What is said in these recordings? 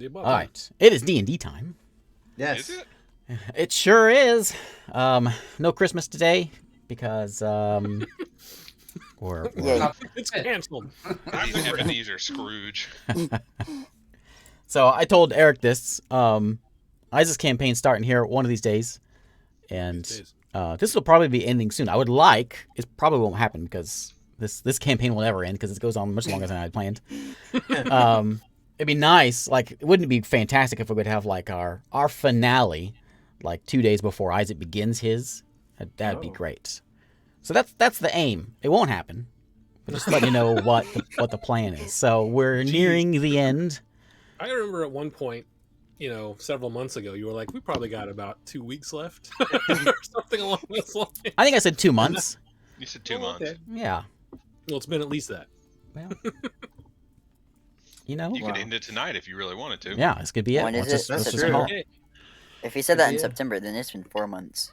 the above. All right. It is D&D time. Yes. Is it? It sure is. No Christmas today because we're Yeah. It's canceled. He's Ebenezer Scrooge. So I told Eric this. Isaac's campaign's starting here one of these days, and this will probably be ending soon. I would like. It probably won't happen because this campaign will never end because it goes on much longer than I had planned. It'd be nice. Like, wouldn't it be fantastic if we would have like our finale, like 2 days before Isaac begins his? That'd be great. So that's the aim. It won't happen. But just letting you know what the plan is. So we're nearing the end. I remember at one point, several months ago, you were like, we probably got about 2 weeks left or something along those lines. I think I said 2 months. You said 2 months. Okay. Yeah. Well, it's been at least that. Well, You could end it tonight if you really wanted to. Yeah, this could be it. When is Let's it? just That's call true. it. If you said that in Yeah. September, then it's been 4 months.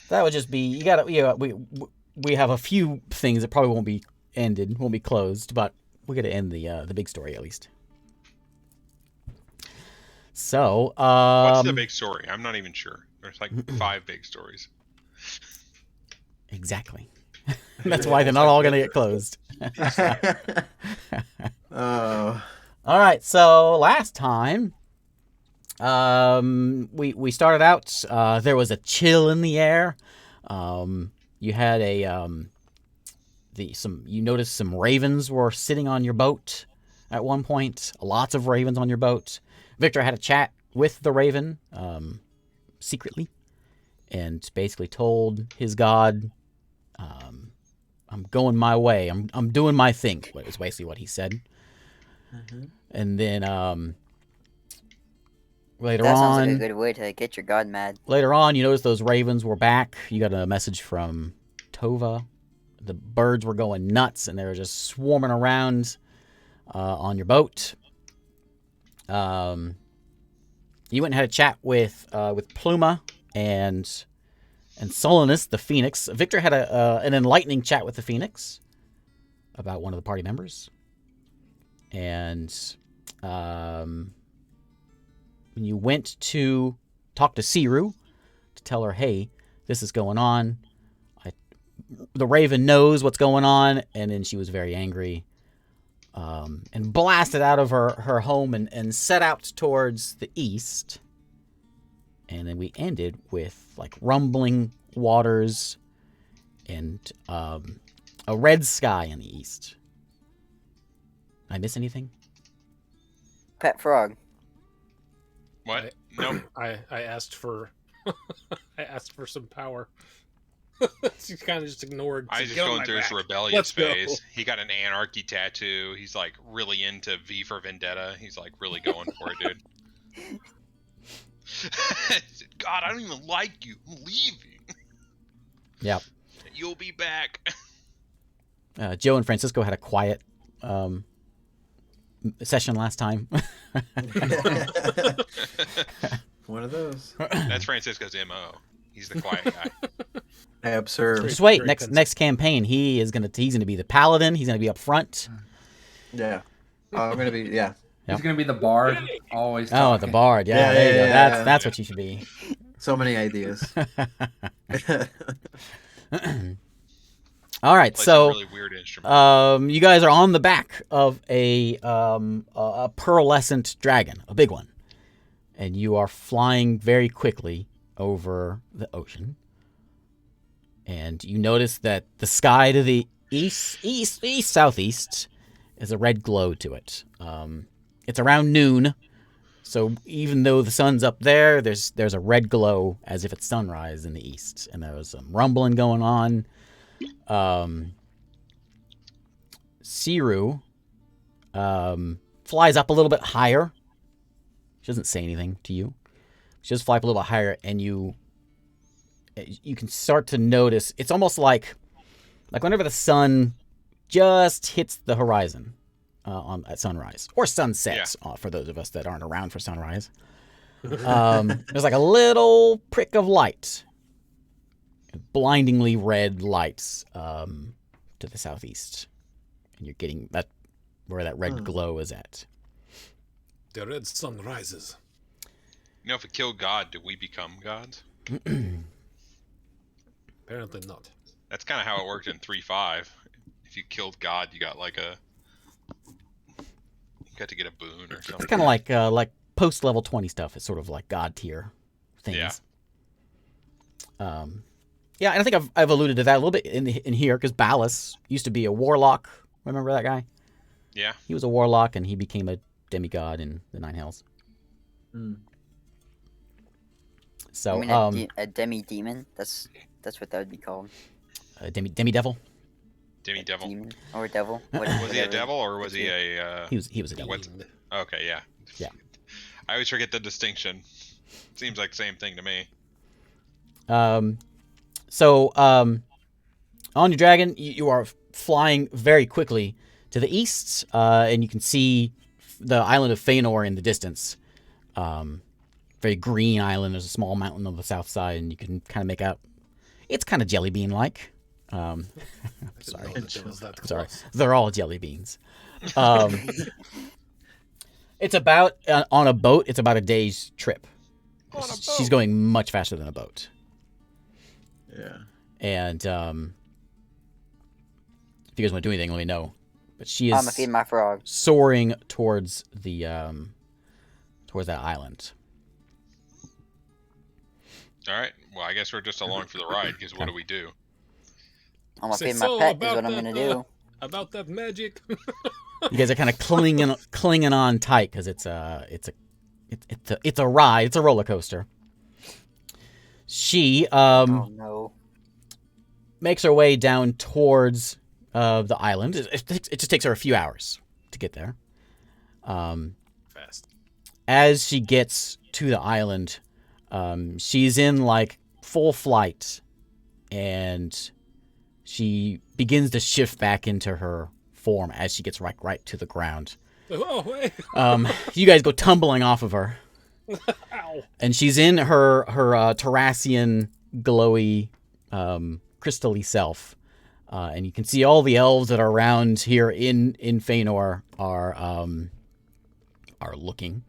That would just be you got to. Yeah, we have a few things that probably won't be ended, won't be closed, but we got to end the big story at least. So, What's the big story? I'm not even sure. There's like 5 big stories. Exactly. That's why they're not all going to get closed. Oh. All right. So last time, we started out. There was a chill in the air. You had you noticed some ravens were sitting on your boat at one point. Lots of ravens on your boat. Victor had a chat with the raven, secretly, and basically told his god, "I'm going my way. I'm doing my thing." Was basically what he said. Mm-hmm. And then later That sounds on, like a good way to get your god mad. later on, you noticed those ravens were back. You got a message from Tova. The birds were going nuts, and they were just swarming around on your boat. You went and had a chat with Pluma and Solanus, the Phoenix. Victor had an enlightening chat with the Phoenix about one of the party members. And when you went to talk to Siru to tell her, hey, this is going on, the Raven knows what's going on, and then she was very angry and blasted out of her home and set out towards the east. And then we ended with like rumbling waters and a red sky in the east. Did I miss anything? Pet frog. What? Nope. I asked for I asked for some power. She kind of just ignored. I was just "Get on going my through his back. rebellious Let's go." phase. He got an anarchy tattoo. He's like really into V for Vendetta. He's like really going for it, dude. God, I don't even like you. I'm leaving. Yep. You'll be back. Joe and Francisco had a quiet session last time. One of those. That's Francisco's MO. He's the quiet guy. I observe. Just wait, Very next campaign, he's gonna be the paladin. He's gonna be up front. Yeah. Oh, I'm gonna be. Yeah. Yep. He's gonna be the bard. Always. Oh, talking. the bard. Yeah, Yeah, there you yeah, go. yeah. That's what you should be. So many ideas. All right, Plays so a really weird instrument. you guys are on the back of a pearlescent dragon, a big one, and you are flying very quickly over the ocean. And you notice that the sky to the east, southeast, is a red glow to it. It's around noon, so even though the sun's up there, there's a red glow as if it's sunrise in the east. And there was some rumbling going on. Siru flies up a little bit higher. She doesn't say anything to you. She just flies up a little bit higher, and you can start to notice. It's almost like whenever the sun just hits the horizon at sunrise or sunset, for those of us that aren't around for sunrise. There's like a little prick of light, blindingly red lights to the southeast, and you're getting that where that red glow is at. The red sun rises. You know, if we kill God, do we become gods? Apparently not. That's kind of how it worked in 3.5. If you killed God, you got to get a boon or It's something. kind of like post level 20 stuff. It's sort of like god tier things. Yeah. Yeah, and I think I've alluded to that a little bit in here because Ballas used to be a warlock. Remember that guy? Yeah. He was a warlock and he became a demigod in the Nine Hells. Hmm. So, I mean, a demi-demon? That's what that would be called. demi-devil. Demi-devil. Demon or devil. Was he a devil or was he a... He was a devil. What? Okay, yeah. Yeah. I always forget the distinction. Seems like the same thing to me. So, on your dragon, you are flying very quickly to the east, and you can see the island of Feanor in the distance. Very green island. There's a small mountain on the south side, and you can kind of make out. It's kind of jelly bean like. Sorry. Sorry. They're all jelly beans. It's about on a boat. It's about a day's trip. She's going much faster than a boat. Yeah. And if you guys want to do anything, let me know. But she is I'm gonna feed my frog. soaring towards the towards that island. All right. Well, I guess we're just along for the ride because what do we do? I'm gonna Say feed my so pet. Is about what I'm that, gonna do. About that magic. You guys are kind of clinging on tight because it's a ride. It's a roller coaster. She Oh no. makes her way down towards the island. It just takes her a few hours to get there. Fast. As she gets to the island, she's in like full flight, and she begins to shift back into her form as she gets right to the ground. Oh, wait. You guys go tumbling off of her, Ow. and she's in her Terrassian glowy crystally self, and you can see all the elves that are around here in Feanor are looking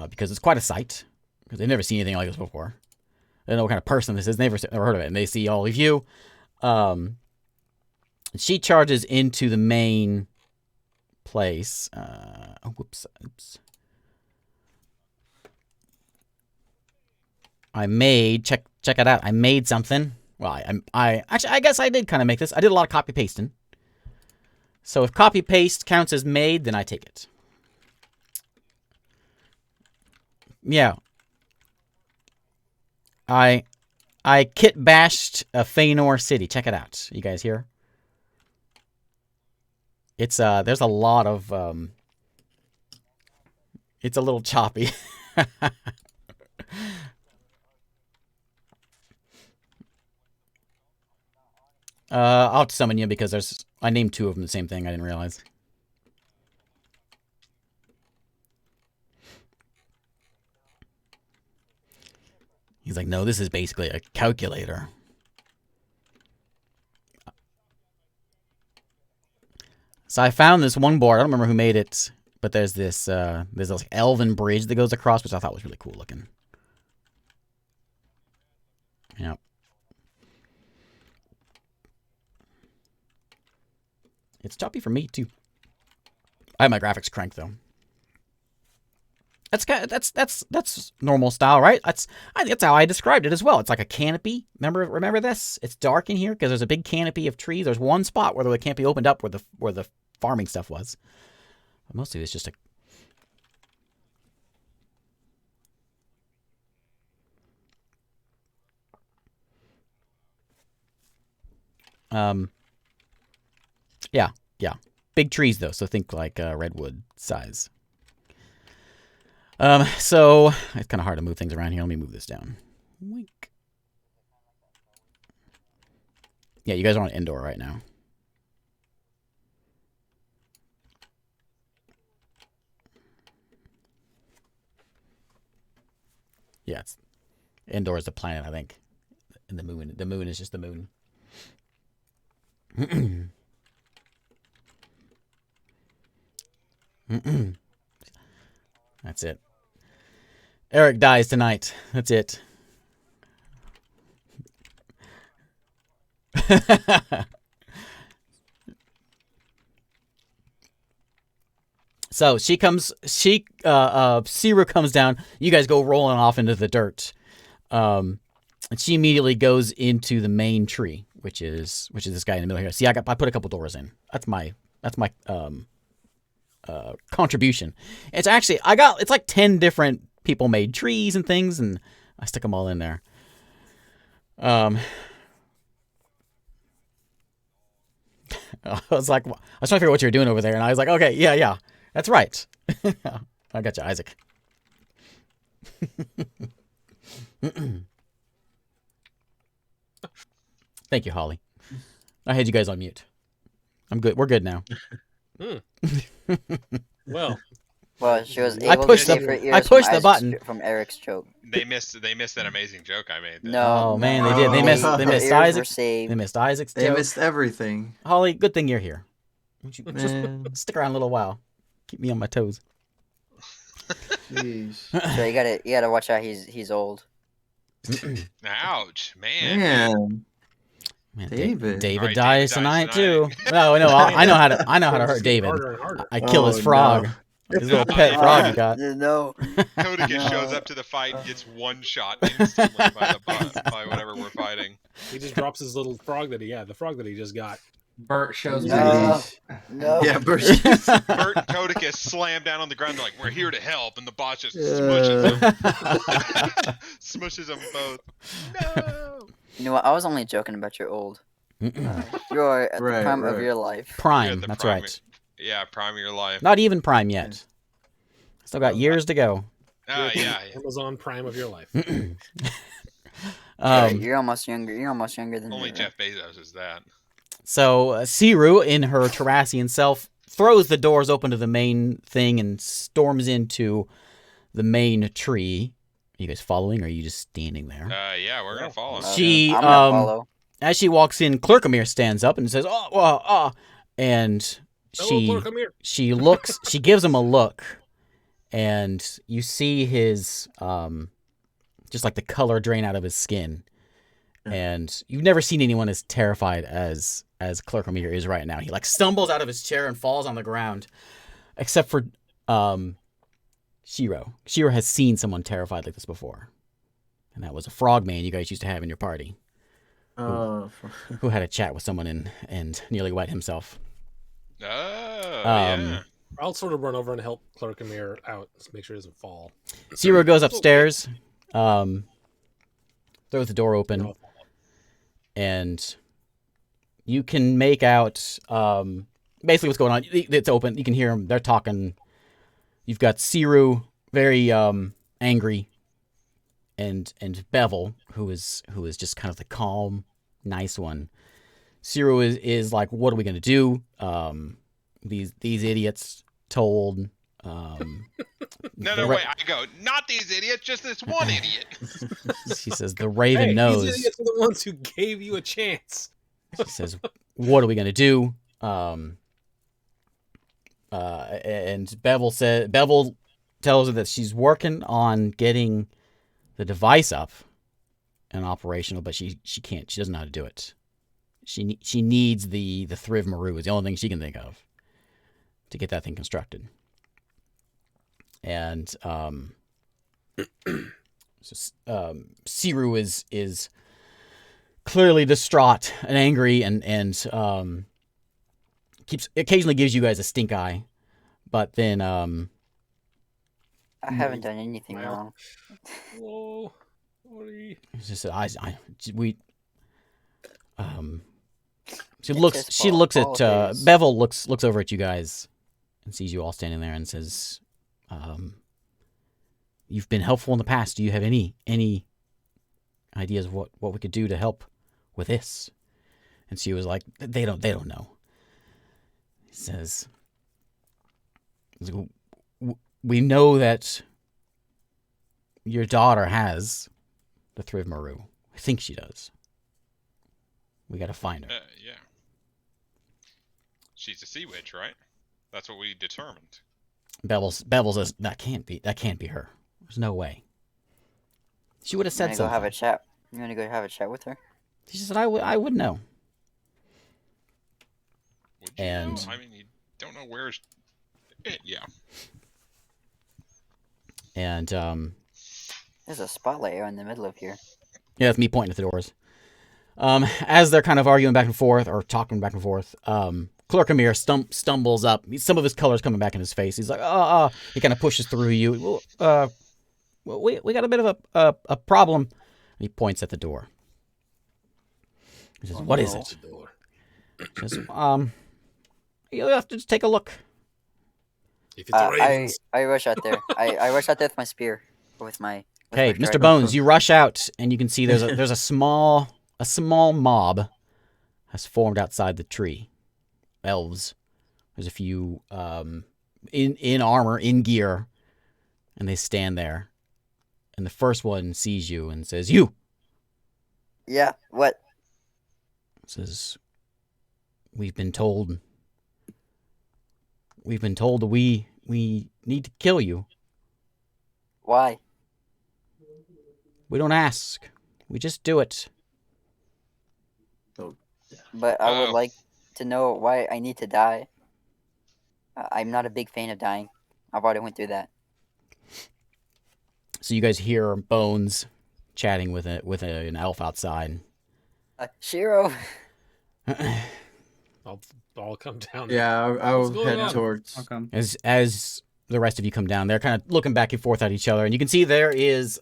because it's quite a sight because they've never seen anything like this before. They don't know what kind of person this is. They've never heard of it, and they see all of you. She charges into the main place. Oops. I made check it out. I made something. Well, I guess I did kind of make this. I did a lot of copy pasting. So if copy paste counts as made, then I take it. Yeah. I kit bashed a Feanor city. Check it out. You guys here? It's there's a lot of it's a little choppy. I'll have to summon you because I named two of them the same thing. I didn't realize. He's like, no, this is basically a calculator. So I found this one board. I don't remember who made it, but there's this like elven bridge that goes across, which I thought was really cool looking. Yep. It's choppy for me too. I have my graphics cranked though. That's normal style, right? I think that's how I described it as well. It's like a canopy. Remember this? It's dark in here because there's a big canopy of trees. There's one spot where the canopy opened up where the farming stuff was. But mostly it's just yeah. Big trees though, so think like redwood size. So it's kind of hard to move things around here. Let me move this down. Wink. Yeah, you guys are on indoor right now. Yeah, it's indoor is the planet, I think. And the moon is just the moon. That's it. Eric dies tonight. That's it. So Siru comes down. You guys go rolling off into the dirt. And she immediately goes into the main tree, which is this guy in the middle here. See, I put a couple doors in. That's my contribution. It's actually it's like 10 different people made trees and things, and I stuck them all in there. I was trying to figure out what you were doing over there, and I was like, okay, yeah, that's right. I got you, Isaac. Thank you, Holly. I had you guys on mute. I'm good. We're good now. Well, she was I able pushed to the- save her ears I pushed the from button. From Eric's joke. They missed that amazing joke I made. No. Oh man, they did. They missed Her ears were Isaac. saved. They missed Isaac's They joke. missed everything. Holly, good thing you're here. Would you just Man. stick around a little while? Keep me on my toes. Jeez. So you gotta watch out. He's old. Ouch, man. Man, David. David All right, dies David tonight dies too. tonight. No, I know how to it's hurt getting David. harder and harder. I kill his Oh, frog. no. His little pet frog he got. No. Codicus shows up to the fight and gets one shot instantly by whatever we're fighting. He just drops his little frog that he had, the frog that he just got. Bert shows No. up. No. Yeah, Bert. Bert and Codicus slam down on the ground. They're like, "We're here to help," and the boss just smushes them, smushes them both. No. You know what? I was only joking about your old. You're at the Right, prime of right. your life. Prime, the that's prime- right. Yeah, prime of your life. Not even prime yet. Still got years to go. Yeah. Amazon Prime of your life. You're almost younger. You're almost younger than Only me. Jeff Bezos is that. So Siru, in her Tarasian self, throws the doors open to the main thing and storms into the main tree. Are you guys following, or are you just standing there? Yeah, we're gonna follow. She, I'm gonna follow. As she walks in, Clerkamere stands up and says, and Hello, come here. she looks, she gives him a look, and you see his, just like the color drain out of his skin. And you've never seen anyone as terrified as Clerkamere is right now. He like stumbles out of his chair and falls on the ground, except for Shiro. Shiro has seen someone terrified like this before, and that was a frogman you guys used to have in your party, Oh, who had a chat with someone and nearly wet himself. Oh, Um, yeah. I'll sort of run over and help Clerkamere out, just make sure he doesn't fall. Shiro goes upstairs, throws the door open, and you can make out basically what's going on. It's open. You can hear them. They're talking. You've got Siru, very angry, and Bevel, who is just kind of the calm, nice one. Siru is like, what are we gonna do? These idiots told. No, wait. I go, not these idiots, just this one idiot. She says the Raven Hey, knows. these idiots are the ones who gave you a chance. She says, "What are we gonna do?" And Bevel tells her that she's working on getting the device up and operational, but she can't. She doesn't know how to do it. She needs the Thriv Maru is the only thing she can think of to get that thing constructed. And Siru is clearly distraught and angry, and occasionally gives you guys a stink eye, but then I haven't done anything Wow. wrong. Whoa. What are you... it's just we she It's looks his she fault. looks All at his. Bevel looks over at you guys and sees you all standing there and says, "You've been helpful in the past. Do you have any ideas of what we could do to help with this?" And she was like, "They don't know." He says, "We know that your daughter has the Thriv Maru. I think she does. We got to find her." Yeah. She's a sea witch, right? That's what we determined. Bevel says, that can't be her. There's no way. She would have You said wanna go have something. a chat? You wanna go have a chat with her? She said, I would know. Would you And- know? I mean, you don't know where. Yeah. And There's a spotlight in the middle of here. yeah, that's me pointing at the doors. As they're kind of arguing back and forth or talking back and forth, Clerk Amir stumbles up. Some of his color's coming back in his face. He's like, he kind of pushes through you. We got a bit of a problem. He points at the door. He says, "What is no. it?" He says, you'll have to just take a look. If it's ravens, I rush out there. I rush out there with my spear. Or with my. with Hey, my Mr. trident. Bones, you rush out and you can see there's a small mob has formed outside the tree. Elves. There's a few in armor, in gear, and they stand there. And the first one sees you and says, "You." Yeah. What? Says, We've been told that we need to kill you. Why? We don't ask. We just do it." But I would Oh. like to know why I need to die. I'm not a big fan of dying. I've already went through that. So you guys hear Bones chatting with an elf outside. Shiro. I'll come down. Yeah, I What's will going head on? towards. Okay. As the rest of you come down, they're kind of looking back and forth at each other, and you can see there's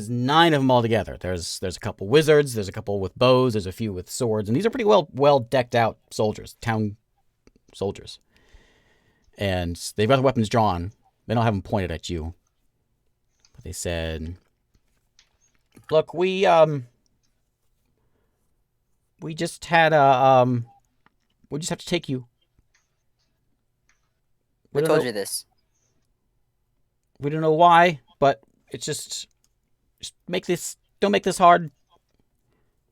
9 of them all together. There's a couple wizards, there's a couple with bows, there's a few with swords, and these are pretty well decked out soldiers, town soldiers. And they've got the weapons drawn. They don't have them pointed at you. But they said, "Look, we just had we just have to take you. Who don't told know- you this? We don't know why, but it's just don't make this hard."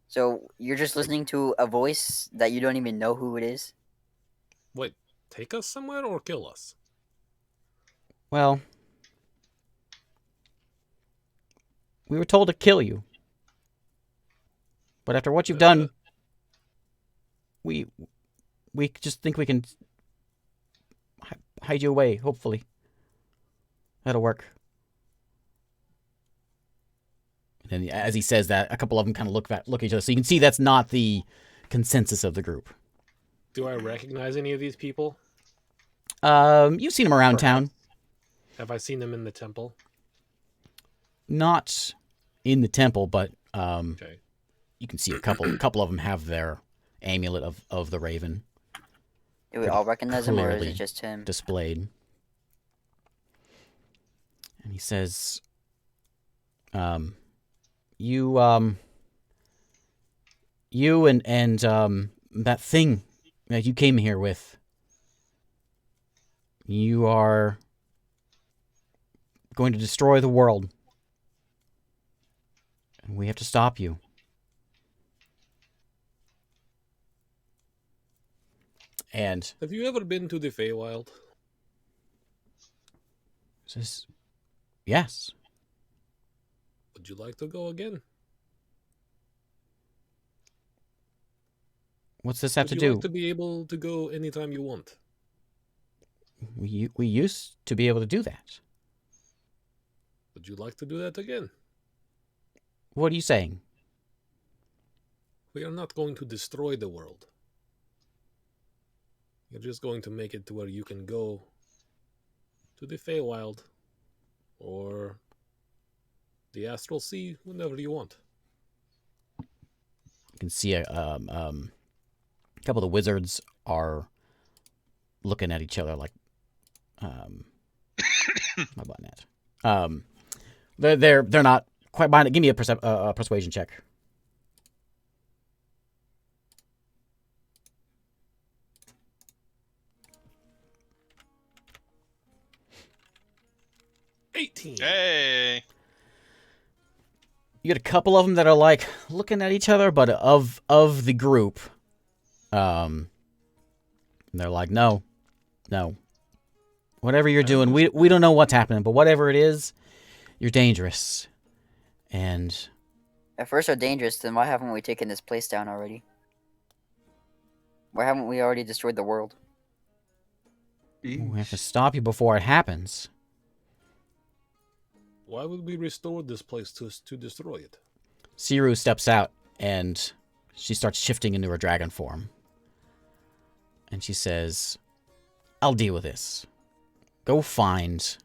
So you're just listening to a voice that you don't even know who it is? Wait, take us somewhere or kill us? Well, we were told to kill you. But after what you've done, we just think we can hide you away, hopefully. That'll work. And as he says that, a couple of them kind of look at each other. So you can see that's not the consensus of the group. Do I recognize any of these people? You've seen them around town. Have I seen them in the temple? Not in the temple, but Okay. you can see a couple of them have their amulet of the raven Do we all recognize him, or is clearly it just him? displayed. And he says, you and that thing that you came here with, you are going to destroy the world. And we have to stop you. And Have you ever been to the Feywild? says, yes. Would you like to go again? What's this have Would to you do? like to be able to go anytime you want? We used to be able to do that. Would you like to do that again? What are you saying? We are not going to destroy the world. You're just going to make it to where you can go to the Feywild or the Astral Sea whenever you want. You can see a couple of the wizards are looking at each other like, how about that? They're not quite behind it. Give me a persuasion check. Hey. You get a couple of them that are like looking at each other, but of the group, they're like, no, Whatever you're doing, we don't know what's happening, but whatever it is, you're dangerous. And If we're so dangerous, then why haven't we taken this place down already? Why haven't we already destroyed the world? we have to stop you before it happens. Why would we restore this place to destroy it? Siru steps out and she starts shifting into her dragon form. And she says, I'll deal with this. Go find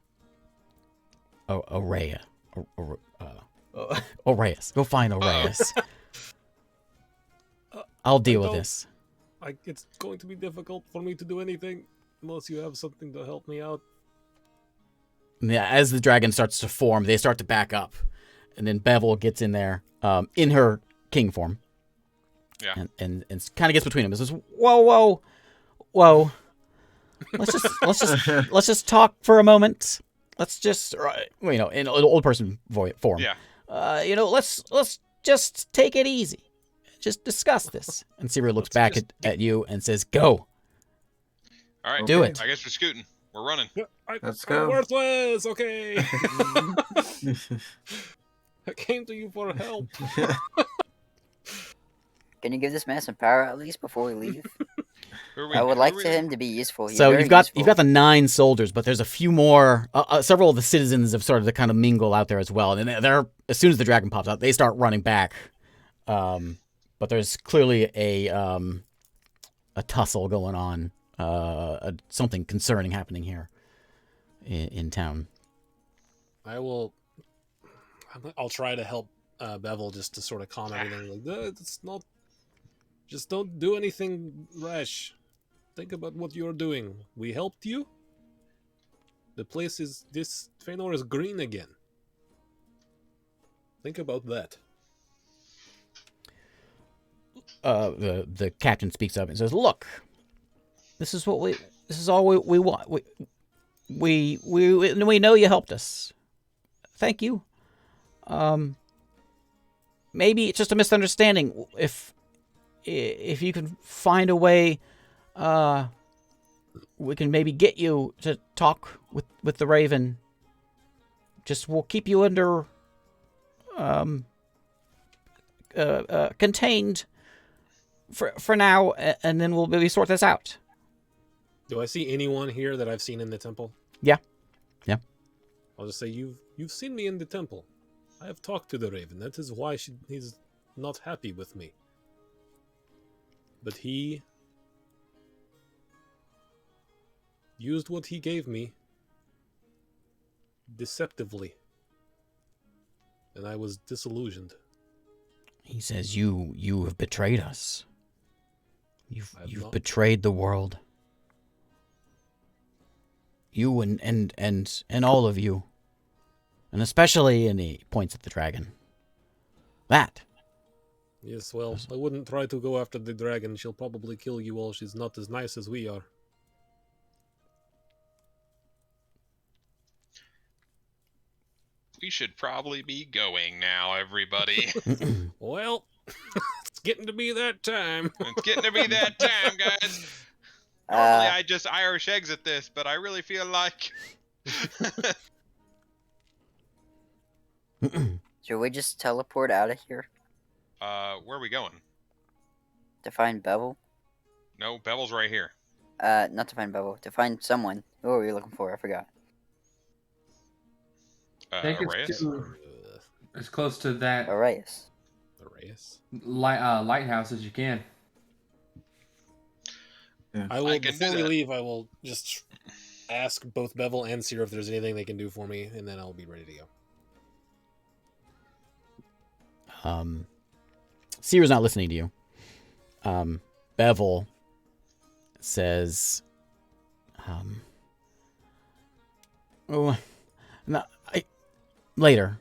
Aureus. Go find Aureus. I'll deal with this. It's going to be difficult for me to do anything unless you have something to help me out. Yeah, as the dragon starts to form, they start to back up. And then Bevel gets in there, in her king form. Yeah. And kind of gets between them. It says, whoa. Let's just talk for a moment. Let's just, in an old person form. Yeah. Let's just take it easy. Just discuss this. And Siru looks back at you and says, go. All right. Do it. I guess we're scooting. We're running. Let's I'm go. worthless. Okay. I came to you for help. Can you give this man some power at least before we leave? Who are we- I would who like are we- to him to be useful. He's So very you've got useful. the 9 soldiers, but there's a few more. Several of the citizens have started to kind of mingle out there as well. And they're as soon as the dragon pops out, they start running back. But there's clearly a tussle going on. Something concerning happening here in town. I'll try to help Bevel just to sort of calm everything. Like, it's not. Just don't do anything rash. Think about what you're doing. We helped you. This Fëanor is green again. Think about that. The captain speaks up and says, "Look, this is all we want. We know you helped us. Thank you. Maybe it's just a misunderstanding. If you can find a way, we can maybe get you to talk with the Raven. We'll keep you under contained for now, and then we'll maybe sort this out." Do I see anyone here that I've seen in the temple? Yeah. I'll just say you've seen me in the temple. I have talked to the Raven. That is why he's not happy with me. But he used what he gave me deceptively, and I was disillusioned. He says, "You have betrayed us. You've not. betrayed the world. You and all of you, and especially," and he points at the dragon. "That." Yes, well, I wouldn't try to go after the dragon. She'll probably kill you all. She's not as nice as we are. We should probably be going now, everybody. Well, it's getting to be that time. It's getting to be that time, guys. Normally, Uh, I just Irish exit this, but I really feel like. should we just teleport out of here Where are we going? to find Bevel? No, Bevel's right here. Not to find Bevel. To find someone. Who are we looking for? I forgot. I think Reyes? it's as close to that Aureus. Reyes. lighthouse as you can. I will. I can do Before we that. leave, I will just ask both Bevel and Seer if there's anything they can do for me, and then I'll be ready to go. Seer's not listening to you. Bevel says, "Oh, no, later.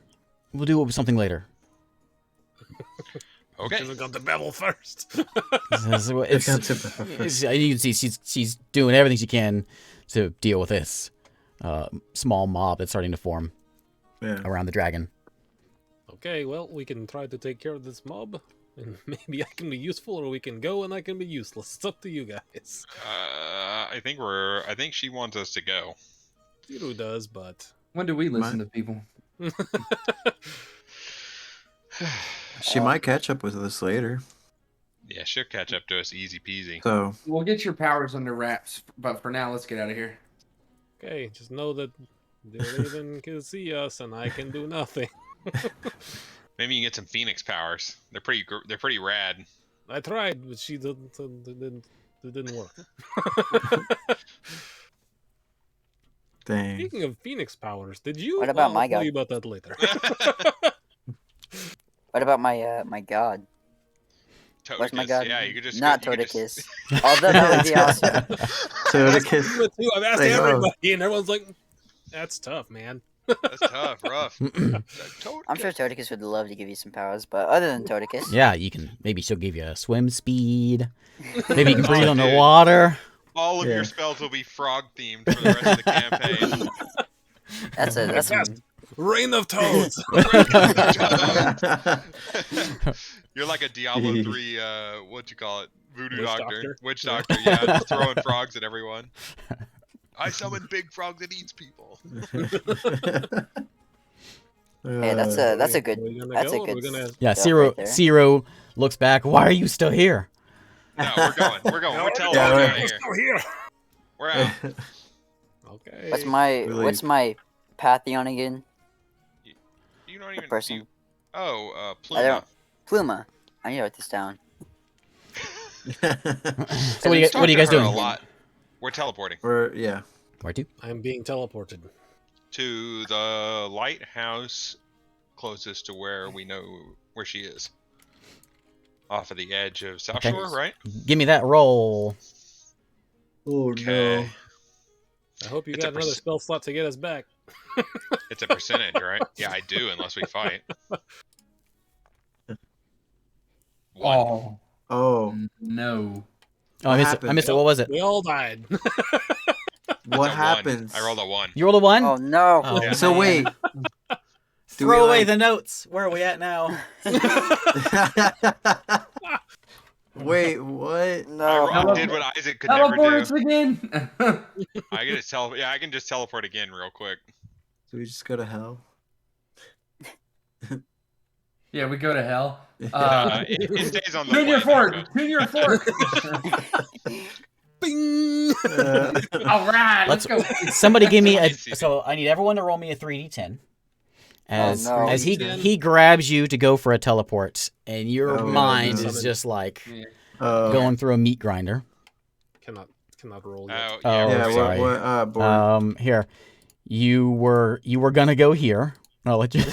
We'll do something later." Okay. Should've gone to Bevel first. He says, you can see she's doing everything she can to deal with this small mob that's starting to form around the dragon. Okay, well, we can try to take care of this mob, and maybe I can be useful, or we can go and I can be useless. It's up to you guys. I think she wants us to go. Zero does, but When do we listen to people? She might catch up with us later. Yeah, she'll catch up to us easy peasy. So We'll get your powers under wraps, but for now, let's get out of here. okay, just know that Raven can see us and I can do nothing. Maybe you can get some Phoenix powers. They're pretty rad. I tried, but she it didn't work. dang. Speaking of Phoenix powers, did you? What about I'll my tell god? you about that later. What about my my god? What's my Toadicus. god? Yeah, you could just Not you could just- Toadicus. Although that would be awesome. Toadicus. I've asked Like, oh. everybody, and everyone's like, "That's tough, man." That's tough, rough. I'm sure Toadicus would love to give you some powers, but other than Toadicus, Yeah, you can. Maybe she'll give you a swim speed. Maybe you can breathe Oh, dude. underwater. All of Yeah. your spells will be frog themed for the rest of the campaign. that's a Yes. Rain of toads. You're like a Diablo 3, what you call it? Voodoo Witch doctor. doctor? Witch Yeah. doctor, yeah, just throwing frogs at everyone. I summon big frog that eats people. Hey, that's a good. Are we gonna That's go, a or good. we're gonna- Yeah, stuff Zero. right there. Zero looks back. Why are you still here? No, we're going. We're No, teleporting yeah, out we're- of here. still here. We're out. Okay. What's my Believe. Pantheon again? You don't even. Person. You, oh, I Pluma. don't. Pluma. I need to write this down. So what are you Talk guys to her doing? A lot. We're teleporting Yeah. Where to? I'm being teleported. to the lighthouse closest to where we know where she is. Off of the edge of South Okay. Shore, right? Give me that roll. Oh Okay. I hope you It's a got another spell slot to get us back. It's a percentage, right? Yeah, I do, unless we fight. One. Oh, Oh, no. Oh, I missed it. I happened? missed it. What was it? We all died. what It's a happens? One. I rolled a 1. You rolled a one. Oh no! Oh, Yeah. So man. wait. Do Throw we, away like- the notes. Where are we at now? Wait, what? No. I did what Isaac could never Teleport us do. again. I can just yeah, I can just teleport again real quick. Do we just go to hell? Yeah, we go to hell. It stays on the Junior plane, Fork. Junior Fork. Bing! All right, let's go. Somebody give me a. Let me see. So I need everyone to roll me a 3d10. As no. as he 3d10? he grabs you to go for a teleport, and your Oh, mind no. is just like Yeah. going through a meat grinder. Cannot roll Oh, yet. yeah. Oh, yeah, sorry. board. Here, you were gonna go here. I'll let you.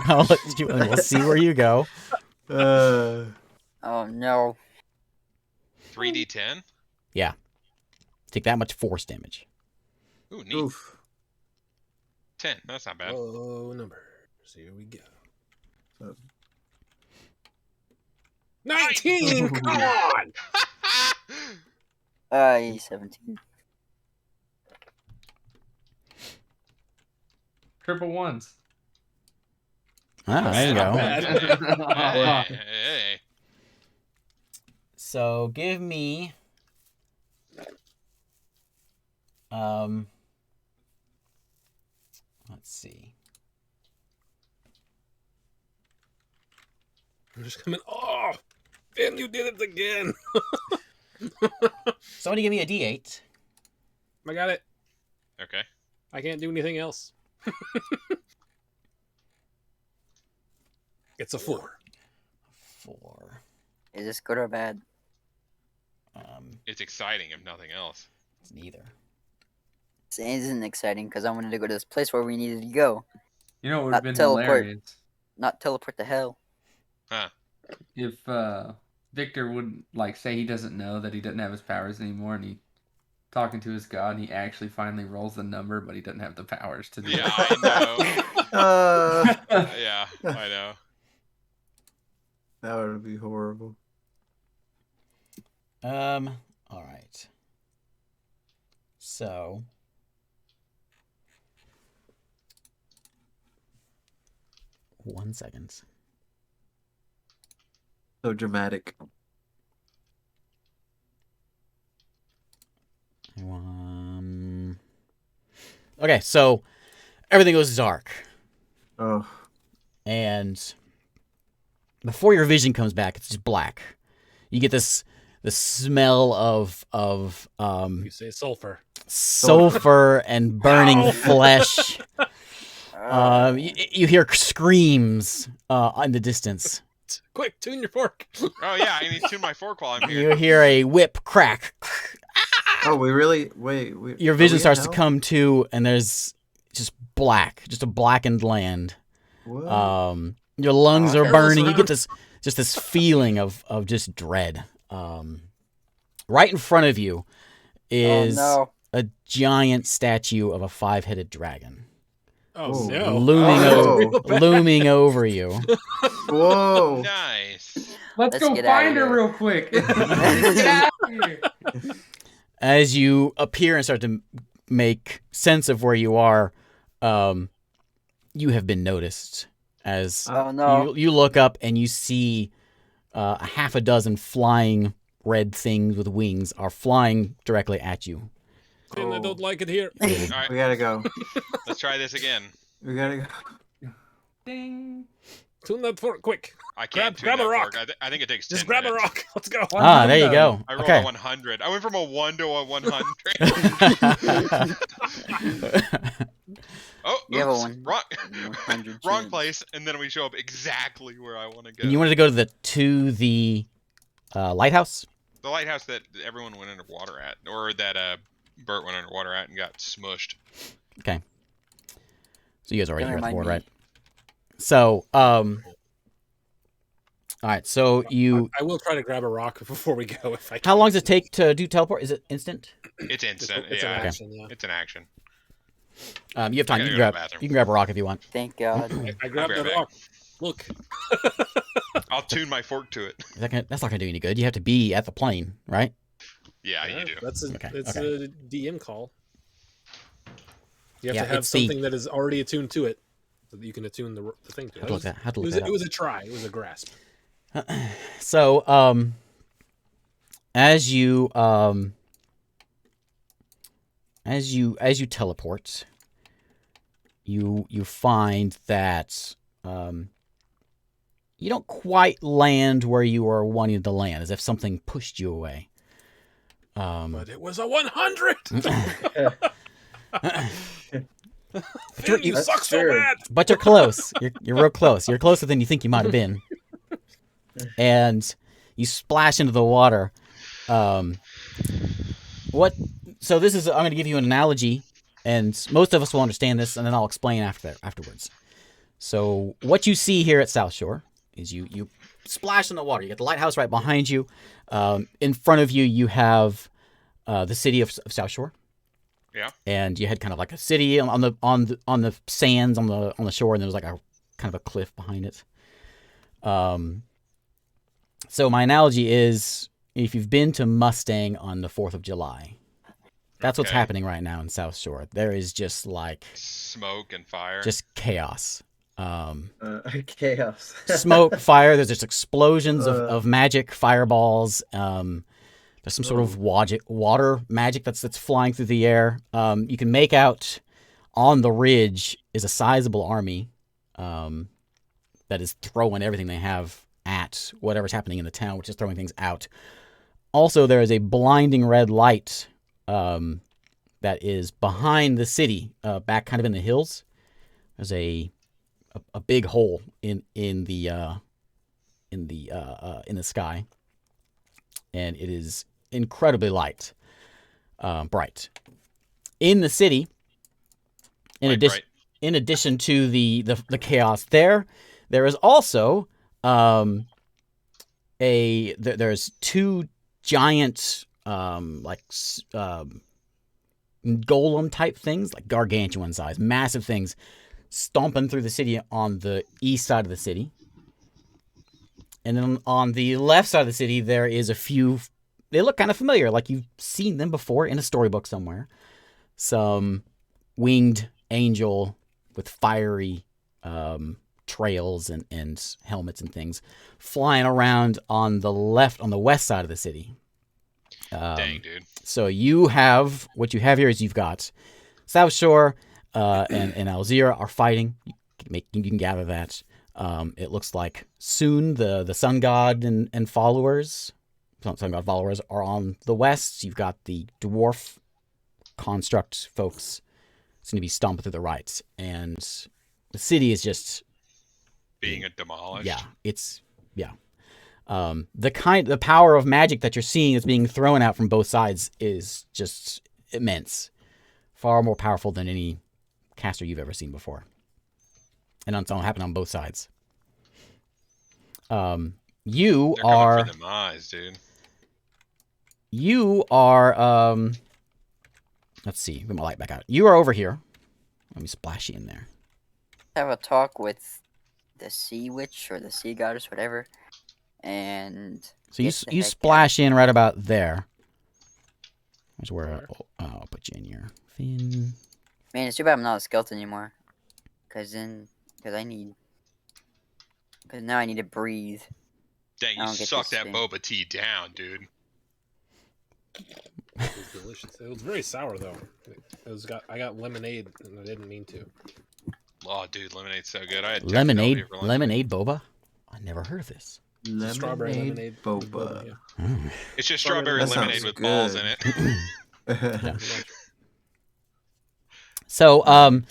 I'll let you. And we'll see where you go. Uh, Oh no! 3d10? Take that much force damage. Ooh, neat. oof. 10. That's not bad. Oh, numbers. Here we go. So- 19! Come on! 17. Triple ones. Ah, there you Not go. bad. Hey. So give me. Let's see. I'm just coming. Oh! Finn, you did it again! Somebody give me a d8. I got it. Okay. I can't do anything else. It's a 4. 4. Is this good or bad? It's exciting if nothing else. It's neither. This isn't exciting because I wanted to go to this place where we needed to go, You know what would Not have been teleport. hilarious not teleport to hell. Huh. if Victor would like say he doesn't know that he doesn't have his powers anymore, and he talking to his god, and he actually finally rolls the number, but he doesn't have the powers to do Yeah, it. I Uh, know. Yeah, I know. that would be horrible. All right. So. One second. So dramatic. Okay, so everything goes dark, Oh. and before your vision comes back, it's just black. You get the smell of You say sulfur. sulfur and burning Ow. flesh. Uh, You hear screams in the distance. Quick, tune your fork. Oh yeah, I need to tune my fork while I'm here. You hear a whip crack. Oh, we really wait. Your are vision we in starts to hell? come to, and there's just black, just a blackened land. What? Your lungs Oh, are hell's burning. You around. get this feeling of just dread. Right in front of you is oh a giant statue of a 5-headed dragon Oh Whoa. no. looming Oh. Real bad. looming over you. Whoa! Nice. Let's Let's go get outta find her here. real quick. Get out of here. As you appear and start to make sense of where you are, you have been noticed. As no! Oh no! you look up and you see a half a dozen flying red things with wings are flying directly at you. And I don't like it here. All right, We gotta go. let's try this again. We gotta go. Ding. Tune that fork quick. I can't Grab tune a that rock. fork. I think it takes Just 10 grab a minutes. rock. Let's go. Ah, there you go. I rolled Okay. a 100. I went from a 1 to a 100. Oh, You have a oops, one- wrong, 100 wrong chance. place, and then we show up exactly where I want to go. And you wanted to go to the lighthouse? The lighthouse that everyone went underwater at, or that Bert went underwater at and got smushed. So you guys are already Don't here at the remind board, me. right? So, all right. So you, I will try to grab a rock before we go if I can. how long does it take to do teleport? Is it instant? It's instant. It's yeah, an action, yeah. it's an action. You have time. I You gotta can go to grab. the bathroom. You can grab a rock if you want. Thank God. I grabbed I'll that grab it. rock. Look. I'll tune my fork to it. That's not gonna do any good. You have to be at the plane, right? Yeah, you do. That's Okay, it's okay. a DM call. You have Yeah, to have it's the- something that is already attuned to it, so that you can attune the thing to it. Have to look that. Have to It look was, that it up. was a try. It was a grasp. So, as you teleport, you find that you don't quite land where you are wanting to land, as if something pushed you away. But it was a 100. you're- you That's suck so true. bad. But you're close. You're real close. You're closer than you think you might have been. And you splash into the water. What? So this is. I'm going to give you an analogy, and most of us will understand this, and then I'll explain afterwards. So what you see here at South Shore is you splash in the water. You get the lighthouse right behind you. In front of you, you have the city of South Shore. Yeah. And you had kind of like a city on the sands on the shore, and there was like a kind of a cliff behind it. So my analogy is, if you've been to Mustang on the 4th of July, that's what's Okay. happening right now in South Shore. There is just like Smoke and fire. just chaos. Chaos. Smoke, fire. There's just explosions Uh. of magic, fireballs. There's some sort of water magic that's flying through the air. You can make out on the ridge is a sizable army that is throwing everything they have at whatever's happening in the town, which is throwing things out. Also, there is a blinding red light that is behind the city, back kind of in the hills. There's a big hole in the sky, and it is incredibly bright. In the city, in Light addition bright. to the chaos there is also there's two giant golem type things, like gargantuan size, massive things, stomping through the city on the east side of the city. And then on the left side of the city, there is a few. They look kind of familiar, like you've seen them before in a storybook somewhere. Some winged angel with fiery trails and helmets and things flying around on the west side of the city. Dang, dude. So what you have here is you've got South Shore, and Alzira are fighting. You can gather that. It looks like soon the sun god and followers, sun god followers, are on the west. You've got the dwarf construct folks seem to be stomping through the right, and the city is just Being demolished. The power of magic that you're seeing is being thrown out from both sides is just immense, far more powerful than any caster you've ever seen before, and it's all happening on both sides. You They're are coming for them eyes, dude. you are let's see, get my light back out. You are over here. Let me splash you in there. Have a talk with the sea witch or the sea goddess, whatever, and So you get the you heck splash in right about there. That's where I'll put you in your fin. Man, it's too bad I'm not a skeleton anymore. Cause now I need to breathe. Dang, I you don't get sucked this that thing. boba tea down, dude. It was delicious. It was very sour though. I got lemonade and I didn't mean to. Oh, dude, lemonade's so good. I had Lemonade, technology for lemonade boba. I never heard of this. Strawberry lemonade boba. Yeah. Oh. It's just Strawberry strawberry lemonade. lemonade That with sounds balls good. in it. Pretty much. So,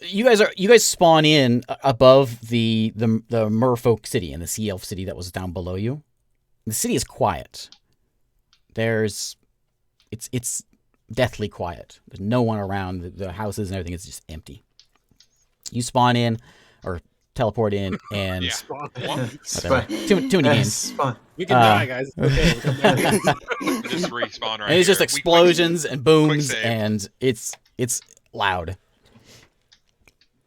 you guys spawn in above the merfolk city and the sea elf city that was down below you. The city is quiet. It's deathly quiet. There's no one around. The houses and everything is just empty. You spawn in or teleport in, and Yeah. Spawn. whatever. Too many games. Spawn. We can die, guys. It's okay. We'll come back. Just respawn right And it's just here. explosions and booms, save. and it's loud.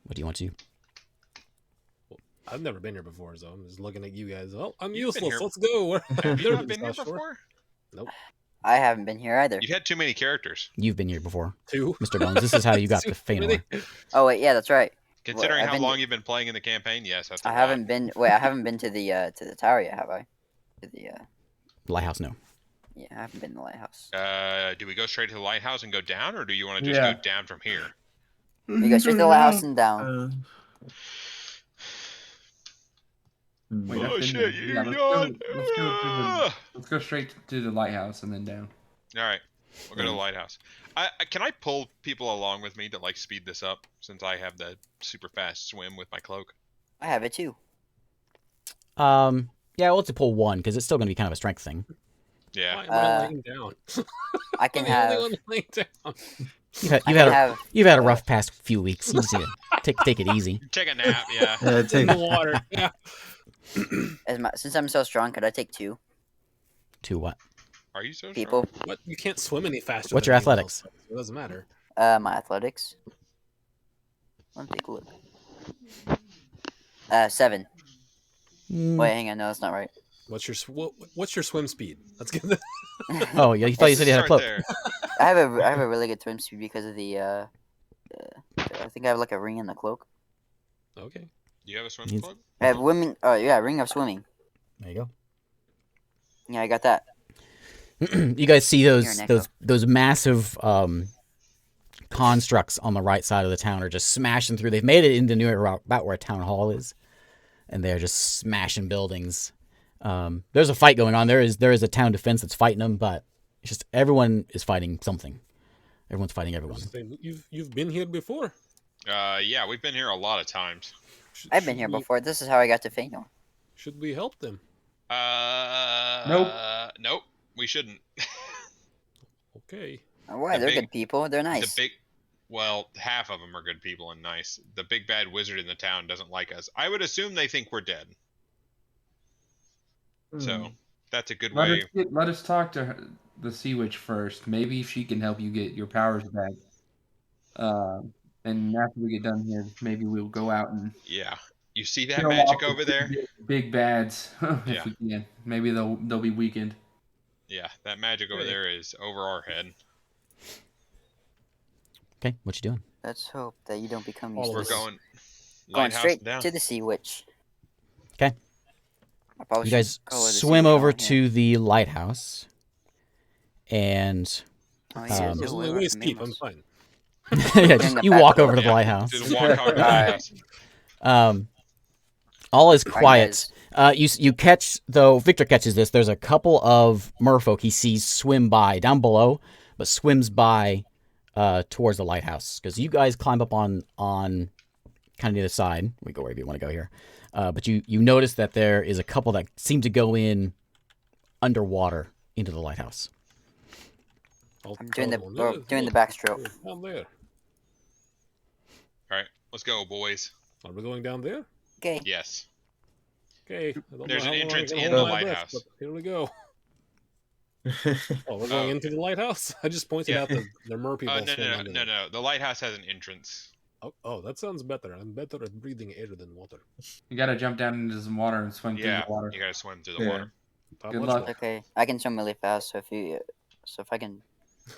What do you want to do? I've never been here before, so I'm just looking at you guys. Oh, I'm You've been useless. here- Let's go. Have you Never not been here South Shore. before? Nope. I haven't been here either. You had too many characters. You've been here before, Two. Mr. Bones. This is how you got Too to Feanor. many. Oh wait, yeah, that's right. Considering I've how been- long you've been playing in the campaign, yes, that's a I lot. haven't been. Wait, I haven't been to the tower yet, have I? To the Lighthouse, no. yeah, I haven't been to the lighthouse. Do we go straight to the lighthouse and go down, or do you want to just Yeah. go down from here? We go straight to the lighthouse and down. Wait, Oh, I've been shit, there. you Yeah, yawned. let's go straight to the lighthouse and then down. All right, we'll go to the lighthouse. Can I pull people along with me to like speed this up, since I have the super fast swim with my cloak? I have it too. Yeah, we'll have to pull one because it's still going to be kind of a strength thing. Yeah. Why am I laying down? I can I'm the have. only one laying down. You've had a rough past few weeks. You just need to take it easy. Take a nap. Yeah. In the water. Yeah. Since I'm so strong, could I take two To what? Are you so people? strong? What? You can't swim any faster. What's than your anyone athletics? else. It doesn't matter. My athletics. Let me take a look. 7. Mm. Wait, hang on. No, that's not right. What's your swim speed? Let's get the. Oh, yeah, you thought you said you had a Start cloak. there. I have a really good swim speed because of the I think I have like a ring in the cloak. Okay. Do you have a swim He's- club? I have women. Oh yeah, ring of swimming. There you go. Yeah, I got that. You guys see Here, those Nico. those massive constructs on the right side of the town are just smashing through. They've made it into near about where a town hall is, and they're just smashing buildings. There's a fight going on. There is a town defense that's fighting them, but it's just everyone is fighting something. Everyone's fighting everyone. You've been here before. Yeah, we've been here a lot of times. I've been here before. This is how I got to Feanor. Should we help them? Nope. We shouldn't. Okay. Why? The They're big- good people. They're nice. Well, half of them are good people and nice. The big bad wizard in the town doesn't like us. I would assume they think we're dead. So that's a good way. Let us talk to her, the sea witch first. Maybe she can help you get your powers back. And after we get done here, maybe we'll go out and Yeah. You see that kill magic off the over there? Big bads, Yeah. if we can. Maybe they'll be weakened. Yeah, that magic over there is over our head. Okay, what you doing? Let's hope that you don't become All of We're useless. going Going lighthouse straight down. to the sea witch. 'Kay. I probably You should guys go where the sea swim witch over went here. to the lighthouse, and Oh, Um, yeah, It's do only it way like steep. I'm Mamos. fine. Yeah, Bring it you back walk to over to the Yeah, lighthouse. Just walk over to the Alright. lighthouse. All is Alright, quiet. guys. You catch, though Victor catches this. There's a couple of merfolk he sees swim by down below, but swims by towards the lighthouse because you guys climb up on kind of near the side. We go wherever you want to go here, but you notice that there is a couple that seem to go in underwater into the lighthouse. I'm doing the backstroke. Down there. All right, let's go, boys. Are we going down there? Okay. Yes. Okay. I don't There's know an how long I entrance can in hold the my breath, lighthouse. but here we go. Oh, we're going into the lighthouse? I just pointed Yeah. out that the mer people No, swim under there. no. The lighthouse has an entrance. Oh, that sounds better. I'm better at breathing air than water. You gotta jump down into some water and swim Yeah, through the water. you gotta swim through the Yeah. water. How Good much luck. Okay, I can swim really fast. So if I can,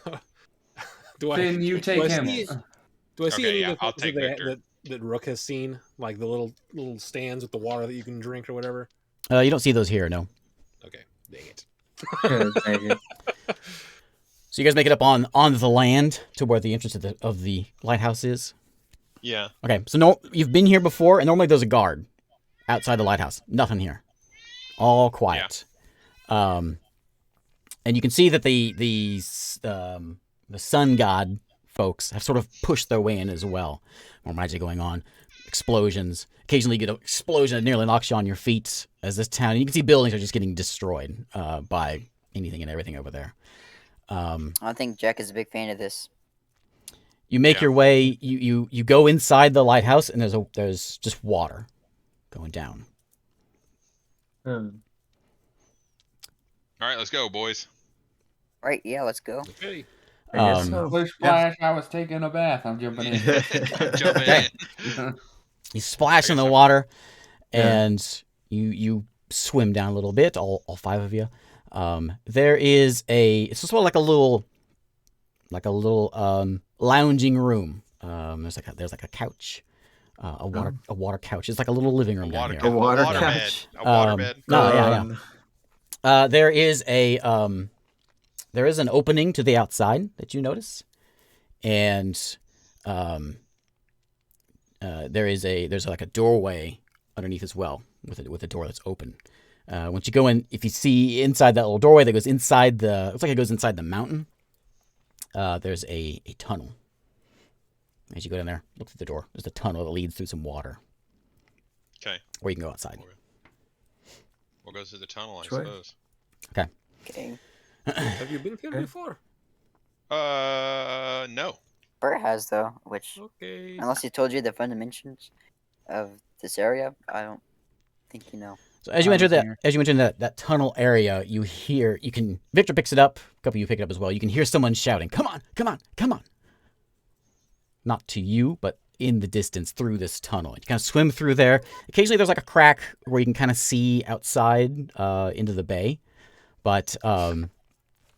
water? do I Then you take I him. see- do I see Okay, any yeah, of the I'll things take that, Victor. that Rook has seen, like the little stands with the water that you can drink or whatever? You don't see those here, no. Okay, dang it. Dang it. So you guys make it up on the land to where the entrance of the lighthouse is. Yeah. Okay, so no, you've been here before, and normally there's a guard outside the lighthouse. Nothing here, all quiet. And you can see that the sun god folks have sort of pushed their way in as well. More magic going on, explosions. Occasionally, you get an explosion that nearly knocks you on your feet. As this town, and you can see buildings are just getting destroyed by anything and everything over there. I think Jack is a big fan of this. You make Yeah. your way. You go inside the lighthouse, and there's just water going down. Hmm. All right, let's go, boys. Right? Yeah, let's go. Okay. I guess Um, so. Splish splash! I was taking a bath. I'm jumping in. I'm jumping Okay. in. You splash I in the guess water, Yeah. and you swim down a little bit. All five of you. There is it's sort of like a little lounging room. There's like a couch, a water couch. It's like a little living room down here. A water bed. couch. A water Um, bed. No, yeah. Um, There is an opening to the outside that you notice, and there's like a doorway underneath as well with a door that's open. Once you go in, if you see inside that little doorway that goes inside looks like it goes inside the mountain. There's a tunnel. As you go down there, look through the door. There's a tunnel that leads through some water, Okay. or you can go outside. We'll go through the tunnel, I Sure. suppose. Okay. Have you been here Okay. before? No. Bert has though, which Okay. unless he told you the fundamentals of this area, I don't think you know. So as you I enter was here. that tunnel area, Victor picks it up. A couple of you pick it up as well. You can hear someone shouting, "Come on, come on, come on!" Not to you, but in the distance through this tunnel. You kind of swim through there. Occasionally, there's like a crack where you can kind of see outside into the bay, but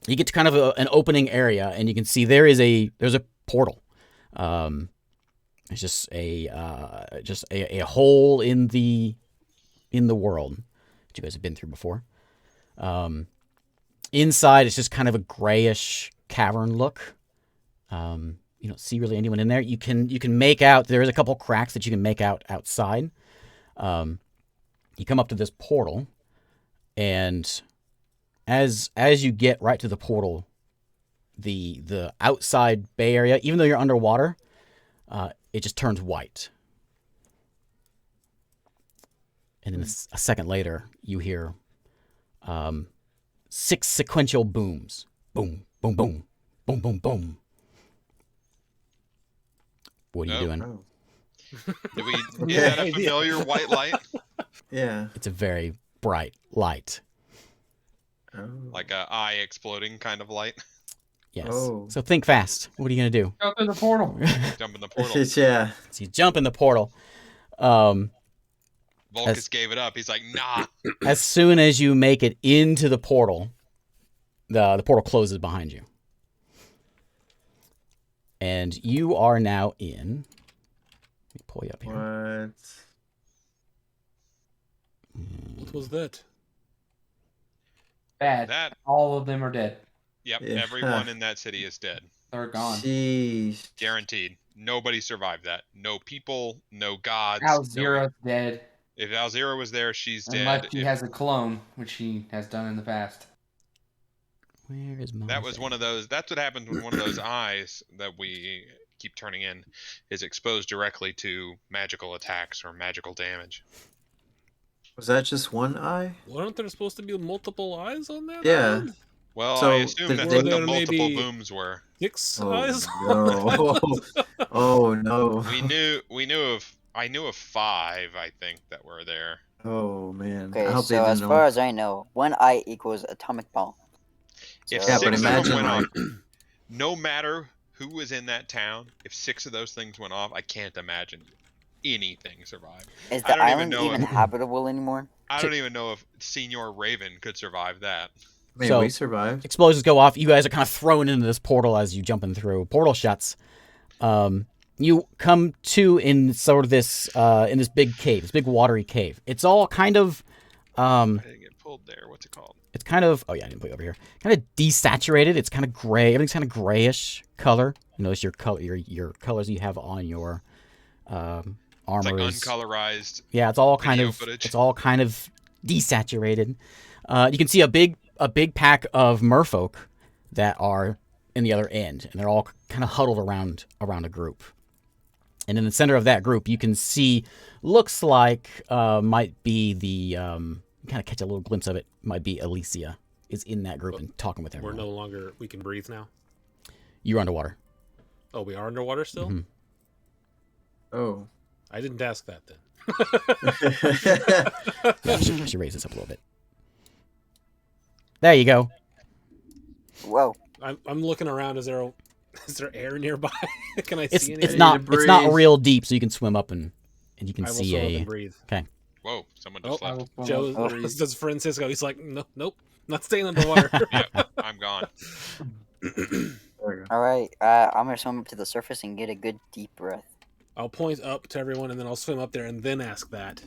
you get to kind of an opening area, and you can see there's a portal. It's just a hole in the world that you guys have been through before. Inside, it's just kind of a grayish cavern look. You don't see really anyone in there. You can make out, there is a couple cracks that you can make out outside. You come up to this portal, and as you get right to the portal, the outside bay area, even though you're underwater, it just turns white. And then a second later, you hear 6 sequential booms. Boom, boom, boom, boom, boom, boom. What are you Oh. doing? Oh. Is that a familiar white light? Yeah. It's a very bright light. Oh. Like a eye exploding kind of light? Yes. Oh. So think fast. What are you going to do? Go through the portal. Jump in the portal. Yeah. So you jump in the portal. Volkus gave it up. He's like, nah. As soon as you make it into the portal, the portal closes behind you. And you are now in. Let me pull you up here. What was that? Bad. That, All of them are dead. yep, Yeah. everyone in that city is dead. They're gone. Jeez. Guaranteed. Nobody survived that. No people, no gods. Al no- Zero's dead. If Alzira was there, she's Unless dead. he has a clone, which he has done in the past. Where is my? That was one of those. That's what happens when one of those eyes that we keep turning in is exposed directly to magical attacks or magical damage. Was that just one eye? Weren't there supposed to be multiple eyes on that? Yeah. island? Well, So, I assume did that's they- what the Or there multiple maybe- booms were. 6 Oh eyes. no! Oh no! I knew of 5, I think, that were there. Oh man! I Okay, hope they so didn't as know. far as I know, one eye equals atomic bomb. If Yeah, 6 but of imagine, them went like- off, no matter who was in that town, if 6 of those things went off, I can't imagine anything survived. Is I the don't even island know even if- habitable anymore? I don't even know if Senior Raven could survive that. I mean, So- we survived. Explosions go off. You guys are kind of thrown into this portal as you jumping through. Portal shuts. You come to in sort of this in this big cave, this big watery cave. It's all kind of I didn't get pulled there. What's it called? it's kind of oh yeah, I didn't put it over here. Kind of desaturated. It's kind of gray. Everything's kind of grayish color. You notice your color, your colors you have on your armor. It's like is- uncolorized. Yeah, it's all kind Video of footage. it's all kind of desaturated. You can see a big pack of merfolk that are in the other end, and they're all kind of huddled around a group. And in the center of that group, you can see looks like might be the you kind of catch a little glimpse of it. Might be Alicia is in that group and talking with We're everyone. no longer. We can breathe now. You're underwater. Oh, we are underwater still. Mhm. Oh. I didn't ask that then. Yeah, I should raise this up a little bit. There you go. Whoa. I'm looking around. Is there air nearby? Can I It's see it's anything? not breathe. real deep, so you can swim up and you can I will see swim up a. and breathe. Whoa, someone Oh, just I left. will Joe Oh. does Francisco. He's like, nope, not staying underwater. Yeah, I'm gone. There we go. All right. I'm gonna swim up to the surface and get a good deep breath. I'll point up to everyone and then I'll swim up there and then ask that.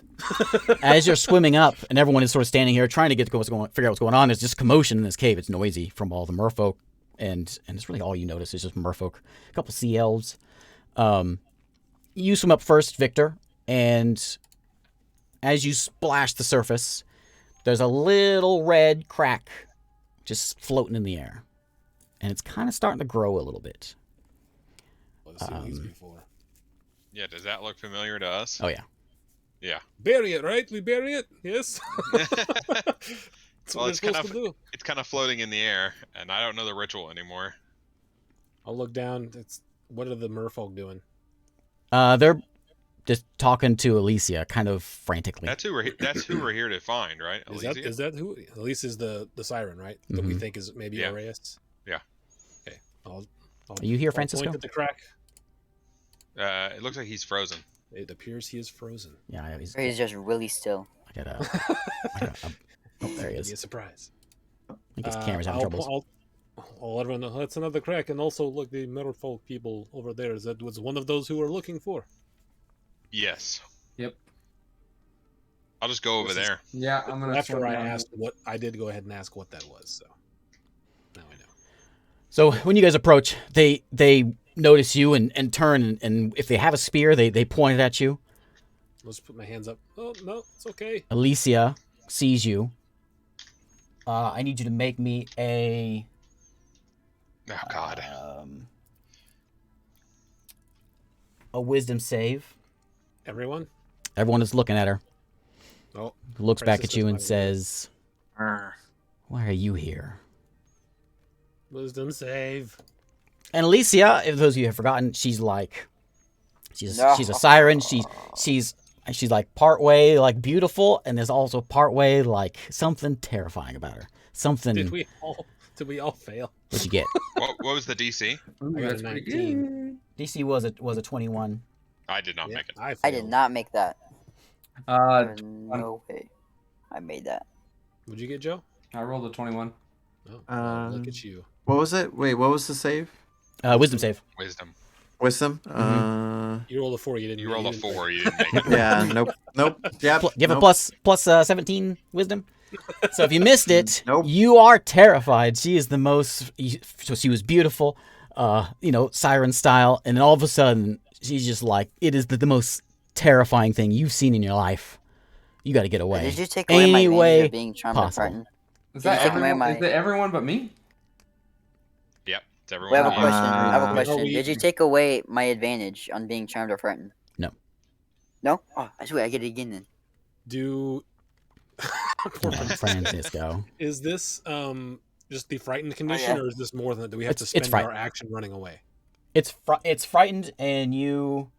As you're swimming up, and everyone is sort of standing here trying to figure out what's going on. There's just commotion in this cave. It's noisy from all the merfolk, and it's really all you notice is just merfolk, a couple sea elves. You swim up first, Victor, and as you splash the surface, there's a little red crack just floating in the air, and it's kind of starting to grow a little bit. I've seen these before. Yeah, does that look familiar to us? Oh yeah. Yeah. Bury it, right? We bury it. Yes. That's Well, what it's we're kind supposed to do. It's kind of floating in the air, and I don't know the ritual anymore. I'll look down. What are the merfolk doing? They're just talking to Alicia, kind of frantically. That's who we're here to find, right? Is that who? Elise is the siren, right? That we Mhm. think is maybe Yeah. Arias. Yeah. Okay. Are you here, I'll Francisco? Point at the crack. It looks like he's frozen. It appears he is frozen. Yeah, he's, Or he's just really still. I got oh, there he Be a is. surprise. I guess the camera's having troubles. I'll let everyone know that's another crack, and also look, the merfolk people over there. That was one of those who we're looking for. Yes. Yep. I'll just go over This is- there. Yeah, I'm gonna. After swim I down. asked what, I did go ahead and ask what that was. So now I know. So when you guys approach, they notice you and turn, and if they have a spear, they point it at you. Let's put my hands up. Oh no, it's okay. Alicia sees you. I need you to make me a Oh God. a wisdom save. Everyone. Everyone is looking at her. Oh, Looks back at Francis you is and my says, Arr. "Why are you here?" wisdom save. And Alicia, if those of you have forgotten, she's she's No. a siren. She's like part way like beautiful, and there's also part way like something terrifying about her. Something. Did we all fail? What'd you get? What was the DC? Ooh, I got a that's pretty 19. good. DC was a 21. I did not Yeah, make it. I failed. did not make that. Uh, There's no way I made that. What'd you get, Joe? I rolled a 21. Oh, well, look Um, at you. What was it? Wait, what was the save? Wisdom save. Wisdom. Wisdom? You rolled a 4. You didn't. You rolled a didn't 4. You didn't make it. Yeah, nope. Yep. You have a nope. plus 17 wisdom. So if you missed it, Nope. you are terrified. She is the most. So she was beautiful. siren style, and then all of a sudden she's just like, it is the most terrifying thing you've seen in your life. You got to get away. Did you take away my Any advantage way of being charmed and possible. frightened? Is Did you that take away everyone? my- Is it everyone but me? Yep, it's I everyone. have a Yeah. question. I have a Uh, question. we- Did you take away my advantage on being charmed or frightened? No. No? Oh, I swear I get it again then. Do Poor Francisco. Is this just the frightened condition, yeah. or is this more than that? Do we have to It's spend frightened. our action running away? It's frightened, and you,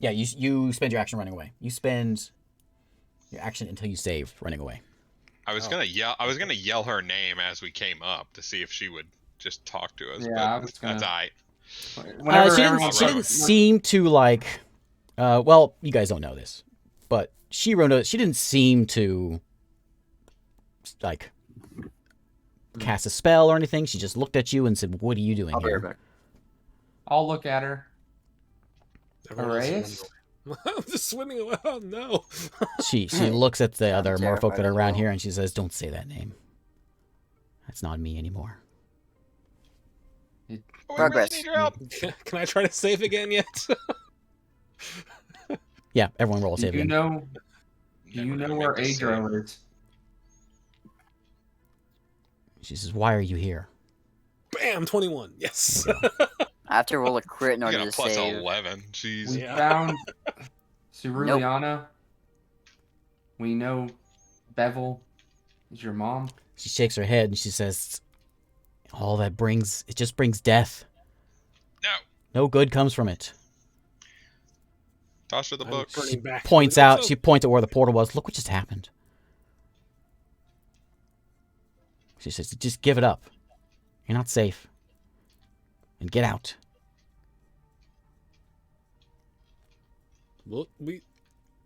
you spend your action running away. You spend your action until you save running away. I was gonna yell her name as we came up to see if she would just talk to us. Yeah, but I was gonna- that's alright. Whenever She everyone- didn't seem to like. Well, you guys don't know this, but she didn't seem to like cast a spell or anything. She just looked at you and said, "What are you doing I'll be here?" right back. I'll look at her. Everyone else is Arias? running away. I'm just swimming away. Oh no! She looks at the other terrified merfolk that are as around well. here and she says, "Don't say that name. That's not me anymore." Oh, we Progress. really need your help. Can I try to save again yet? Yeah, everyone roll a Do save you again. know? Do you Never know gonna where make this Adro is? She says, "Why are you here?" Bam! 21. Yes. I have to roll a crit in You order got a to plus save. 11. Jeez. We Yeah. found Ceruleana. We know Bevel is your mom. She shakes her head and she says, it just brings death. No. No good comes from it." Toss her the I'm book. turning back. Points out, she points at where the portal was. "Look what just happened." She says, "Just give it up. You're not safe. And get out." Look, we.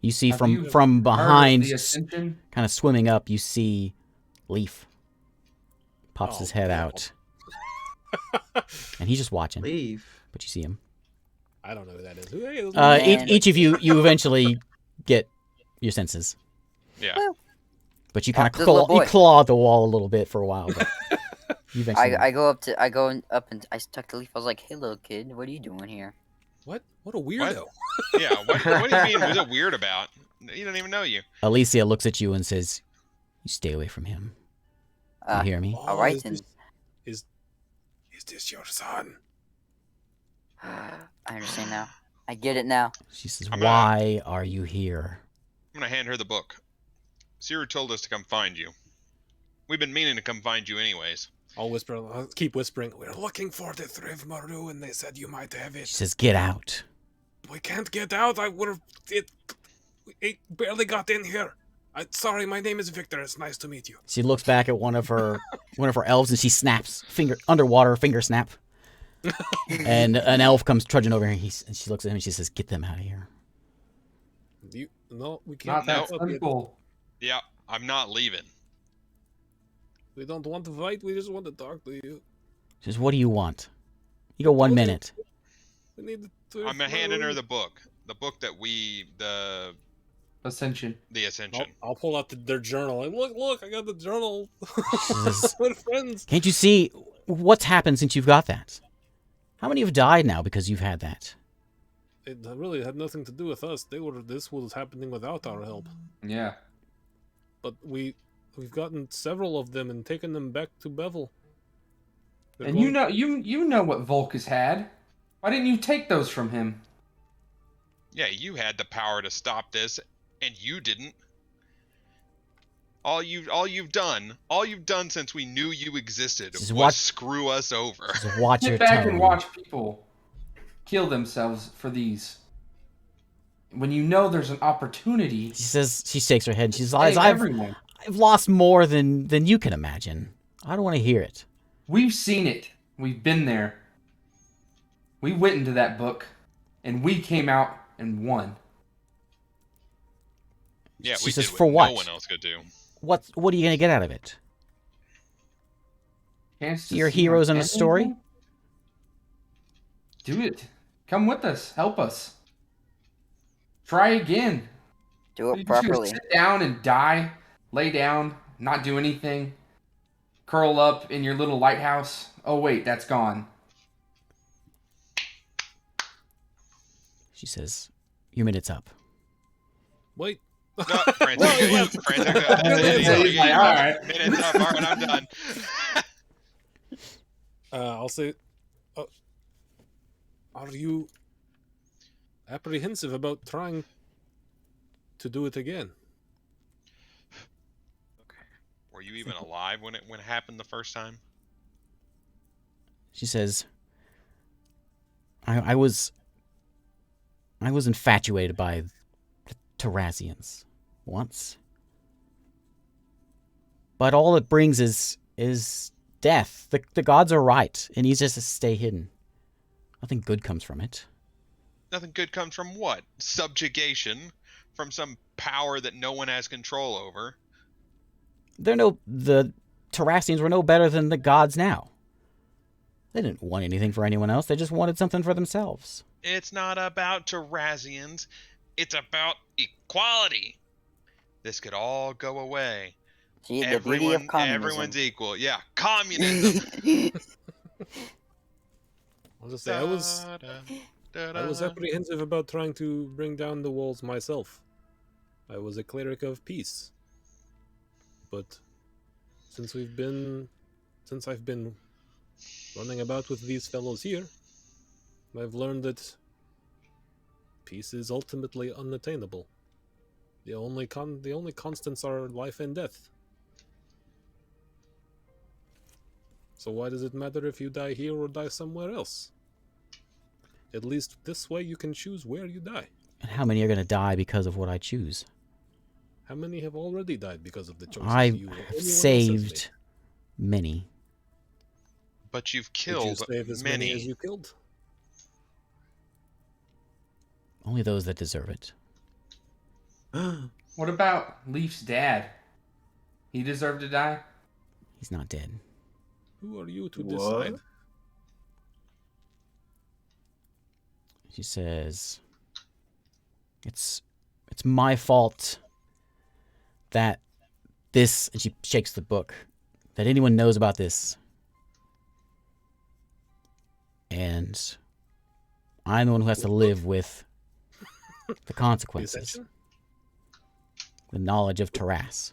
You see Have from you from Heard of behind, the Ascension? kind of swimming up, you see Leaf. Pops Oh, his head no. out. And he's just watching, Leave. but you see him. I don't know who that is. Who is Man. Each of you eventually get your senses. Yeah. Woo. But you kind of this little claw, you boy. claw at the wall a little bit for a while. But you eventually, I go up and I stuck the leaf. I was like, "Hey, little kid, what are you doing here?" What? What a weirdo! Yeah. What do you mean? What's it weird about? He don't even know you. Alicia looks at you and says, "You stay away from him. You hear me?" All right, is then. this- Is this your son? I understand now. I get it now. She says, I'm "Why are you here?" I'm gonna hand her the book. Siru told us to come find you. We've been meaning to come find you anyways. I'll whisper. I'll keep whispering. We're looking for the Thriv Maru, and they said you might have She it. says, "Get out." We can't get out. I would have. It barely got in here. Sorry, my name is Victor. It's nice to meet you. She looks back at one of her elves and she snaps underwater finger snap. And an elf comes trudging over and she looks at him and she says, "Get them out of here." No, we can't. Not that help you. simple. Yeah, I'm not leaving. We don't want to fight. We just want to talk to you. She says, "What do you want?" You go 1 minute. We need the Thriv I'm handing her Maru. the book. The book that the Ascension. Ascension. I'll pull out their journal. Like, look! I got the journal. says- We're friends. Can't you see what's happened since you've got that? How many have died now because you've had that? It really had nothing to do with us. This was happening without our help. Yeah. But we've gotten several of them and taken them back to Bevel. They're And going- you know what Volk has had. Why didn't you take those from him? Yeah, you had the power to stop this, and you didn't. All you've done since we knew you existed Just was watch- screw us over. Just watch your Sit back tone. and watch people kill themselves for these. When you know there's an opportunity, She says, she shakes her head and she says, save I've everyone. lost more than you can imagine. I don't want to hear it." We've seen it. We've been there. We went into that book, and we came out and won. Yeah, She we says, did "For what? no one else could do. What are you going to get out of it? Chance to Your see heroes in a anything? story? Do it. Come with us. Help us. Try again. Do You it just gonna properly. sit down and die, lay down, not do anything. curl up in your little lighthouse. Oh wait, that's gone. She says, "Your minute's up." Wait. No, Francis. He's like, all right. Minutes up. All right, I'm done. I'll say, are you apprehensive about trying to do it again? Were you even alive when it happened the first time? She says, I was infatuated by the Terrazians once. But all it brings is death. The gods are right. It needs just to stay hidden. Nothing good comes from it. Nothing good comes from what? Subjugation? From some power that no one has control over? The Terrazians were no better than the gods now. They didn't want anything for anyone else. They just wanted something for themselves. It's not about Terrazians. It's about equality. This could all go away. See, the beauty of communism. Everyone's equal. Yeah, communism. I'll just say I was apprehensive about trying to bring down the walls myself. I was a cleric of peace. But since I've been running about with these fellows here, I've learned that peace is ultimately unattainable. The only constants are life and death. So why does it matter if you die here or die somewhere else? At least this way you can choose where you die. And how many are going to die because of what I choose? How many have already died because of the choices I you or have anyone else has saved made? many. But you've Did you killed save as many as you killed? Only those that deserve it. What about Leaf's dad? He deserved to die? He's not dead. Who are you to What? decide? She says, it's my fault that this, and she shakes the book, that anyone knows about this. And I'm the one who has to live with the consequences. Ascension? The knowledge of Taras.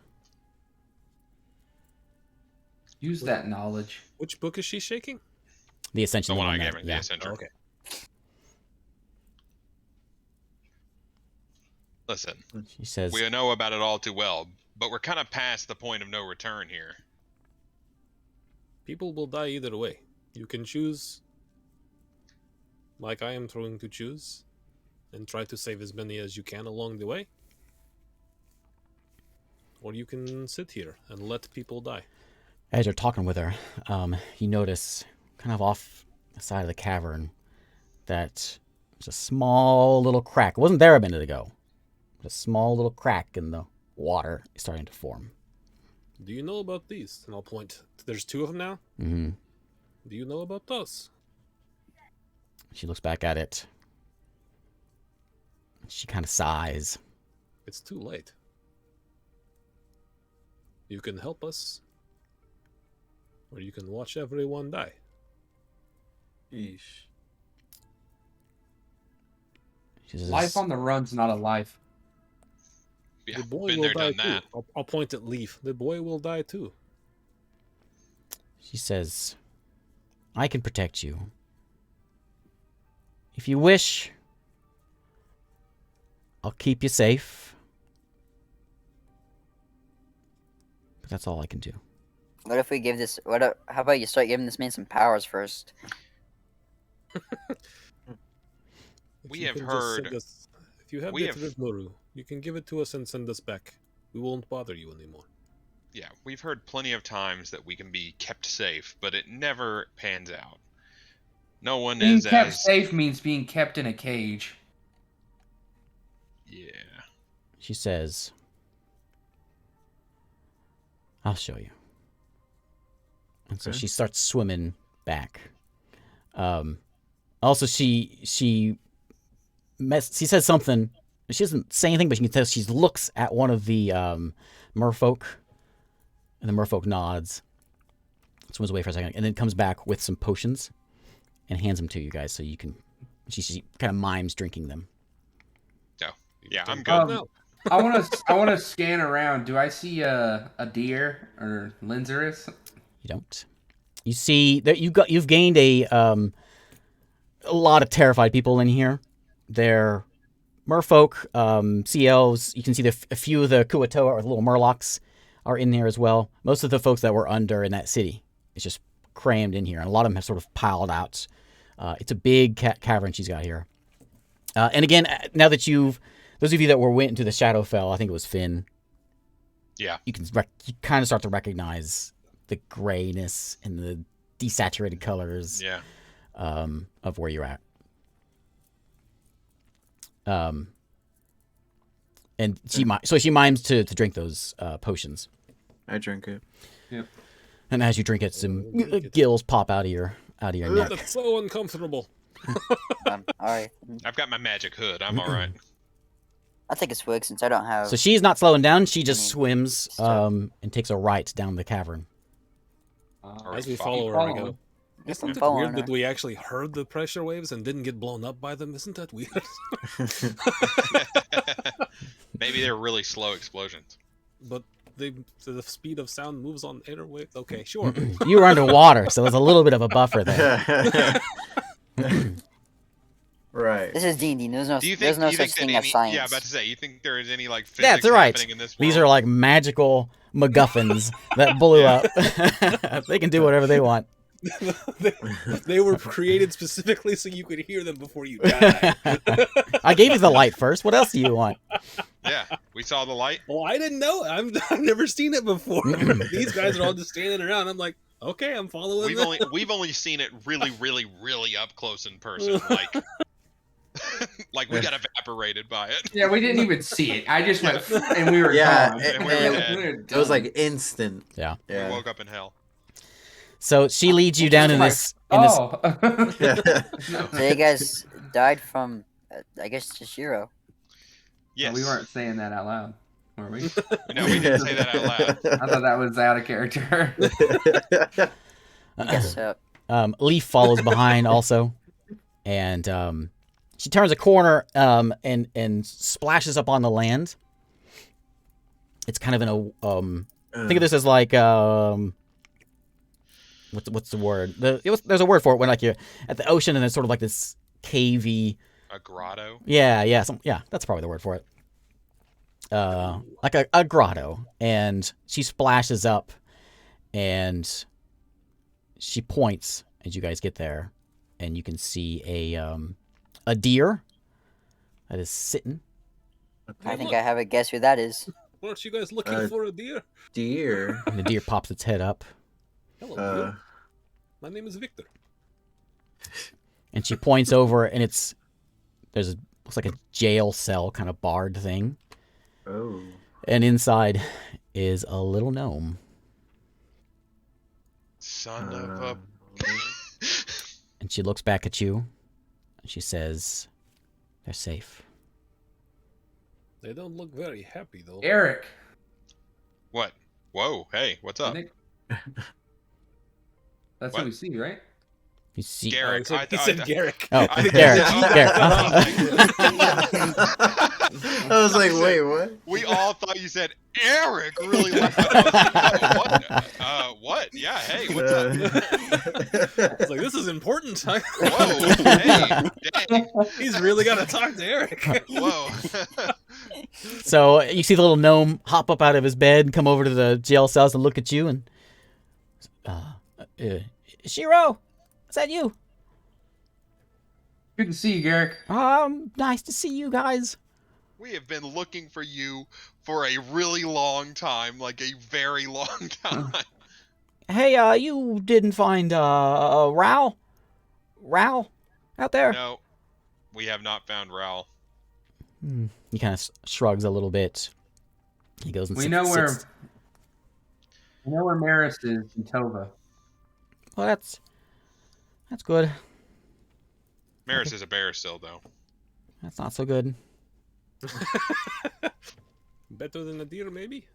Use that knowledge. Which book is she shaking? The Ascension. The one I that- gave her, the yeah. Ascension. Oh, okay. Listen, She says, we know about it all too well, but we're kind of past the point of no return here. People will die either way. You can choose, like I am trying to choose, and try to save as many as you can along the way. Or you can sit here and let people die. as you're talking with her, you notice kind of off the side of the cavern that there's a small little crack. It wasn't there a minute ago. A small little crack in the water is starting to form. Do you know about these? And I'll point. There's two of them now. Mm-hmm. Do you know about those? She looks back at it. She kind of sighs. It's too late. You can help us, or you can watch everyone die. Yeesh. She says, Life on the run's not a life. Yeah, The boy been will there, die done that. too. I'll point at Leaf. The boy will die too. She says, I can protect you. If you wish, I'll keep you safe. But that's all I can do. What if we give this? How about you start giving this man some powers first? If We you have can just send heard- us- if you have we the have- Thrivmoru, you can give it to us and send us back. We won't bother you anymore. Yeah, we've heard plenty of times that we can be kept safe, but it never pans out. No one Being is kept as safe means being kept in a cage. yeah. She says, I'll show you. And so Okay. she starts swimming back. Also, she says something. She doesn't say anything, but you can tell she looks at one of the merfolk, and the merfolk nods. swims away for a second, and then comes back with some potions and hands them to you guys so you can. She kind of mimes drinking them. Oh, yeah, I'm good. Um, I want to scan around. Do I see a deer or Linzerus? You don't. You see that you've gained a lot of terrified people in here. They're merfolk, sea elves. You can see a few of the Kuatoa or the little murlocs are in there as well. Most of the folks that were under in that city is just crammed in here, and a lot of them have sort of piled out. It's a big cavern she's got here. And again, now that those of you that went into the Shadowfell, I think it was Finn. Yeah. You kind of start to recognize the grayness and the desaturated colors. Yeah. Of where you're at. And she mimes to drink those potions. I drink it. Yep. And as you drink it, some gills pop out of your neck. That's so uncomfortable. All right. I've got my magic hood. I'm all right. I'll take a swig since I don't have. So she's not slowing down. She just swims and takes a right down the cavern. As we fuck. follow her, I go, isn't it Following weird her. that we actually heard the pressure waves and didn't get blown up by them? Isn't that weird? Maybe they're really slow explosions. But the speed of sound moves on airwaves. Okay, sure. You were underwater, so there's a little bit of a buffer there. Right. This is D&D. There's no, Do you think, there's no you such think that thing as any, science. Yeah, about to say, you think there is any like physics Yeah, that's right. happening in this These world? are like magical MacGuffins that blew up. They can do whatever they want. they were created specifically so you could hear them before you die. I gave you the light first. What else do you want? Yeah, we saw the light. Well, I didn't know. I've never seen it before. These guys are all just standing around. I'm like, okay, I'm following. We've only seen it really, really, really up close in person. Like, like we got evaporated by it. Yeah, we didn't even see it. I just went and we were Yeah, gone. and we were dead. it was like instant. Yeah. We Yeah. woke up in hell. So she leads you down in this. Oh. So you guys died from, I guess, Shishiro. Yes. We weren't saying that out loud, were we? No, we didn't say that out loud. I thought that was out of character. I guess so. Leaf follows behind also, and she turns a corner and splashes up on the land. It's kind of in a think of this as like what's the word? There's a word for it when like you're at the ocean and it's sort of like this cavey. A grotto. Yeah, that's probably the word for it. Like a grotto, and she splashes up, and she points as you guys get there, and you can see a deer that is sitting. I think I have a guess who that is. Weren't you guys looking for a deer? Deer. And the deer pops its head up, Hello, deer. My name is Victor. and she points over, and looks like a jail cell kind of barred thing, Oh. and inside is a little gnome. Son of a. And she looks back at you, and she says, "They're safe." They don't look very happy though. Eric. What? Whoa! Hey, what's I up? think... That's What? what we see, right? You see, Garrick. He said Garrick. oh, I think Garrick, that's- I was like, wait, what? We all thought you said Eric really loud. I was like, what? What? Yeah. Hey, what's up? I was like, this is important. Whoa! Hey! Dang! He's really got to talk to Eric. Whoa! So you see the little gnome hop up out of his bed, come over to the jail cells, and look at you. And Shiro, is that you? Good to see you, Garrick. Nice to see you guys. We have been looking for you for a really long time, like a very long time. Hey, you didn't find Rao out there? No, we have not found Raoul. He kind of shrugs a little bit. He goes and We sits, know where sits- Maris is in Tova. Well, that's good. Maris is a bear still, though. That's not so good. Better than a deer, maybe.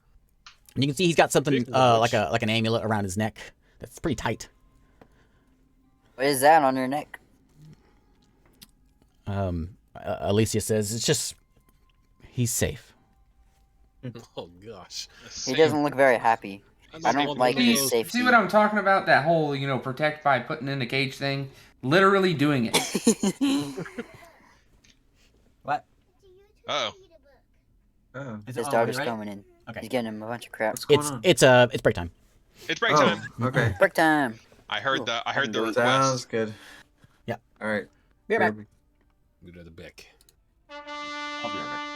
And you can see he's got something Speaking of which- like an amulet around his neck That's pretty tight. What is that on your neck? Alicia says it's just he's safe. Oh gosh. He doesn't look very happy. I don't want like one of his those- safety. See what I'm talking about? That whole, protect by putting in the cage thing. Literally doing it. What? Oh. Oh. Is His daughter's coming in. Okay. He's getting him a bunch of crap. What's going on? It's break time. It's break time. Oh, okay. Break time. I heard the Sounds request. Sounds good. Yeah. All right. Be right back. Kirby. Go to the back. I'll be right back.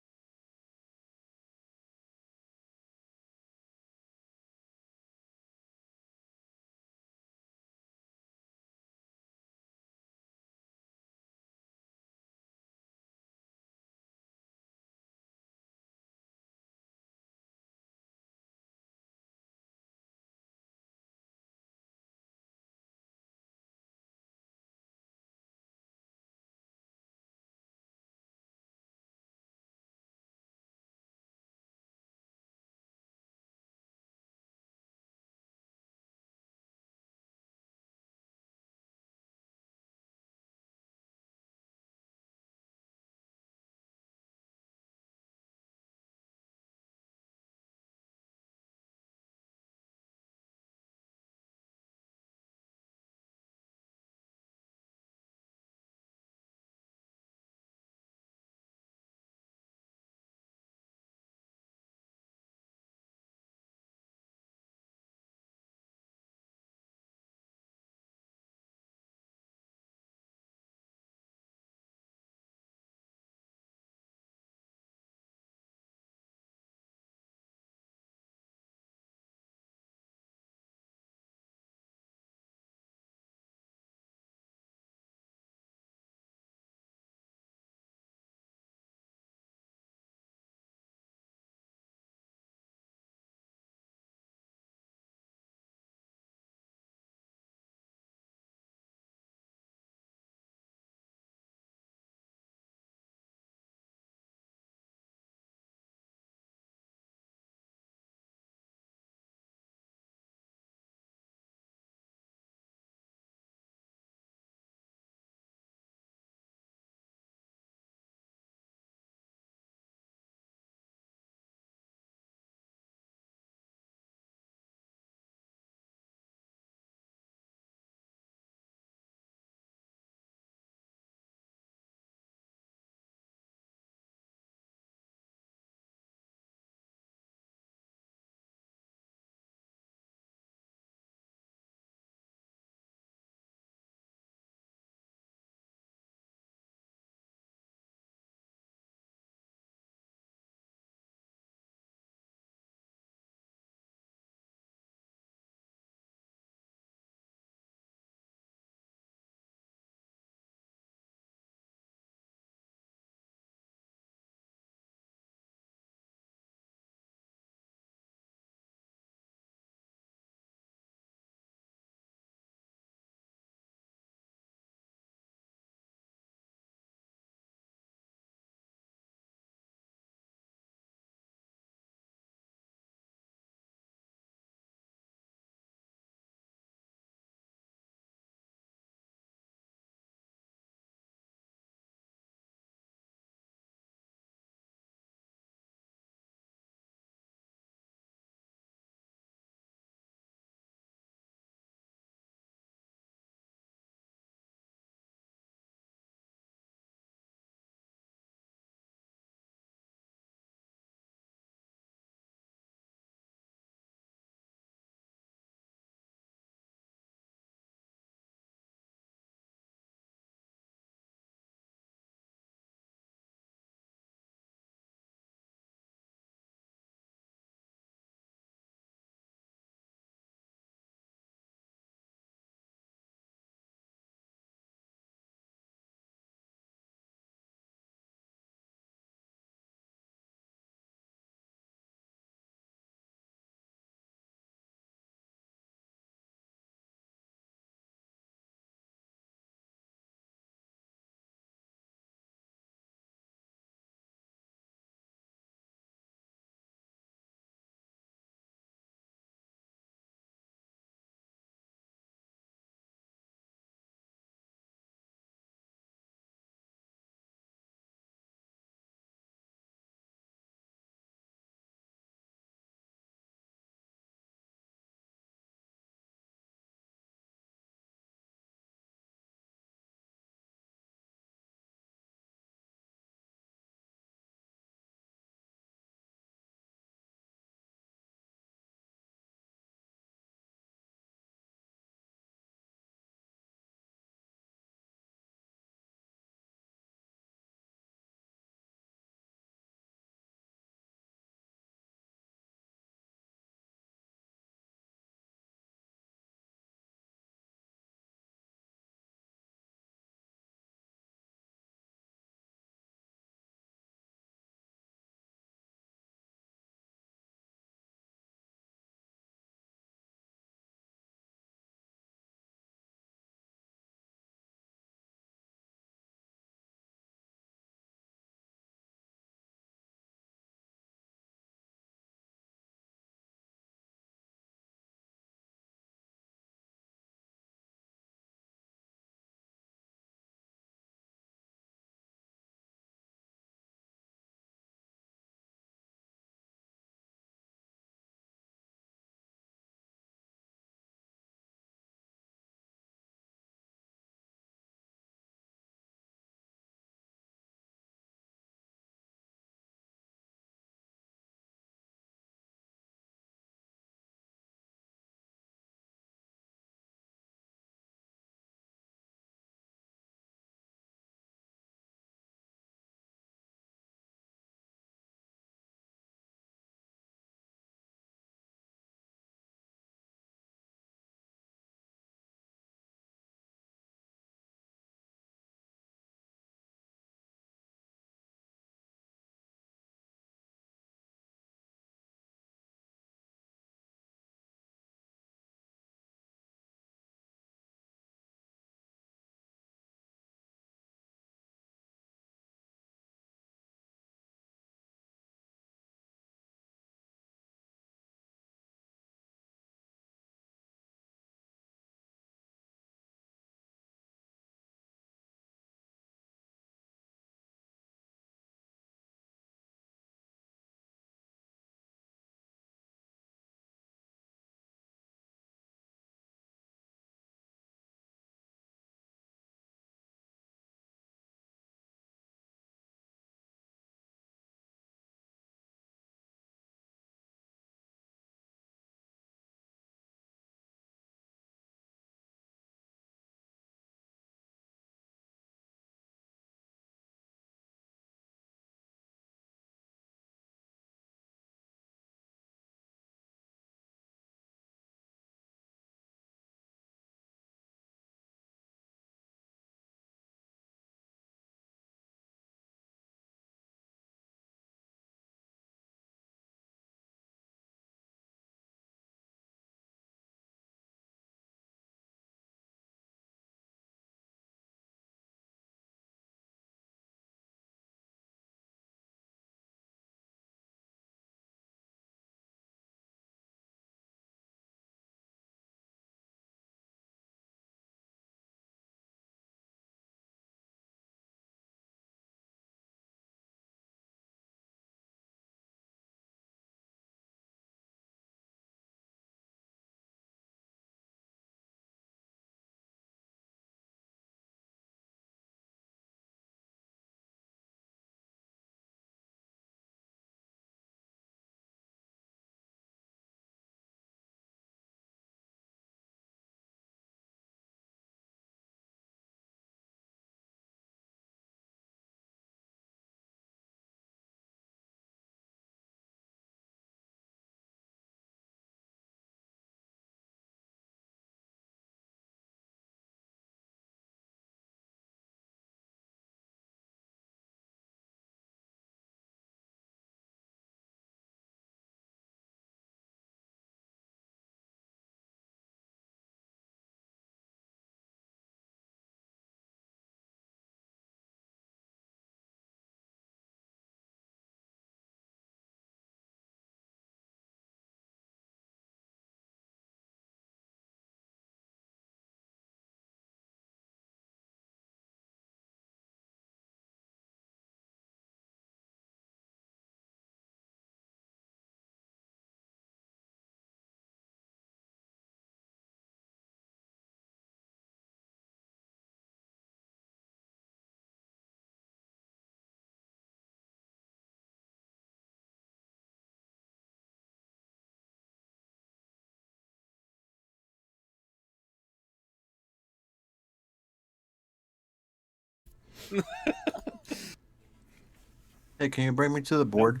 Hey, can you bring me to the board?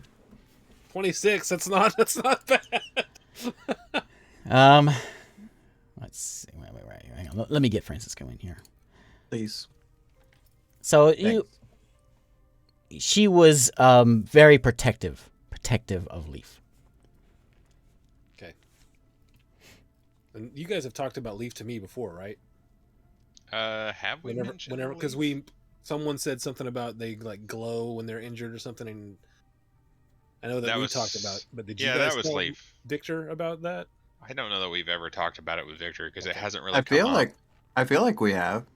26. That's not bad. Let's see. Wait, hang on. Let me get Francisco in here. Please. So she was very protective of Leaf. Okay. And you guys have talked about Leaf to me before, right? Have we mentioned Whenever, because someone said something about they like glow when they're injured or something, and I know that we talked about. But did you guys that was tell Leaf. Victor about that? I don't know that we've ever talked about it with Victor because it hasn't really I come up. I feel like we have.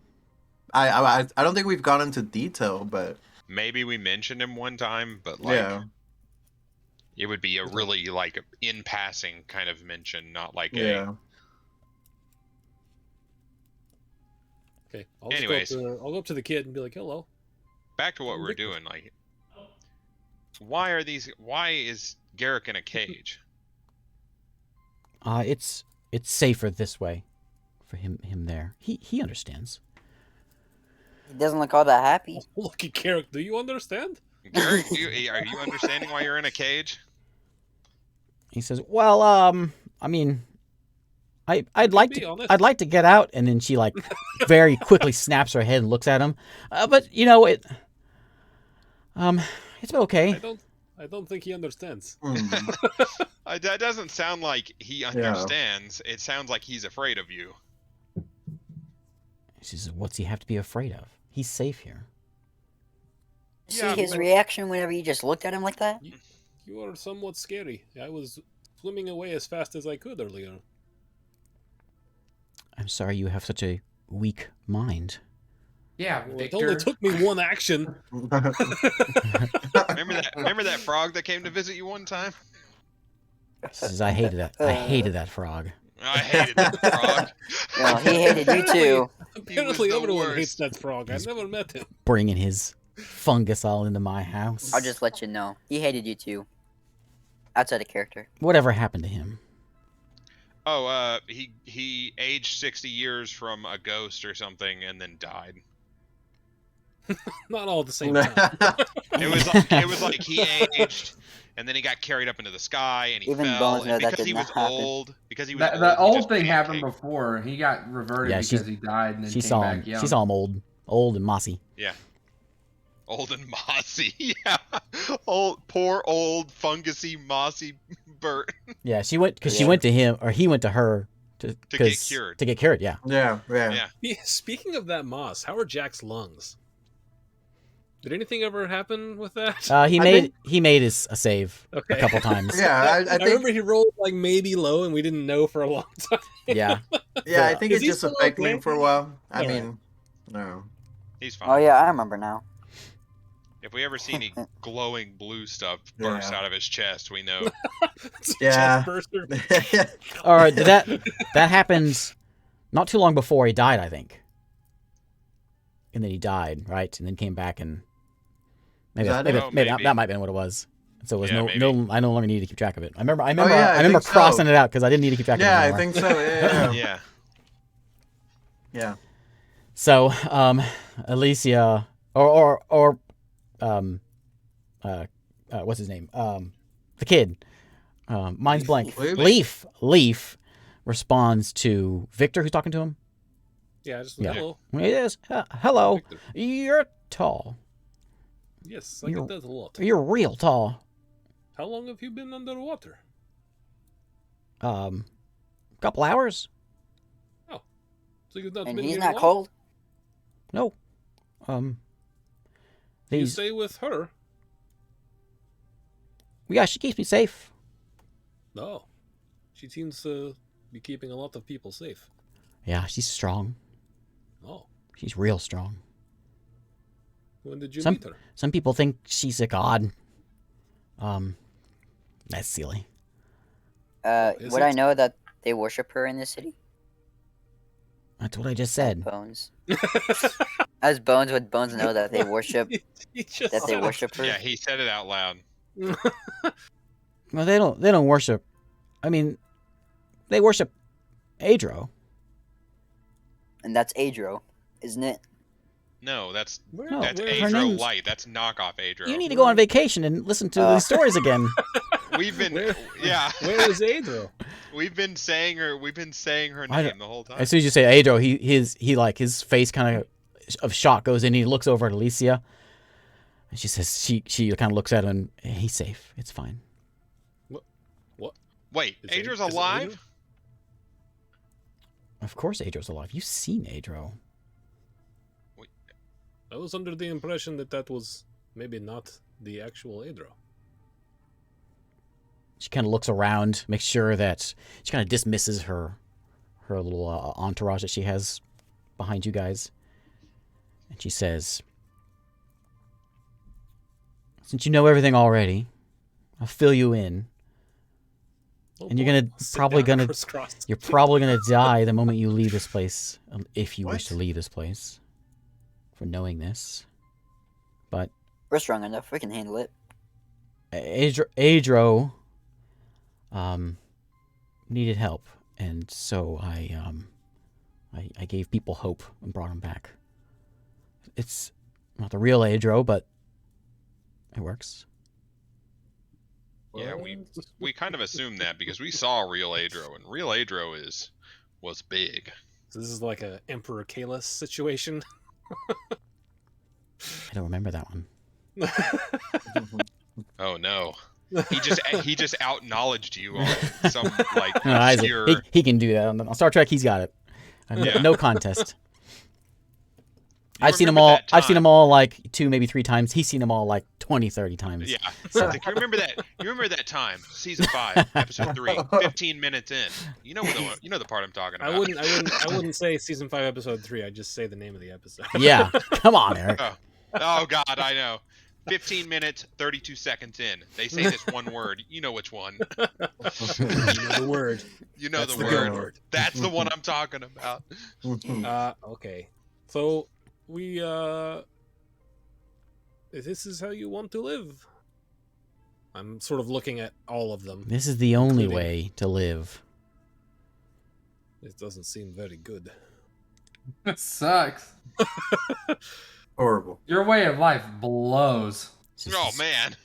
I don't think we've gone into detail, but Maybe we mentioned him one time, but like yeah. it would be a really like in passing kind of mention, not like Yeah. Okay. Anyways. I'll go up to the kid and be like, "Hello." back to what we're doing. Like, why is Garrick in a cage? It's safer this way for him there. He understands. He doesn't look all that happy. Lucky Carrick, do you understand? Garrick, are you understanding why you're in a cage? He says, "Well, I mean, I'd like be to honest. I'd like to get out." And then she like very quickly snaps her head and looks at him. But you know it's okay. I don't think he understands. That doesn't sound like he understands. It sounds like he's afraid of you. She says, "What's he have to be afraid of? He's safe here." See his reaction whenever you just looked at him like that? You are somewhat scary. I was swimming away as fast as I could earlier. I'm sorry you have such a weak mind. Yeah, Well, it Victor. only took me one action. Remember that frog that came to visit you one time? He says, I hated that frog. I hated that frog. No, he hated you too. Apparently the everyone worst. hates that frog. I've never met him. Bringing his fungus all into my house. I'll just let you know. He hated you too. Outside of character. Whatever happened to him? Oh, he aged 60 years from a ghost or something and then died. Not all at the same time. It was like he aged and then he got carried up into the sky and he Even fell. Bones know And that because did he was not happen. old, because he was The old, he old just thing happened pancaked. before. He got reverted Yeah, because he died and then She came saw back him. young. She saw him old and mossy. Yeah. Old and mossy. Yeah. Poor old fungusy mossy Bert. Yeah, she went because she went to him or he went to her to get cured. To get cured, yeah. Yeah. Yeah. Speaking of that moss, how are Jack's lungs? Did anything ever happen with that? He made a save a Okay. couple times. Yeah, I I think remember he rolled like maybe low, and we didn't know for a long time. Yeah. I think Is it's he just still affecting okay? him for a while. I Yeah. mean, no. He's fine. Oh yeah, I remember now. If we ever see any glowing blue stuff burst Yeah. out of his chest, we know. It's a Yeah. chest burster. All right, that happens not too long before he died, I think. And then he died, right? And then came back and maybe Is that maybe, it? Oh, maybe maybe. that might have been what it was. So it was Yeah, I no longer needed to keep track of it. I remember yeah, I remember think so. crossing it out because I didn't need to keep track of it Yeah, I anymore. think so. Yeah. Yeah. Yeah. So, Alicia or what's his name? The kid. Mine's blank. Leaf. Leaf responds to Victor, who's talking to him. Yeah, just Yeah. hello. It is. Hello. Victor. You're tall. Yes, I get that a lot. You're real tall. How long have you been underwater? Couple hours? So you've not And been he's here not long? cold? No. You These. stay with her? Yeah, she keeps me safe. No. She seems to be keeping a lot of people safe. Yeah, she's strong. Oh. She's real strong. When did you Some- meet her? Some people think she's a god. That's silly. Is Would I it? know that they worship her in this city? That's what I just said. Bones. As Bones, would Bones know that they worship He just that they said it. worship her? Yeah, he said it out loud. Well, they don't worship. I mean, they worship Adro. And that's Adro, isn't it? No, that's Where, No, where- her Adro name's- Light. That's knockoff Adro. You need to go on vacation and listen to these stories again. We've been, Where- yeah. where is Adro? We've been saying her I name the whole time. As soon as you say Adro, his face kind of shock goes in. He looks over at Alicia, and she says she kind of looks at him. And, he's safe. It's fine. Wait, Is Adro's Adro- alive? Of course, Adro's alive. You've seen Adro. I was under the impression that was maybe not the actual Adro. She kind of looks around, makes sure that she kind of dismisses her little entourage that she has behind you guys, and she says, "Since you know everything already, I'll fill you in. Oh, And you're boy. gonna I'll sit probably down gonna- crisscrossed. You're probably gonna die the moment you leave this place, if you wish What? to leave this place, for knowing this. But We're strong enough. We can handle it. Adro needed help, and so I gave people hope and brought him back. It's not the real Adro, but it works." Yeah, we kind of assumed that because we saw real Adro, and real Adro was big. So this is like a Emperor Kalis situation. I don't remember that one. Oh no, he just out knowledged you on some like No, Isaac, obscure. he can do that on Star Trek. He's got it. Yeah. No contest. You I've seen them remember all. that I've seen time. them all like 2, maybe 3 times. He's seen them all like 20, 30 times. Yeah, it's like, you remember that? You remember that time, season 5, episode 3, 15 minutes in. You know the part I'm talking about. I wouldn't say season 5, episode 3. I'd just say the name of the episode. Yeah. Come on, Eric. Oh God, I know. 15 minutes, 32 seconds in. They say this one word. You know which one. You know the word. You know That's the the word. good word. That's the one I'm talking about. Okay. So we this is how you want to live. I'm sort of looking at all of them. This is the only Including- way to live. It doesn't seem very good. It sucks. Horrible. Your way of life blows. Oh man,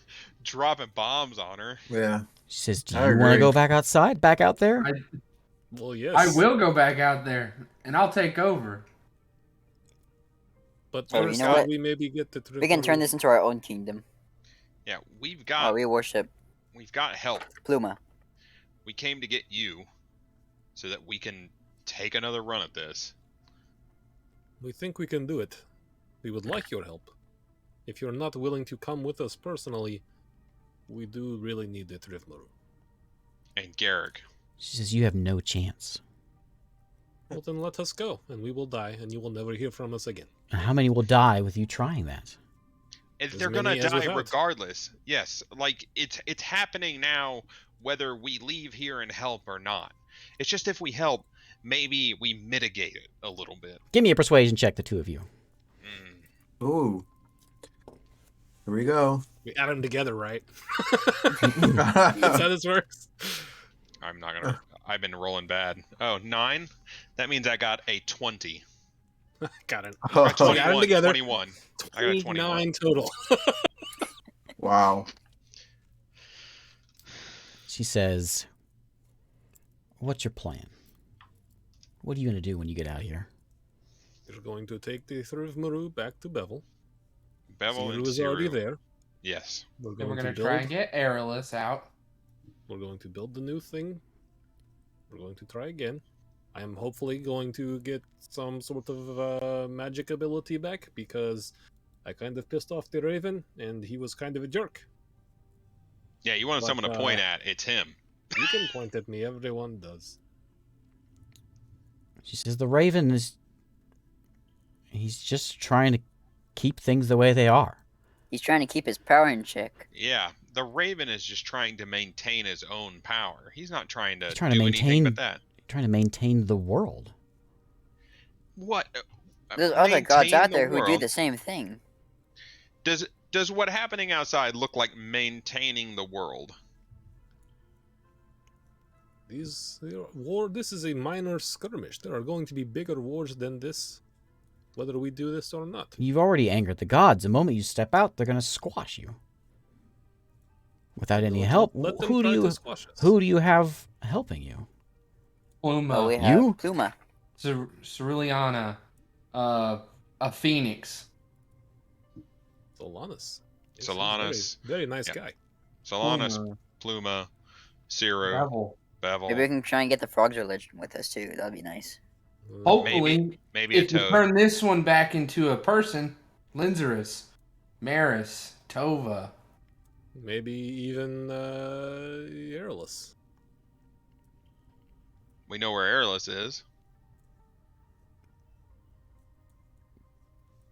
dropping bombs on her. Yeah. She says, "Do I you want to agree. go back outside? Back out there?" Well, yes. I will go back out there, and I'll take over. But Oh, you first, know what? we maybe get the. We can turn this into our own kingdom. Yeah, we've Oh, got we worship help. Pluma. We came to get you, so that we can take another run at this. We think we can do it. We would like your help. If you're not willing to come with us personally, we do really need the Trivmaru. And Garrick, She says, "You have no chance." Well, then let us go, and we will die, and you will never hear from us again. And how many will die with you trying that? if As they're gonna many as die without. regardless. Yes, like it's happening now, whether we leave here and help or not. It's just if we help, maybe we mitigate it a little bit. Give me a persuasion check, the 2 of you. Ooh. Here we go. We add them together, right? That's how this works. I'm not gonna. I've been rolling bad. Oh, 9? That means I got a 20. Got it. I got got 'em 21. together. 21. I got a 21. 29 total. Wow. She says, "What's your plan? What are you going to do when you get out of here?" We're going to take the Trivmaru back to Bevel. Bevel Siru and is already Siru. there. Yes. We're Then going we're to gonna build. try and get Aerolus out. We're going to build the new thing. We're going to try again. I am hopefully going to get some sort of magic ability back because I kind of pissed off the Raven and he was kind of a jerk. Yeah, you wanted But, someone to point at. It's him. You can point at me, everyone does. She says, "The Raven is... He's just trying to keep things the way they are." He's trying to keep his power in check. Yeah, the Raven is just trying to maintain his own power. He's not trying to He's trying to do anything maintain- but that. Trying to maintain the world. What? There's other gods maintain out the there who do world? the same thing. Does what happening outside look like maintaining the world? This is a minor skirmish. There are going to be bigger wars than this whether we do this or not. You've already angered the gods. The moment you step out, they're going to squash you. Without any help, Let them who try do to you squash us. who do you have helping you? Well, we Pluma, have You? Pluma. Ceruleana, a phoenix. Solanus. Yes, he's Solanus. very nice Yeah. guy. Solanus, Pluma, Pluma, Ciro, Bevel. Bevel. Maybe we can try and get the Frogs religion with us too. That'd be nice. Hopefully, Maybe a if you toad. turn this one back into a person, Linzerus, Maris, Tova. Maybe even Airless. We know where Airless is.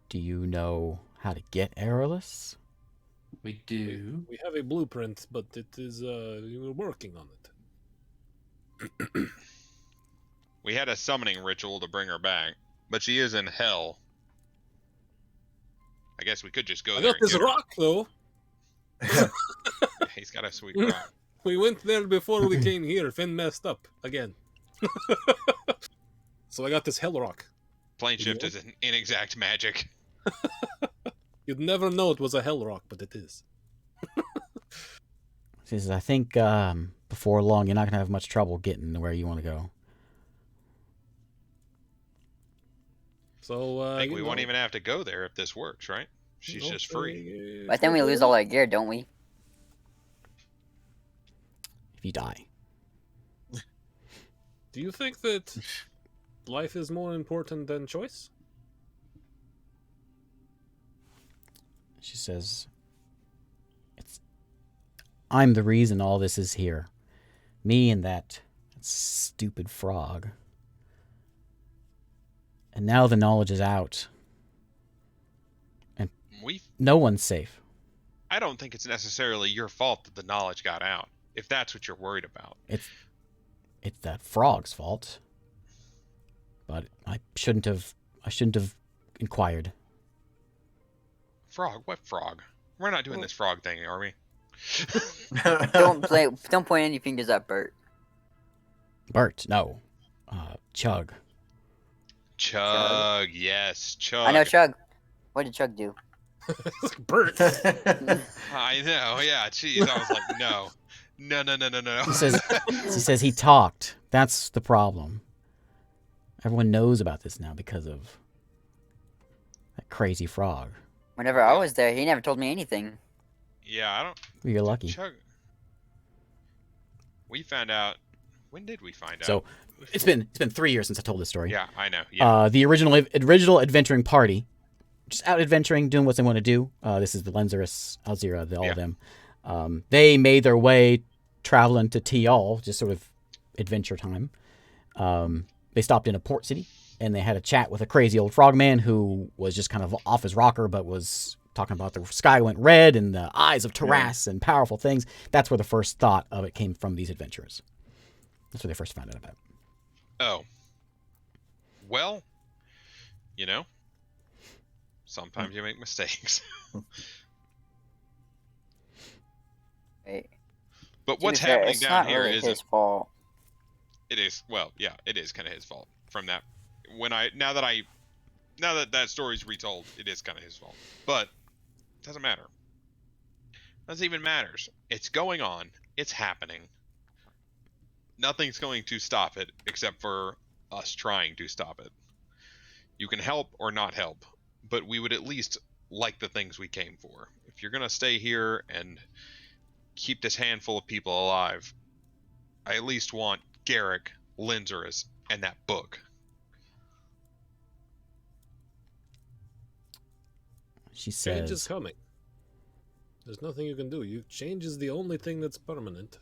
Do you know how to get Aerolus? We do. We have a blueprint, but it is we're working on it. We had a summoning ritual to bring her back, but she is in hell. I guess we could just go I there. got this and get her. rock though. He's got a sweet rock. We went there before we came here. Finn messed up again. So I got this hell rock. Plane shift is an inexact magic. You'd never know it was a hell rock, but it is. She says, I think before long you're not going to have much trouble getting to where you want to go. So I think we won't even have to go there if this works, right? She's just free. But then we lose all our gear, don't we? If you die. Do you think that life is more important than choice? She says, I'm the reason all this is here. Me and that stupid frog. And now the knowledge is out. And no one's safe. I don't think it's necessarily your fault that the knowledge got out, if that's what you're worried about. It's that frog's fault. But I shouldn't have inquired. Frog? What frog? We're not doing this frog thing, are we? Don't point any fingers at Bert. Bert, no. Chug. Chug, yes, Chug. I know Chug. What did Chug do? Bert. I know, yeah, jeez, I was like, no. No. She says he talked. That's the problem. Everyone knows about this now because of that crazy frog. Whenever I was there, he never told me anything. Yeah, I don't... You're lucky. Chug... We found out... When did we find out? So, it's been 3 years since I told this story. Yeah, I know. Yeah. The original adventuring party, just out adventuring, doing what they want to do. This is the Lenzerus, Alzira, all of them. They made their way traveling to Tial, just sort of adventure time. They stopped in a port city, and they had a chat with a crazy old frogman who was just kind of off his rocker, but was talking about the sky went red and the eyes of Taras and powerful things. That's where the first thought of it came from, these adventurers. That's where they first found out about it. Oh. Well, you know, sometimes you make mistakes. Right. But To what's be fair, happening it's down not here really is his fault. it is, well, yeah, it is kind of his fault from that. Now that story's retold, it is kind of his fault. But it doesn't matter. Doesn't even matters. It's going on. It's happening. Nothing's going to stop it except for us trying to stop it. You can help or not help, but we would at least like the things we came for. If you're going to stay here and keep this handful of people alive, I at least want Garrick, Lenzerus, and that book. She Change is says, coming. There's nothing you can do. Change is the only thing that's permanent.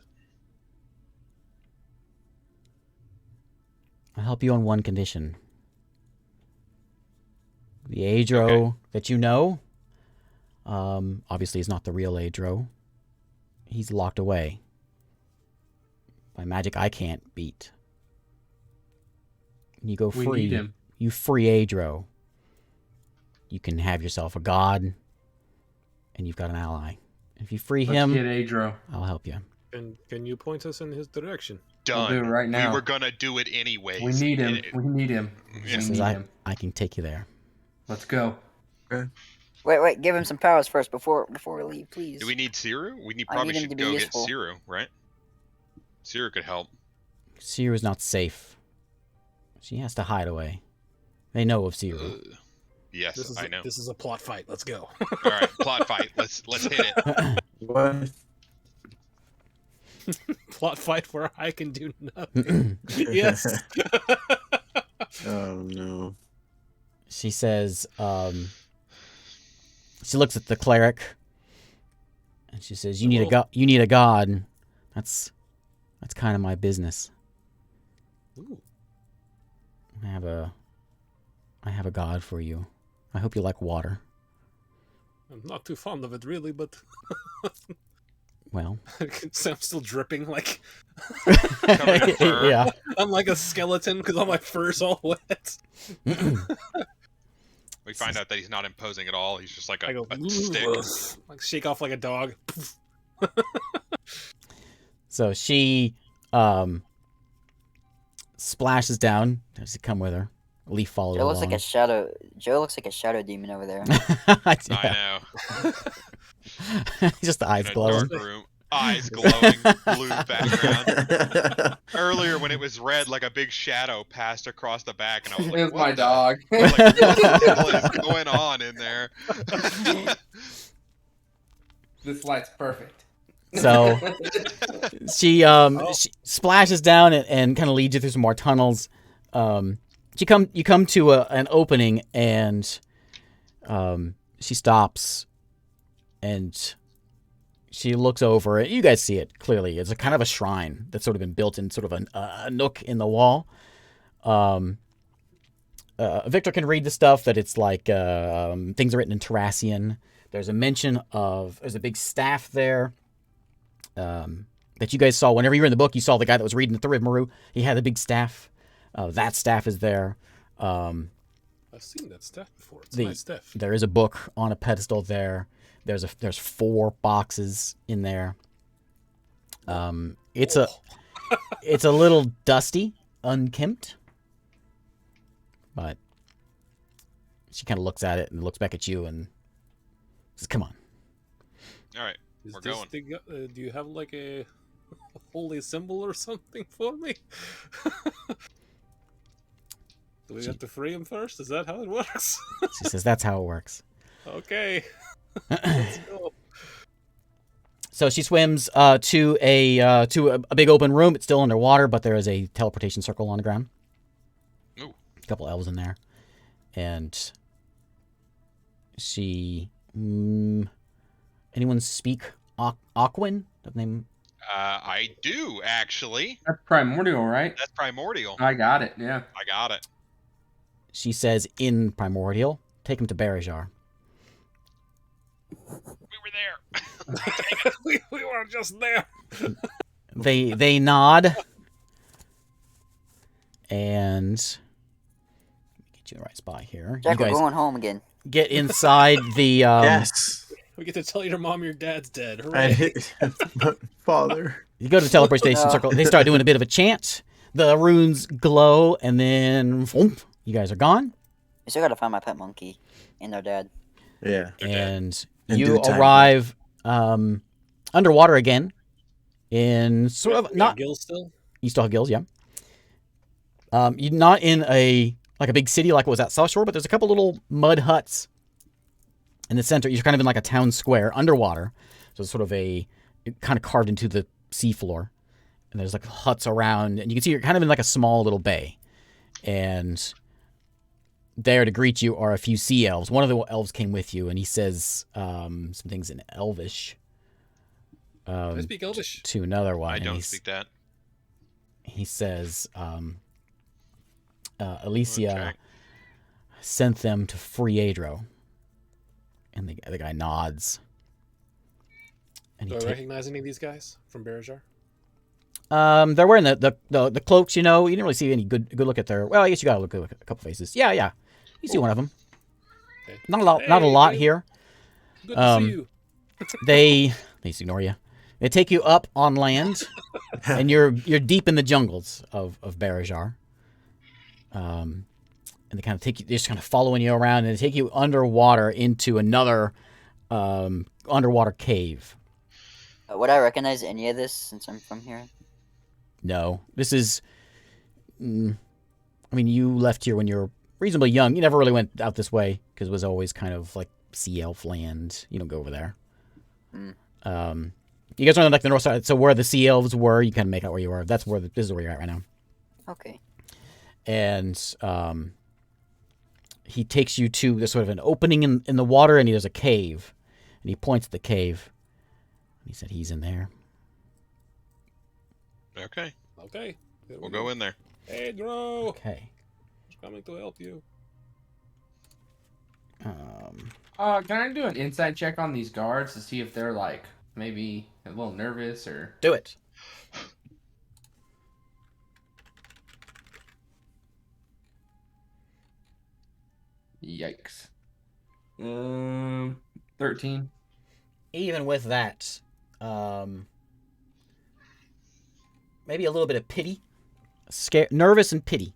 I'll help you on one condition. The Adro that you know, obviously is not the real Adro. He's locked away. By magic I can't beat. When you go We free, need him. you free Adro. You can have yourself a god, and you've got an ally. If you free Let's him, get Adro. I'll help you. Can you point us in his direction? Done. We'll do it right now. We were gonna do it anyways. We need him. We need him. Yeah. We Says need I him. can take you there. Let's go. Wait, give him some powers first before we leave, please. Do we need Siru? We I probably need him should to be go useful. get Siru, right? Siru could help. Siru is not safe. She has to hide away. They know of Siru. Yes, I know. This is a plot fight. Let's go. All right, plot fight. Let's hit it. What? Plot fight where I can do nothing. Yes. Oh no. She says, she looks at the cleric, and she says, "You need a god. You need a god. That's kind of my business. Ooh. I have a god for you. I hope you like water. I'm not too fond of it, really, but Well, I'm still dripping. Like Covered in fur. yeah. I'm like a skeleton because all my fur's all wet. We find out that he's not imposing at all. He's just like I a go stick. like shake off like a dog. So she splashes down. Does he come with her? Leaf follows Joe looks along. like a shadow. Joe looks like a shadow demon over there. I know. Just the eyes In a glowing. dark room. Eyes glowing, blue background. Earlier, when it was red, like a big shadow passed across the back, and I was like, It was what my the- dog. I was like, what the hell is going on in there? This light's perfect. So she splashes down and kind of leads you through some more tunnels. You come to an opening, and she stops, and she looks over. You guys see it clearly. It's a kind of a shrine that's sort of been built in sort of a nook in the wall. Victor can read the stuff that it's like things are written in Terrassian. There's a mention of there's a big staff there that you guys saw. Whenever you were in the book, you saw the guy that was reading the Thurib He had a big staff. That staff is there. I've seen that staff before. It's nice stuff. There is a book on a pedestal there. There's 4 boxes in there. It's a little dusty, unkempt, but she kind of looks at it and looks back at you and says, "Come on." All right, Is we're this going. the, do you have like a holy symbol or something for me? Do we have to free him first? Is that how it works? She says, "That's how it works." Okay. Let's go. So she swims to a big open room. It's still underwater, but there is a teleportation circle on the ground. Ooh. A couple elves in there, and she. Anyone speak Aquan? That name. I do actually. That's primordial, right? That's primordial. I got it. Yeah. I got it. She says in Primordial, "Take him to Barajar." We were there. we were just there. They nod, and get you in the right spot here. Jack, You we're guys going home again. get inside the. Yes. We get to tell your mom your dad's dead. I Hooray. hit father. You go to the teleportation circle. They start doing a bit of a chant. The runes glow, and then boom, you guys are gone. We still gotta find my pet monkey and their dad. Yeah. They're dead. And In you due time. arrive underwater again in sort of We got not. gills still. You still have gills, yeah. You're not in a big city like it was at South Shore, but there's a couple little mud huts in the center. You're kind of in like a town square underwater, so it's sort of kind of carved into the seafloor, and there's like huts around, and you can see you're kind of in like a small little bay, and there to greet you are a few sea elves. One of the elves came with you, and he says some things in Elvish. I speak Elvish. To another one. I and don't speak that. He says, Alicia Okay. sent them to Friedro. And the guy nods. And Do he I recognize any of these guys from Barajar? they're wearing the cloaks, you know. You didn't really see any good look at their. Well, I guess you got to look at a couple faces. Yeah. You see one of them. Okay. Not a lot Hey, dude. here. Good to see you. They just ignore you. They take you up on land, and you're deep in the jungles of Barajar. and they kind of take you, they're just kind of following you around, and they take you underwater into another underwater cave. Would I recognize any of this since I'm from here? No, this is. I mean, you left here when you were reasonably young. You never really went out this way because it was always kind of like sea elf land. You don't go over there. You guys are on like the north side, so where the sea elves were, you kind of make out where you were. That's where this is where you're at right now. Okay. And he takes you to this sort of an opening in the water, and there's a cave, and he points at the cave. He said he's in there. Okay. Okay. We'll go in there. Pedro! Okay. He's coming to help you. Can I do an insight check on these guards to see if they're like maybe a little nervous or? Do it. Yikes. 13. Even with that, maybe a little bit of pity, nervous and pity.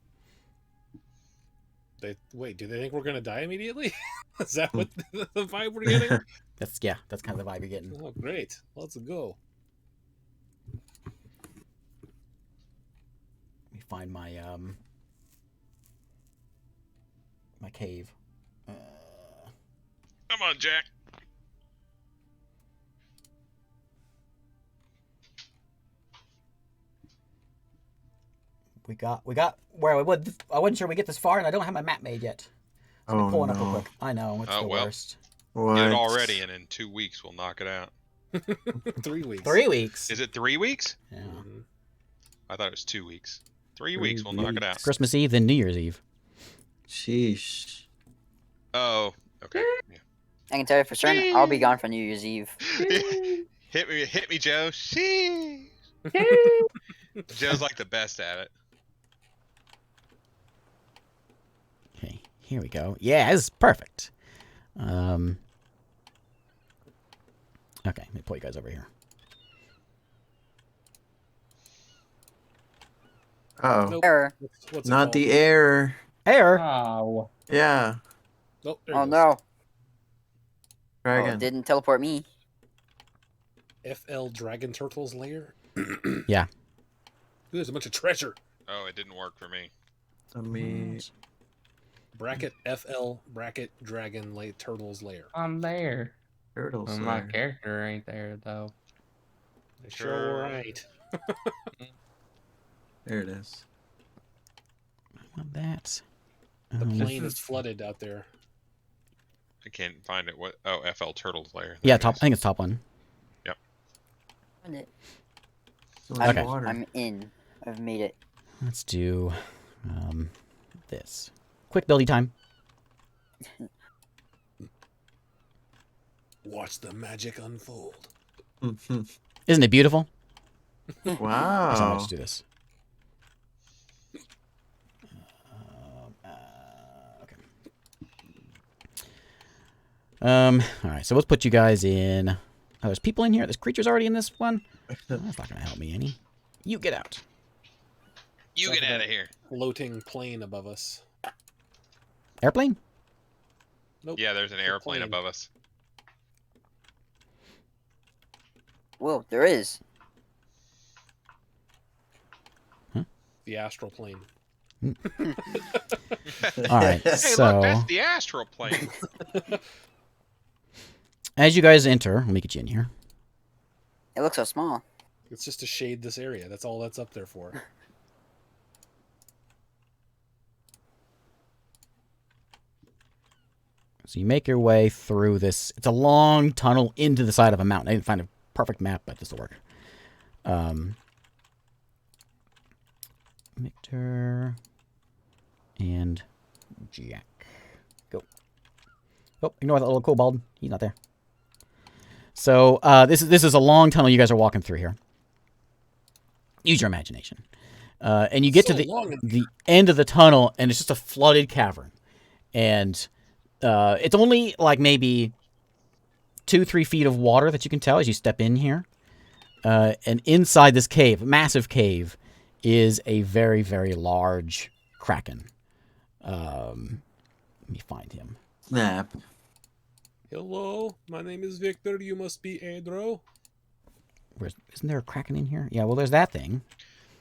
Wait, do they think we're gonna die immediately? Is that what the vibe we're getting? That's kind of the vibe you're getting. Oh, great. Let's go. Let me find my my cave. Come on, Jack. We got where I wasn't sure we get this far, and I don't have my map made yet. So Oh, I'm pulling up real no. quick. I know it's Oh, the well. worst. What? Get it already, and in 2 weeks we'll knock it out. 3 weeks. 3 weeks. Is it 3 weeks? Yeah. Mhm. I thought it was 2 weeks. 3 weeks, we'll knock it out. Christmas Eve, then New Year's Eve. Sheesh. Oh, okay. Yeah. I can tell you for certain, I'll be gone for New Year's Eve. hit me, Joe. Sheesh. Joe's like the best at it. Okay, here we go. Yeah, it's perfect. Okay, let me pull you guys over here. Uh oh. Nope. Error. What's it Not called? the air. Air. Oh. Yeah. Nope, there Oh it goes. no. Try Oh, again. it didn't teleport me. FL Dragon Turtle's lair? Yeah. Ooh, there's a bunch of treasure. Oh, it didn't work for me. Let me. Bracket FL bracket Dragon Turtle's lair. I'm there. Turtle Well, my Slayer. character ain't there though. Sure right. There it is. I want that. The Um, plane is flooded out there. I can't find it. What? Oh, FL Turtles layer. yeah, There it top. I is. think it's top one. Found it. So much Okay. water. I'm in. I've made it. Let's do this. Quick building time. Watch the magic unfold. Isn't it beautiful? So Wow. let's do this. Okay. All right. So let's put you guys in. Oh, there's people in here. There's creatures already in this one. Oh, that's not gonna help me any. You get out. You Talk get out about- of here. Floating plane above us. Airplane. Nope. Yeah, there's an It's a airplane plane. above us. Whoa, there is. The astral plane. All right. Hey, so look, that's the astral plane. as you guys enter, let me get you in here. It looks so small. It's just to shade this area. That's all that's up there for. So you make your way through this. It's a long tunnel into the side of a mountain. I didn't find a perfect map, but this will work. Victor and Jack. Go. Oh, ignore that little kobold. He's not there. So this is a long tunnel you guys are walking through here. Use your imagination. And you get So to long and- the end of the tunnel, and it's just a flooded cavern. And it's only like maybe 2-3 feet of water that you can tell as you step in here. And inside this cave, massive cave, is a very, very large kraken. Let me find him. Snap. Hello, my name is Victor. You must be Adro. Isn't there a kraken in here? Yeah, well, there's that thing.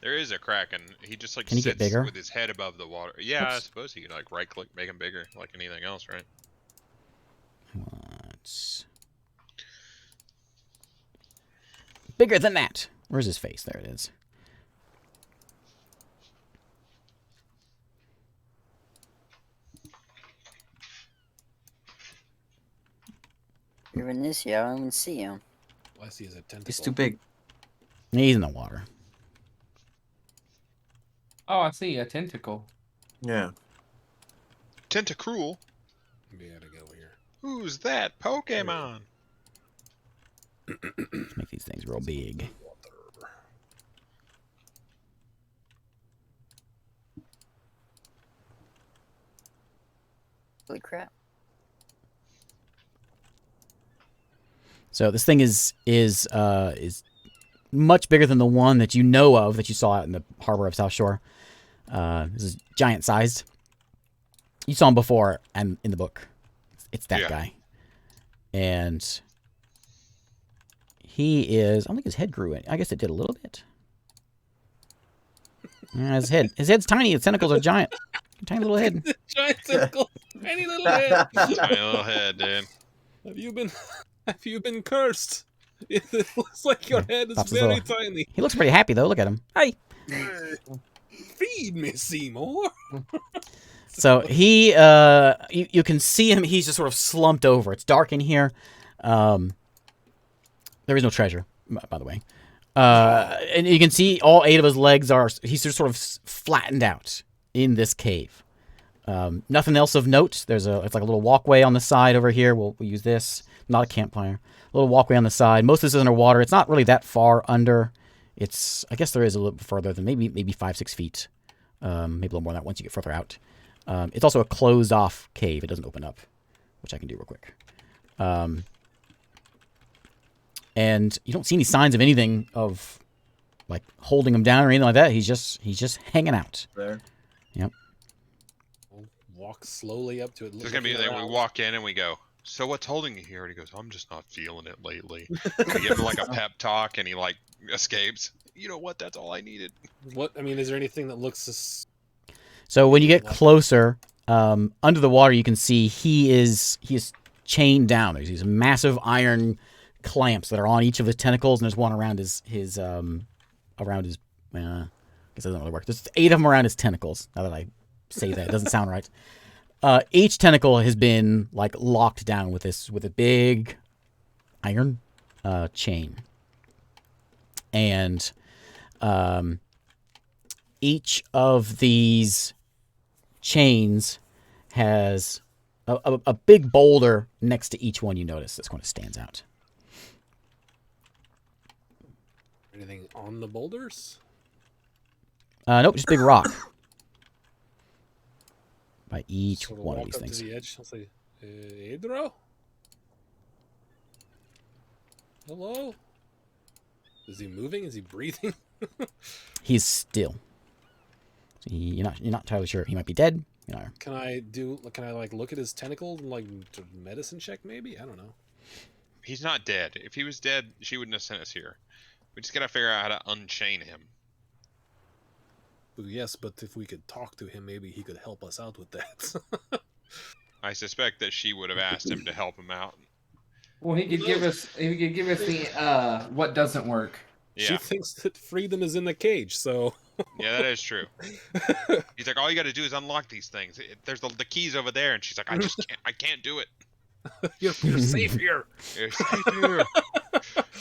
There is a Kraken. He just like Can he get sits bigger? with his head above the water. Yeah, I Oops. suppose he could like right click, make him bigger, like anything else, right? What's bigger than that? Where's his face? There it is. Even this year, I don't even see him. All I see is a tentacle. It's too big. He's in the water. Oh, I see a tentacle. Yeah. Tentacruel. Maybe I gotta get over here. Who's that Pokemon? Let's make these things real big. Water. Holy crap. So this thing is much bigger than the one that you know of that you saw out in the harbor of South Shore. This is giant sized. You saw him before and in the book. It's that guy. And he is, I don't think his head grew in. I guess it did a little bit. Yeah, his head's tiny. His tentacles are giant. Tiny little head. Giant tentacle, tiny little head. Tiny little head, dude. Have you been cursed? It looks like your head is Pops his very little- tiny. He looks pretty happy though. Look at him. Hey. Feed me, Seymour. So he, you can see him. He's just sort of slumped over. It's dark in here. There is no treasure, by the way. And you can see all 8 of his legs are. He's just sort of flattened out in this cave. Nothing else of note. It's like a little walkway on the side over here. We'll use this. Not a campfire. A little walkway on the side. Most of this is underwater. It's not really that far under. I guess there is a little bit further than maybe 5-6 feet. Maybe a little more than that once you get further out. It's also a closed off cave. It doesn't open up, which I can do real quick. And you don't see any signs of anything of like holding him down or anything like that. He's just hanging out. There. Yep. We'll walk slowly up to it. There's gonna be looking then we around. walk in and we go, so what's holding you here? And he goes, I'm just not feeling it lately. We give him like a pep talk and he like escapes. You know what? That's all I needed. What? I mean, is there anything that looks So when you get closer, under the water, you can see he is chained down. There's these massive iron clamps that are on each of his tentacles, and there's one around his I guess it doesn't really work. There's 8 of them around his tentacles. Now that I say that, it doesn't sound right. Each tentacle has been like locked down with a big iron chain, and each of these chains has a big boulder next to each one. You notice that's kind of stands out. anything on the boulders? Nope, just big rock by each Sort of one of walk these up things. to the edge. I'll say, Adro? Hello? Is he moving? Is he breathing? He's still. So you're not entirely sure. He might be dead. You know. Can I like look at his tentacle and like do a medicine check maybe? I don't know. He's not dead. If he was dead, she wouldn't have sent us here. We just gotta figure out how to unchain him. Well, yes, but if we could talk to him, maybe he could help us out with that. I suspect that she would have asked him to help him out. Well, he could give us the what doesn't work. She Yeah, thinks that freedom is in the cage, so yeah, that is true. He's like, all you got to do is unlock these things. There's the keys over there, and she's like, I can't do it. you're safe here. You're safe here.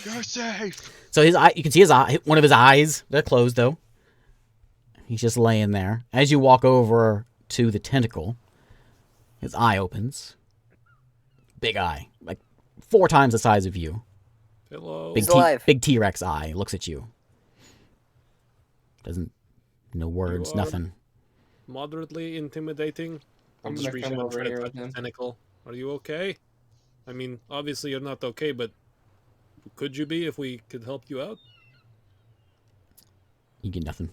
You're safe. So his eye, you can see his eye. One of his eyes, they're closed though. He's just laying there. As you walk over to the tentacle, his eye opens. Big eye, like 4 times the size of you. Hello. Big He's alive. Big T-Rex eye looks at you. Doesn't, no words, are- nothing. Moderately intimidating. I'm just gonna reach come out and over try to here touch with the him. tentacle. Are you okay? I mean, obviously you're not okay, but could you be if we could help you out? You get nothing.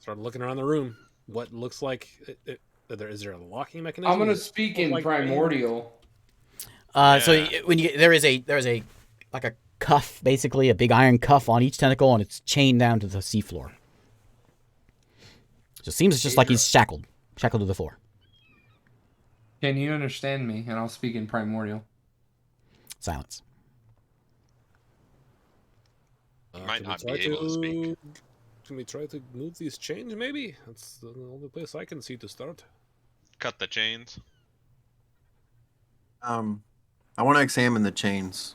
Start looking around the room. what looks like is there a locking mechanism? I'm gonna Does it speak look in like primordial. So Yeah. when you there's a like a cuff, basically a big iron cuff on each tentacle, and it's chained down to the seafloor. So it seems just like he's shackled to the floor. Can you understand me? And I'll speak in primordial. Silence. Might Can we not try be able to speak. Can we try to move these chains? Maybe that's the only place I can see to start. Cut the chains. I want to examine the chains.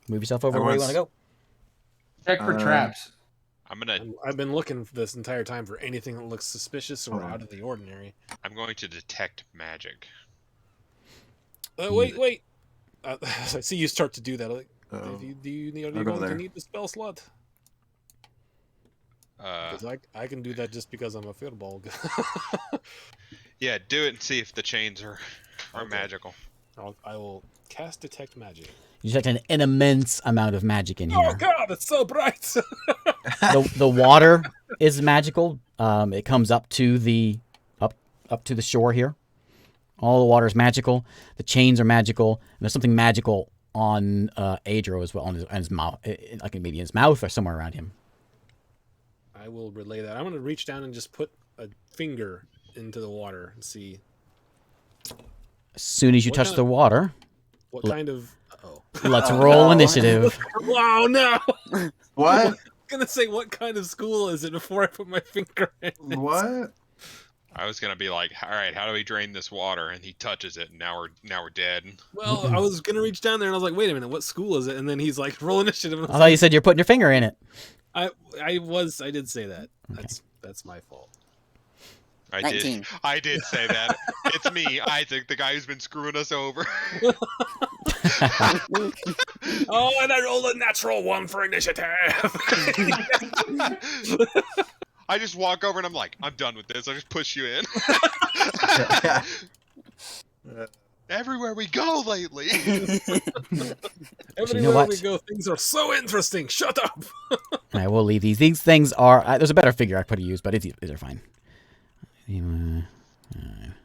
Move yourself over where you want to go. Check for traps. I'm gonna. I've been looking for this entire time for anything that looks suspicious or Okay. out of the ordinary. I'm going to detect magic. Wait. I see you start to do that. Like, Oh. are you I'll go going to there. need the spell slot? Because I can do that just because I'm a firbolg. Yeah, do it and see if the chains are Okay. magical. I will cast detect magic. You detect an immense amount of magic in Oh here. god, it's so bright! The water is magical. It comes up to the up to the shore here. All the water is magical. The chains are magical. And there's something magical on Adro as well, on his mouth, like maybe in his mouth or somewhere around him. I will relay that. I'm going to reach down and just put a finger into the water and see As soon as you What touch kind the of- water, what kind of. Oh. let's Oh, roll no. initiative. Wow, no! What? I'm gonna say, what kind of school is it before I put my finger in it? What? I was gonna be like, all right, how do we drain this water? And he touches it, and now we're dead. Well, I was gonna reach down there and I was like, wait a minute, what school is it? And then he's like, roll initiative. And I I was thought you said you're putting your finger in it. I did say that. Okay. That's my fault. I 19. did. I did say that. It's me, Isaac, the guy who's been screwing us over. Oh, and I rolled a natural 1 for initiative. I just walk over and I'm like, I'm done with this. I just push you in. Everywhere we go lately. Everywhere what? we go, things are so interesting. Shut up. I will leave these. These things are. There's a better figure I could have used, but these are fine.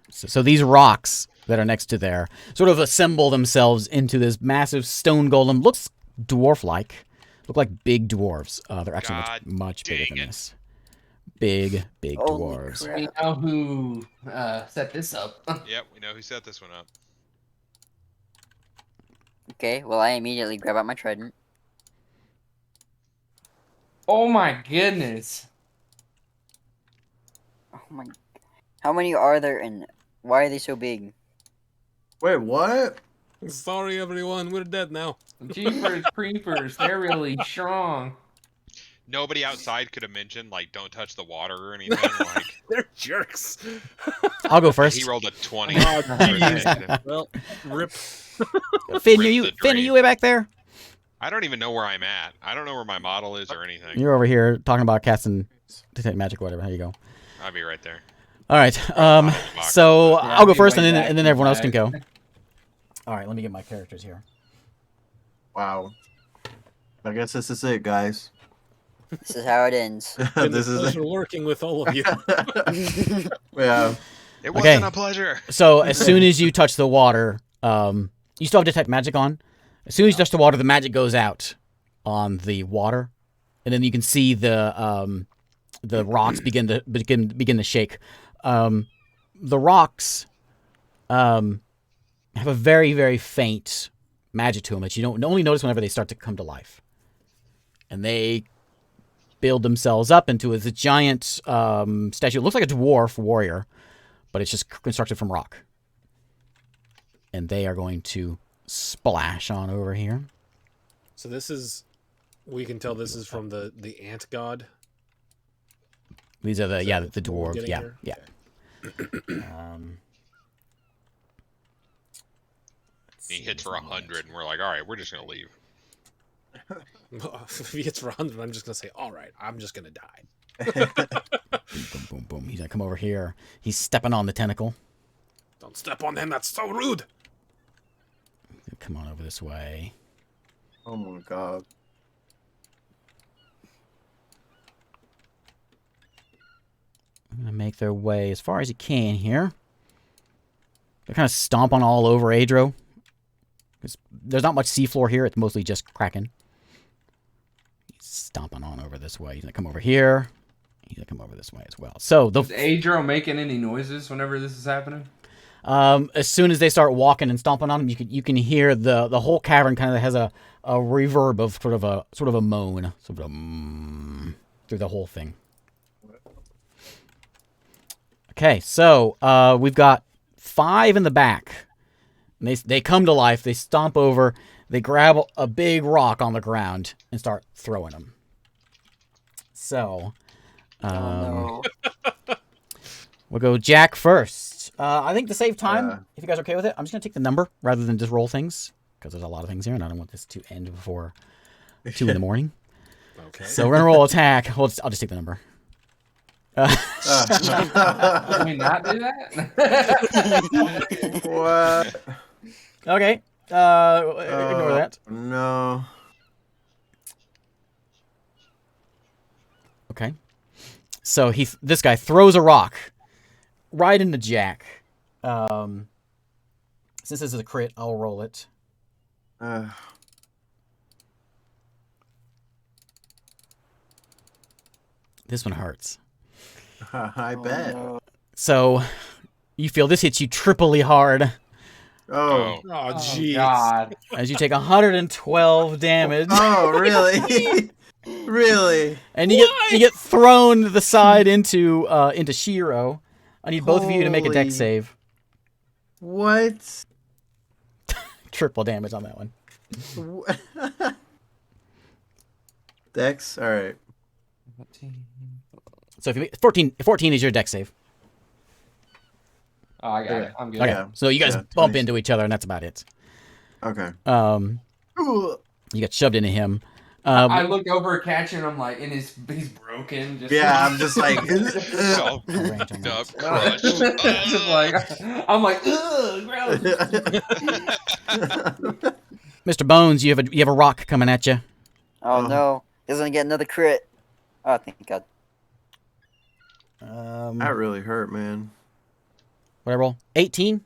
So these rocks that are next to there sort of assemble themselves into this massive stone golem. Looks dwarf-like. Look like big dwarves. They're actually God much bigger dang than it. this. Big Holy dwarves. crap. We know who set this up. Yep, we know who set this one up. Okay, well, I immediately grab out my trident. Oh my goodness. Oh my. How many are there and why are they so big? Wait, what? Sorry, everyone. We're dead now. Jeepers creepers, they're really strong. Nobody outside could have mentioned, like, don't touch the water or anything. Like, They're jerks. I'll go first. he rolled a 20. Oh, for jeez. initiative. Well, rip. Finn, Rip the are you way back there? I don't even know where I'm at. I don't know where my model is or anything. You're over here talking about casting detect magic or whatever. Here you go. I'll be right there. All right. So Yeah, I'll go be first, way and back then in everyone the else can go. back. All right. Let me get my characters here. Wow. I guess this is it, guys. This is how it ends. Been This a is pleasure working with all of you. yeah. It Okay. wasn't a pleasure. So as soon as you touch the water, you still have detect magic on. As soon as you touch the water, the magic goes out on the water, and then you can see the rocks begin to shake. The rocks have a very, very faint magic to them that you don't only notice whenever they start to come to life, and they build themselves up into a giant statue. It looks like a dwarf warrior, but it's just constructed from rock. And they are going to splash on over here. So this is, we can tell this is from the ant god. These are the Is the that what we're dwarves. getting Yeah, here? yeah. He hits for 100, and we're like, all right, we're just gonna leave. If he hits for 100, I'm just gonna say, all right, I'm just gonna die. Boom, boom, boom. He's gonna come over here. He's stepping on the tentacle. Don't step on him. That's so rude. Come on over this way. Oh my god. gonna make their way as far as you can here. They're kind of stomping all over Adro. There's not much seafloor here. It's mostly just Kraken. He's stomping on over this way. He's gonna come over here. He's gonna come over this way as well. So Is Adro making any noises whenever this is happening? as soon as they start walking and stomping on them, you can hear the whole cavern kind of has a reverb of sort of a moan, sort of through the whole thing. Okay, so we've got 5 in the back. And they come to life. They stomp over. They grab a big rock on the ground and start throwing them. So, Oh, no. we'll go Jack first. I think to save time, if you guys are okay with it, I'm just going to take the number rather than just roll things. Because there's a lot of things here, and I don't want this to end before 2 in the morning. Okay. So we're going to roll attack. I'll just take the number. Can we not do that? What? Okay. Ignore that. No. Okay. So this guy throws a rock right into Jack. Since this is a crit, I'll roll it. This one hurts. I bet. no. So you feel this hits you triply hard Oh. Oh, Oh, jeez. God. as you take 112 damage. Oh, really? Really? And you get thrown to the side into Shiro. I need both of you to make a dex Holy- save. What? Triple damage on that one. Dex? Alright. So if you make 14 is your dex save. Oh, I got it. I'm good. Okay. Yeah. So you guys Yeah, bump 20. into each other and that's about it. Okay. You got shoved into him. I look over at Catcher and I'm like, and he's broken. Just Yeah, I'm just like. Oh, range on duck that. crushed. just like I'm like, ugh, gross. Mr. Bones, you have a rock coming at you. Oh no. He's gonna get another crit. Oh, thank God. That really hurt, man. What I roll? 18?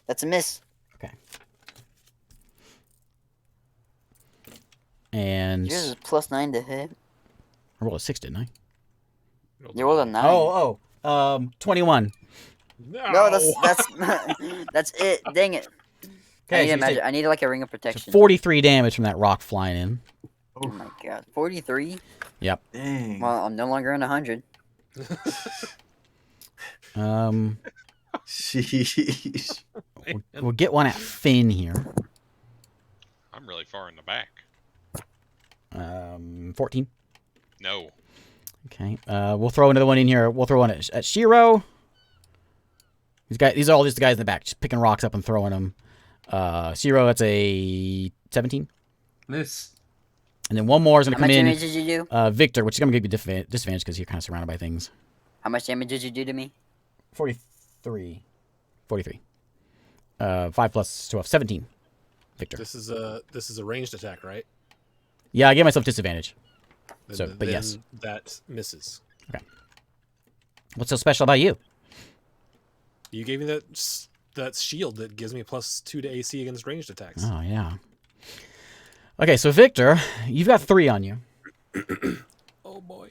That's a miss. And Yours is +9 to hit. I rolled a 6, didn't I? You rolled a 9. 21. No, that's that's it. Dang it. Okay, I need, so a you magic, take- I need like a ring of so protection. 43 damage from that rock flying in. Oh my God. 43? Dang. Well, I'm no longer in 100. Sheesh. We'll get one at Finn here. I'm really far in the back. 14. No. Okay. We'll throw another one in here. We'll throw one at Shiro. These are all just the guys in the back, just picking rocks up and throwing them. Shiro, that's a 17. Miss. And then one more is going How to much come damage did you do? in. Victor, which is going to give you disadvantage because you're kind of surrounded by things. How much damage did you do to me? 43. 43. 5 plus 12. 17. Victor. This is a ranged attack, right? Yeah, I gave myself disadvantage. Then, So, but yes. that misses. What's so special about you? You gave me that shield that gives me +2 to AC against ranged attacks. Oh, yeah. Okay, so Victor, you've got 3 on you. Oh boy.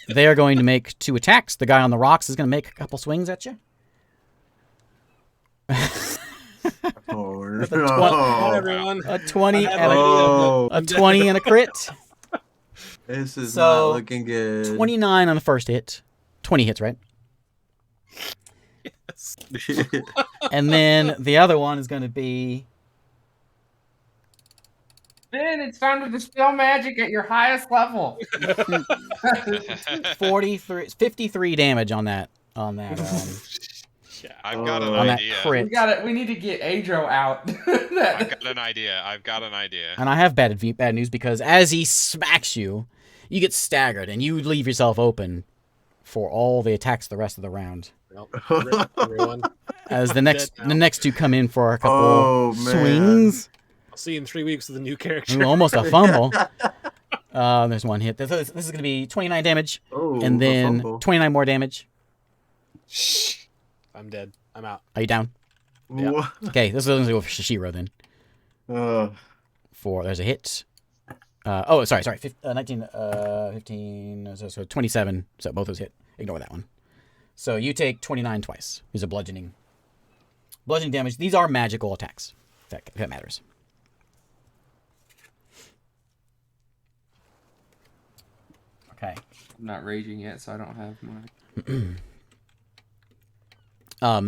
They are going to make 2 attacks. The guy on the rocks is going to make a couple swings at you. Oh, With a no. Hi, everyone. A 20 I had and an Oh. idea, a 20 and a crit. This is So, not looking good. 29 on the first hit. 20 hits, right? And then the other one is going to be Finn, it's time to dispel magic at your highest level. 53 damage on that I've got an on that idea. crit. We need to get Adro out. I've got an idea. And I have bad news because as he smacks you, you get staggered and you leave yourself open for all the attacks the rest of the round. Well, rip, everyone. As the Dead now. next 2 come in for a couple Oh, man. swings. I'll see you in 3 weeks with a new character. Ooh, almost a fumble. There's one hit. This is going to be 29 damage, Oh, and a then fumble. 29 more damage. Shh. I'm dead. I'm out. Are you down? Yeah. Wha- Okay, this is going to go for Shishiro then. Uh, There's a hit. Sorry. 19, 15, so 27. So both those hit. Ignore that one. So you take 29 twice. There's a bludgeoning damage. These are magical attacks. If that matters. Okay. I'm not raging yet, so I don't have my.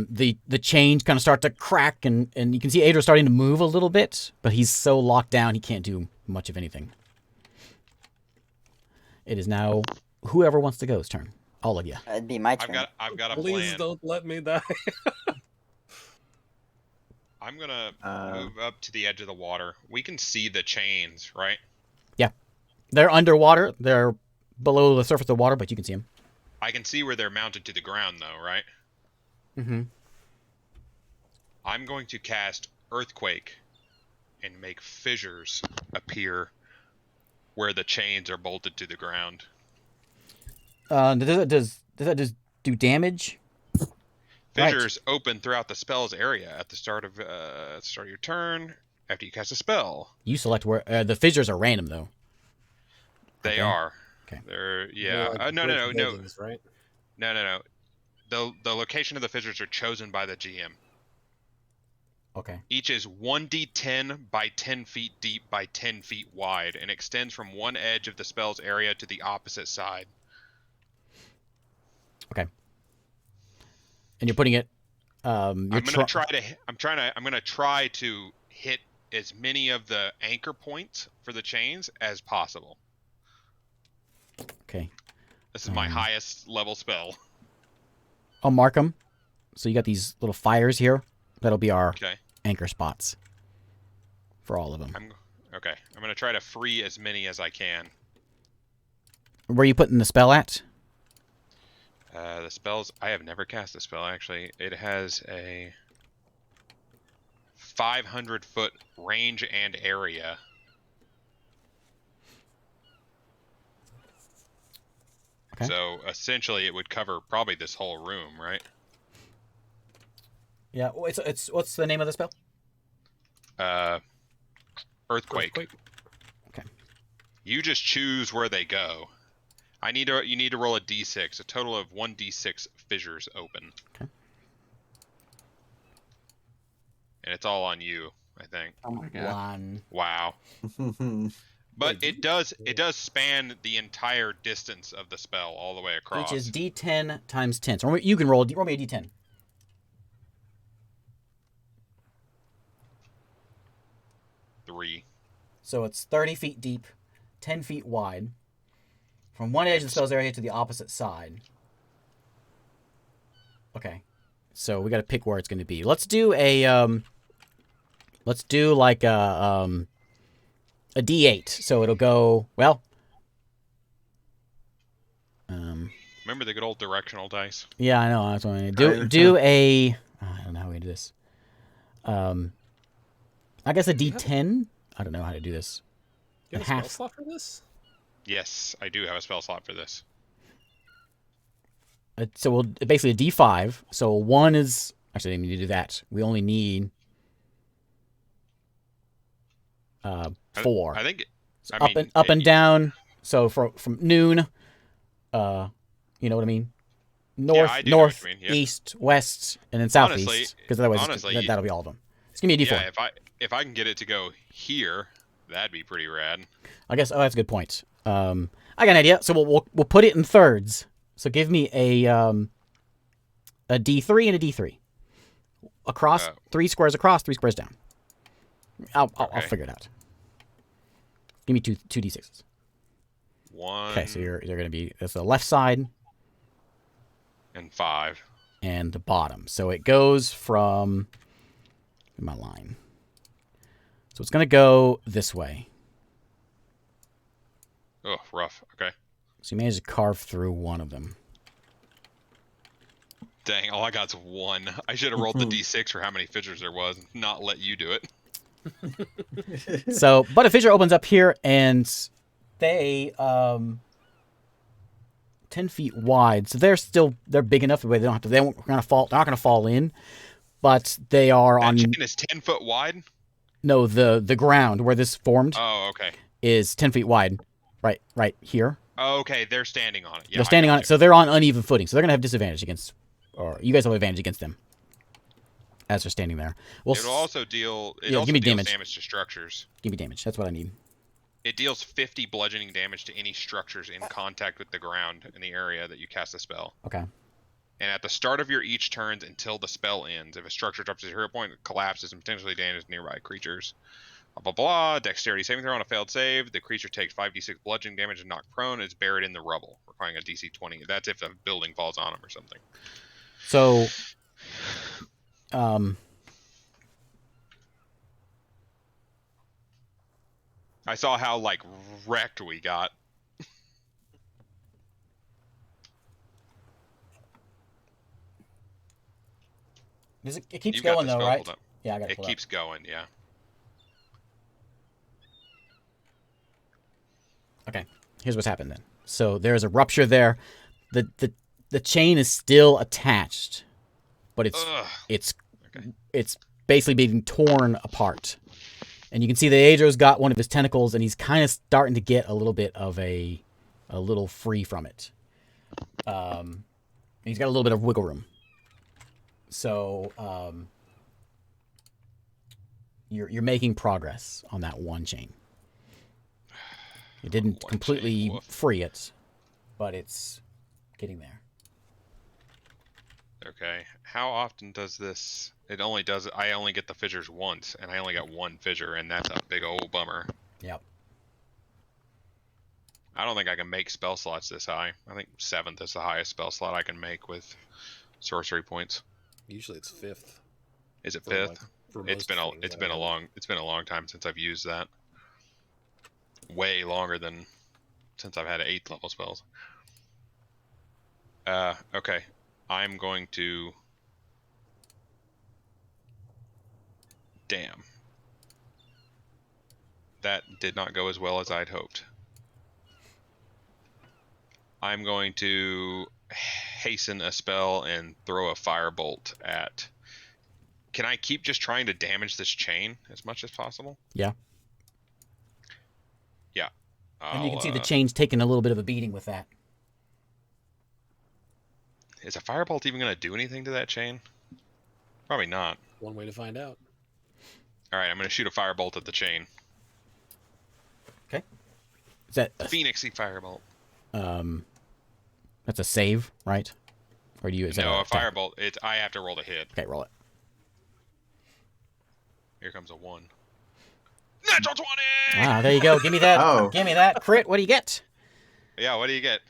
The chains kind of start to crack, and you can see Adra starting to move a little bit, but he's so locked down he can't do much of anything. It is now whoever wants to go's turn. All of you. It'd be my turn. I've got a Please plan. don't let me die. I'm gonna Uh, move up to the edge of the water. We can see the chains, right? They're underwater. They're below the surface of the water, but you can see them. I can see where they're mounted to the ground, though, right? Mm-hmm. I'm going to cast Earthquake and make fissures appear where the chains are bolted to the ground. Does that just do damage? Right. Fissures open throughout the spell's area at the start of your turn after you cast a spell. You select where the fissures are random though. They Okay. are. Okay. They're They're like no. brick buildings, right? No. The location of the fissures are chosen by the GM. Okay. Each is 1d10 by 10 feet deep by 10 feet wide and extends from one edge of the spell's area to the opposite side. Okay. And you're putting it. I'm gonna try to hit as many of the anchor points for the chains as possible. Okay. This is my highest level spell. I'll mark them. So you got these little fires here. That'll be our Okay. anchor spots for all of them. I'm gonna try to free as many as I can. Where are you putting the spell at? The spells, I have never cast a spell actually. It has a 500-foot range and area. Okay. So essentially, it would cover probably this whole room, right? Yeah. It's what's the name of the spell? Earthquake. Okay. You just choose where they go. You need to roll a d6. A total of 1d6 fissures open. Okay. And it's all on you, I think. Oh my god. One. Wow. But it does span the entire distance of the spell all the way across. Each is D10 times 10. So you can roll me a D10. Three. So it's 30 feet deep, 10 feet wide, from one edge of the spell's area to the opposite side. Okay. So we got to pick where it's going to be. Let's do like a D8. So it'll go, well, Remember the good old directional dice? yeah, I know. That's what I'm going to do. I don't know how we do this. I guess a D10. I don't know how to do this. You have a spell Half. slot for this? Yes, I do have a spell slot for this. So we'll basically a D5. So one is actually I didn't need to do that. We only need 4. I think. So I mean, up and down. So from noon, you know what I mean? North, I do know what north, you mean, yeah. east, west, and then southeast. Honestly- Because otherwise, honestly, that'll be all of them. Just give me a D4. Yeah, if I can get it to go here, that'd be pretty rad. I guess. Oh, that's a good point. I got an idea. So we'll put it in thirds. So give me a D3 and a D3. Across 3 squares across, 3 squares down. I'll figure it out. Give me two D6s. One. Okay, so you're going to be that's the left side and 5. and the bottom. So it goes from my line. So it's going to go this way. Oh, rough. Okay. So you managed to carve through one of them. Dang, all I got's 1. I should have rolled the d6 for how many fissures there was, not let you do it. So, but a fissure opens up here, and stay 10 feet wide, so they're big enough the way they don't have to. They're not going to fall in, but they are That on. chain is 10 foot wide? No, the ground where this formed Oh, okay. is 10 feet wide, right here. Oh, okay, they're standing on it. Yeah, They're standing on it, so they're on uneven footing. So they're gonna have disadvantage against, or you guys have advantage against them as they're standing there. Well, It'll also deal. It yeah, also give me deals damage. damage to structures. Give me damage. That's what I need. It deals 50 bludgeoning damage to any structures in contact with the ground in the area that you cast the spell. Okay. And at the start of your each turns until the spell ends, if a structure drops to 0 point, it collapses and potentially damages nearby creatures. Blah, blah, blah. Dexterity saving throw on a failed save. The creature takes 5d6 bludgeoning damage and knocked prone. It's buried in the rubble, requiring a DC 20. That's if a building falls on him or something. So, I saw how, like, wrecked we got. it keeps You got going the though, spell right? pulled up. Yeah, I got it. It keeps going, yeah. Okay. Here's what's happened then. So there's a rupture there. The chain is still attached, but Ugh. it's basically being torn apart. And you can see the Aedro's got one of his tentacles, and he's kind of starting to get a little bit of a little free from it. He's got a little bit of wiggle room. So you're making progress on that one chain. It didn't completely free it, but it's getting there. Okay. How often does this... It only does... I only get the fissures once, and I only got one fissure, and that's a big old bummer. Yep. I don't think I can make spell slots this high. I think 7th is the highest spell slot I can make with sorcery points. Usually it's 5th. Is it For, 5th? like, for It's most been a long time since I've used that. Way longer than since I've had 8th level spells. Okay. I'm going to... Damn. That did not go as well as I'd hoped. I'm going to hasten a spell and throw a firebolt at... Can I keep just trying to damage this chain as much as possible? Yeah. Yeah. And you can see the chain's taking a little bit of a beating with that. Is a firebolt even going to do anything to that chain? Probably not. One way to find out. Alright, I'm going to shoot a firebolt at the chain. Okay. Is that Phoenixy firebolt. That's a save, right? Or do you? Is No, a that attack? firebolt. I have to roll to hit. Okay, roll it. Here comes a 1. Natural 20! Ah, there you go. Give me that. Oh. Give me that crit. What do you get? Yeah, what do you get?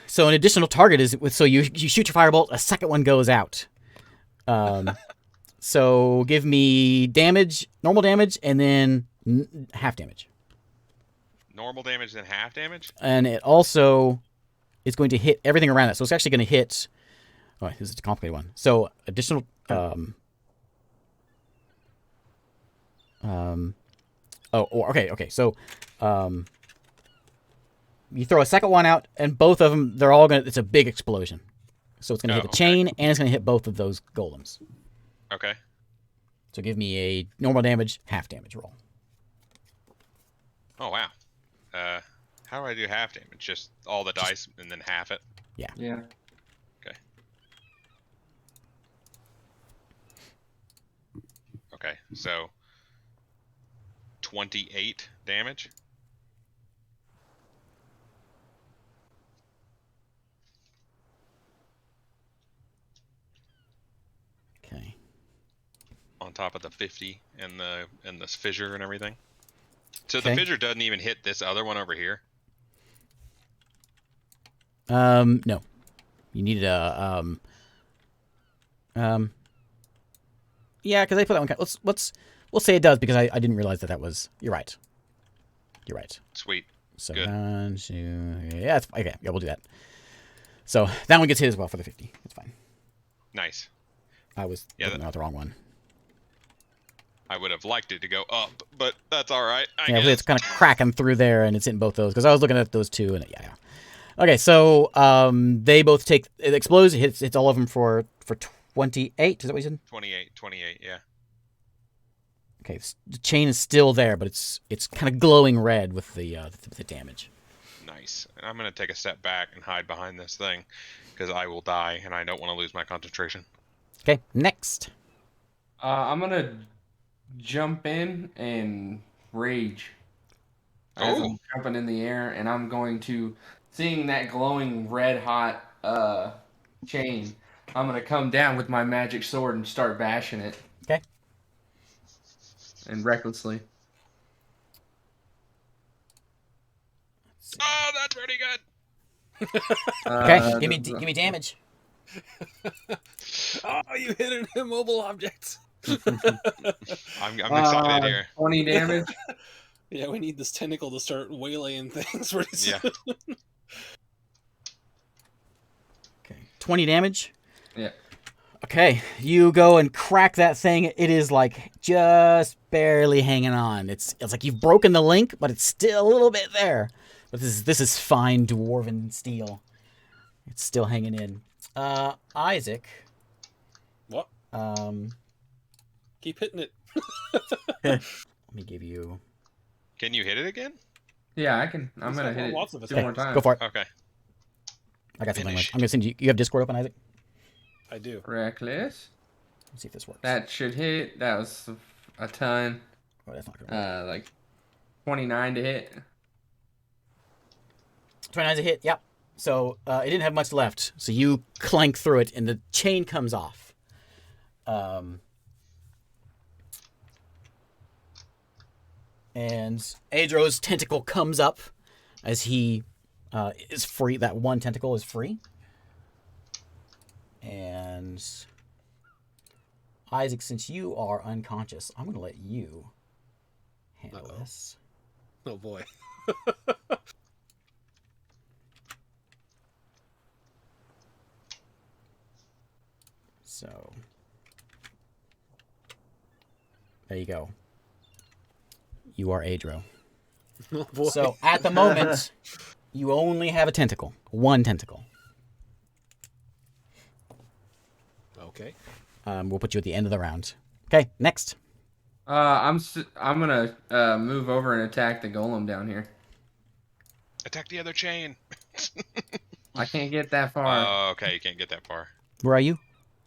So an additional target is so you shoot your firebolt, a second one goes out. So give me damage, normal damage, and then half damage. Normal damage, then half damage? And it also is going to hit everything around it. So it's actually going to hit. Oh, this is a complicated one. So additional. Okay. So, you throw a second one out, and both of them, they're all gonna. It's a big explosion. So it's gonna hit the chain, and it's gonna hit both of those golems. Okay. So give me a normal damage, half damage roll. Oh, wow. How do I do half damage? Just all the dice and then half it? Yeah. Okay. Okay, so 28 damage. Okay. On top of the 50 and the fissure and everything. So the Okay. fissure doesn't even hit this other one over here. No. You needed a Yeah, because I put that one. We'll say it does because I didn't realize that was. You're right. You're right. Sweet. So Good. 1, 2, yeah, okay. Yeah, we'll do that. So that one gets hit as well for the 50. It's fine. Nice. I was Yeah, looking at the wrong one. I would have liked it to go up, but that's all right. I Yeah, guess. it's kind of cracking through there, and it's hitting both those because I was looking at those two, and yeah. Okay, so they both take it explodes. It hits all of them for 28. Is that what you said? 28, yeah. Okay, the chain is still there, but it's kind of glowing red with the damage. Nice. And I'm gonna take a step back and hide behind this thing because I will die, and I don't want to lose my concentration. Okay, next. I'm gonna jump in and rage as Oh. I'm jumping in the air, and I'm going to, seeing that glowing red hot chain, I'm gonna come down with my magic sword and start bashing it. Okay. And recklessly. Oh, that's pretty good. Okay, give me damage. Oh, you hit an immobile object. I'm excited here. 20 damage. Yeah, we need this tentacle to start waylaying things pretty soon. Yeah. Okay, 20 damage. Yeah. Okay, you go and crack that thing. It is like just barely hanging on. It's like you've broken the link, but it's still a little bit there. But this is fine dwarven steel. It's still hanging in. Isaac. What? Keep hitting it. Let me give you. Can you hit it again? Yeah, I can. I'm He's gonna got hit lots it of 2 attacks. more times. Go for it. Okay. I got something. Finish. I'm gonna send you. You have Discord open, Isaac? I do. Reckless. Let's see if this works. That should hit. That was a ton. Oh, that's not gonna work. Like 29 to hit. 29's a hit. Yep. So it didn't have much left. So you clank through it, and the chain comes off. And Adro's tentacle comes up as he is free. That one tentacle is free. And Isaac, since you are unconscious, I'm going to let you handle this. Oh boy. So there you go. You are Adro. Oh boy. So at the moment, you only have a tentacle. One tentacle. Okay. We'll put you at the end of the round. Okay, next. I'm gonna move over and attack the golem down here. Attack the other chain. I can't get that far. Okay, you can't get that far. Where are you?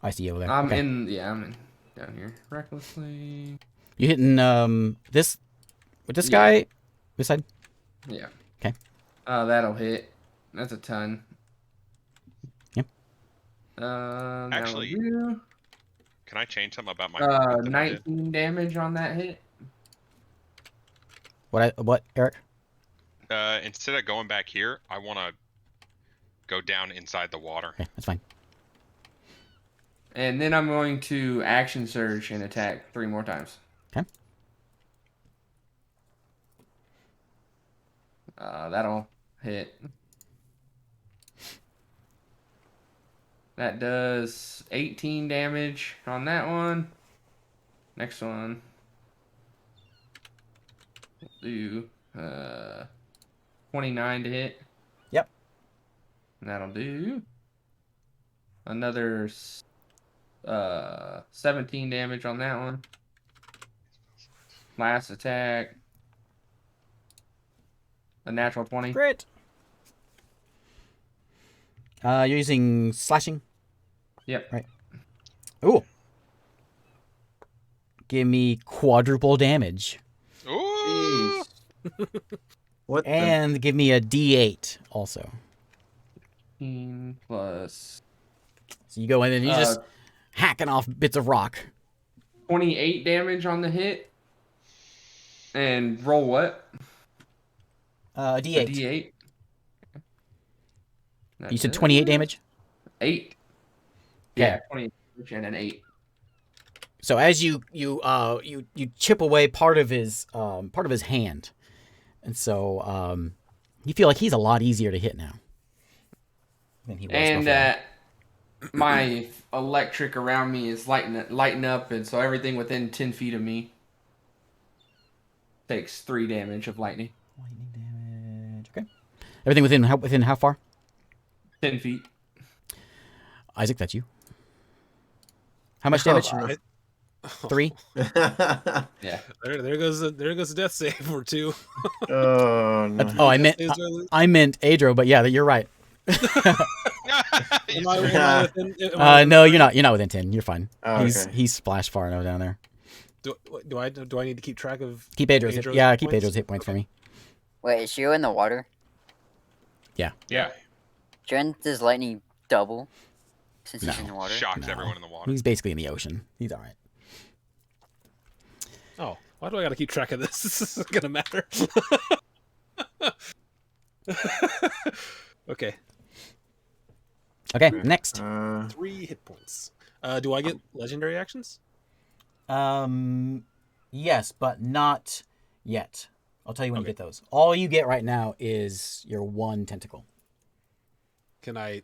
I see you over there. I'm Okay. in down here. Recklessly. You hitting this with this Yeah. guy? This side? Yeah. Okay. That'll hit. That's a ton. Yep. Actually, that'll do. Can I change something about my movement that I did? 19 damage on that hit. What, Eric? Instead of going back here, I want to go down inside the water. Okay, that's fine. And then I'm going to action surge and attack 3 more times. Okay. That'll hit. That does 18 damage on that one. Next one. We'll do 29 to hit. Yep. And that'll do another 17 damage on that one. Last attack. A natural 20. Great. You're using slashing? Yep. Right. Ooh. Give me quadruple damage. Ooh! What the? And give me a D8 also. 15 plus So you go in and you just hacking off bits of rock. 28 damage on the hit. And roll what? A A D8. D8. You said 28 damage? 8. Okay. Yeah, 28 damage and an 8. So as you chip away part of his hand, and so you feel like he's a lot easier to hit now than he was And before. my electric around me is lighting up, and so everything within 10 feet of me takes 3 damage of lightning. Lightning damage. Okay. Everything within how far? 10 feet. Isaac, that's you. How much damage? Oh, 3. Yeah. There goes the death save or 2. oh no. Oh, I Death meant saves early. I meant Adro, but yeah, you're right. Am I within, am I within No, 30? you're not within 10. You're fine. Oh, okay. He's splashed far enough down there. Do I need to keep track of? Keep Adro's hit, Adro's yeah, hit keep points? Adro's hit points for me. Wait, is Shiro in the water? Yeah. Shouldn't this lightning double since he's No. in the water? Shocks No. everyone in the water. He's basically in the ocean. He's all right. Oh, why do I got to keep track of this? This isn't gonna matter. Okay, Okay, next. 3 hit points. Do I get legendary actions? Yes, but not yet. I'll tell you when you Okay. get those. All you get right now is your 1 tentacle. Can I?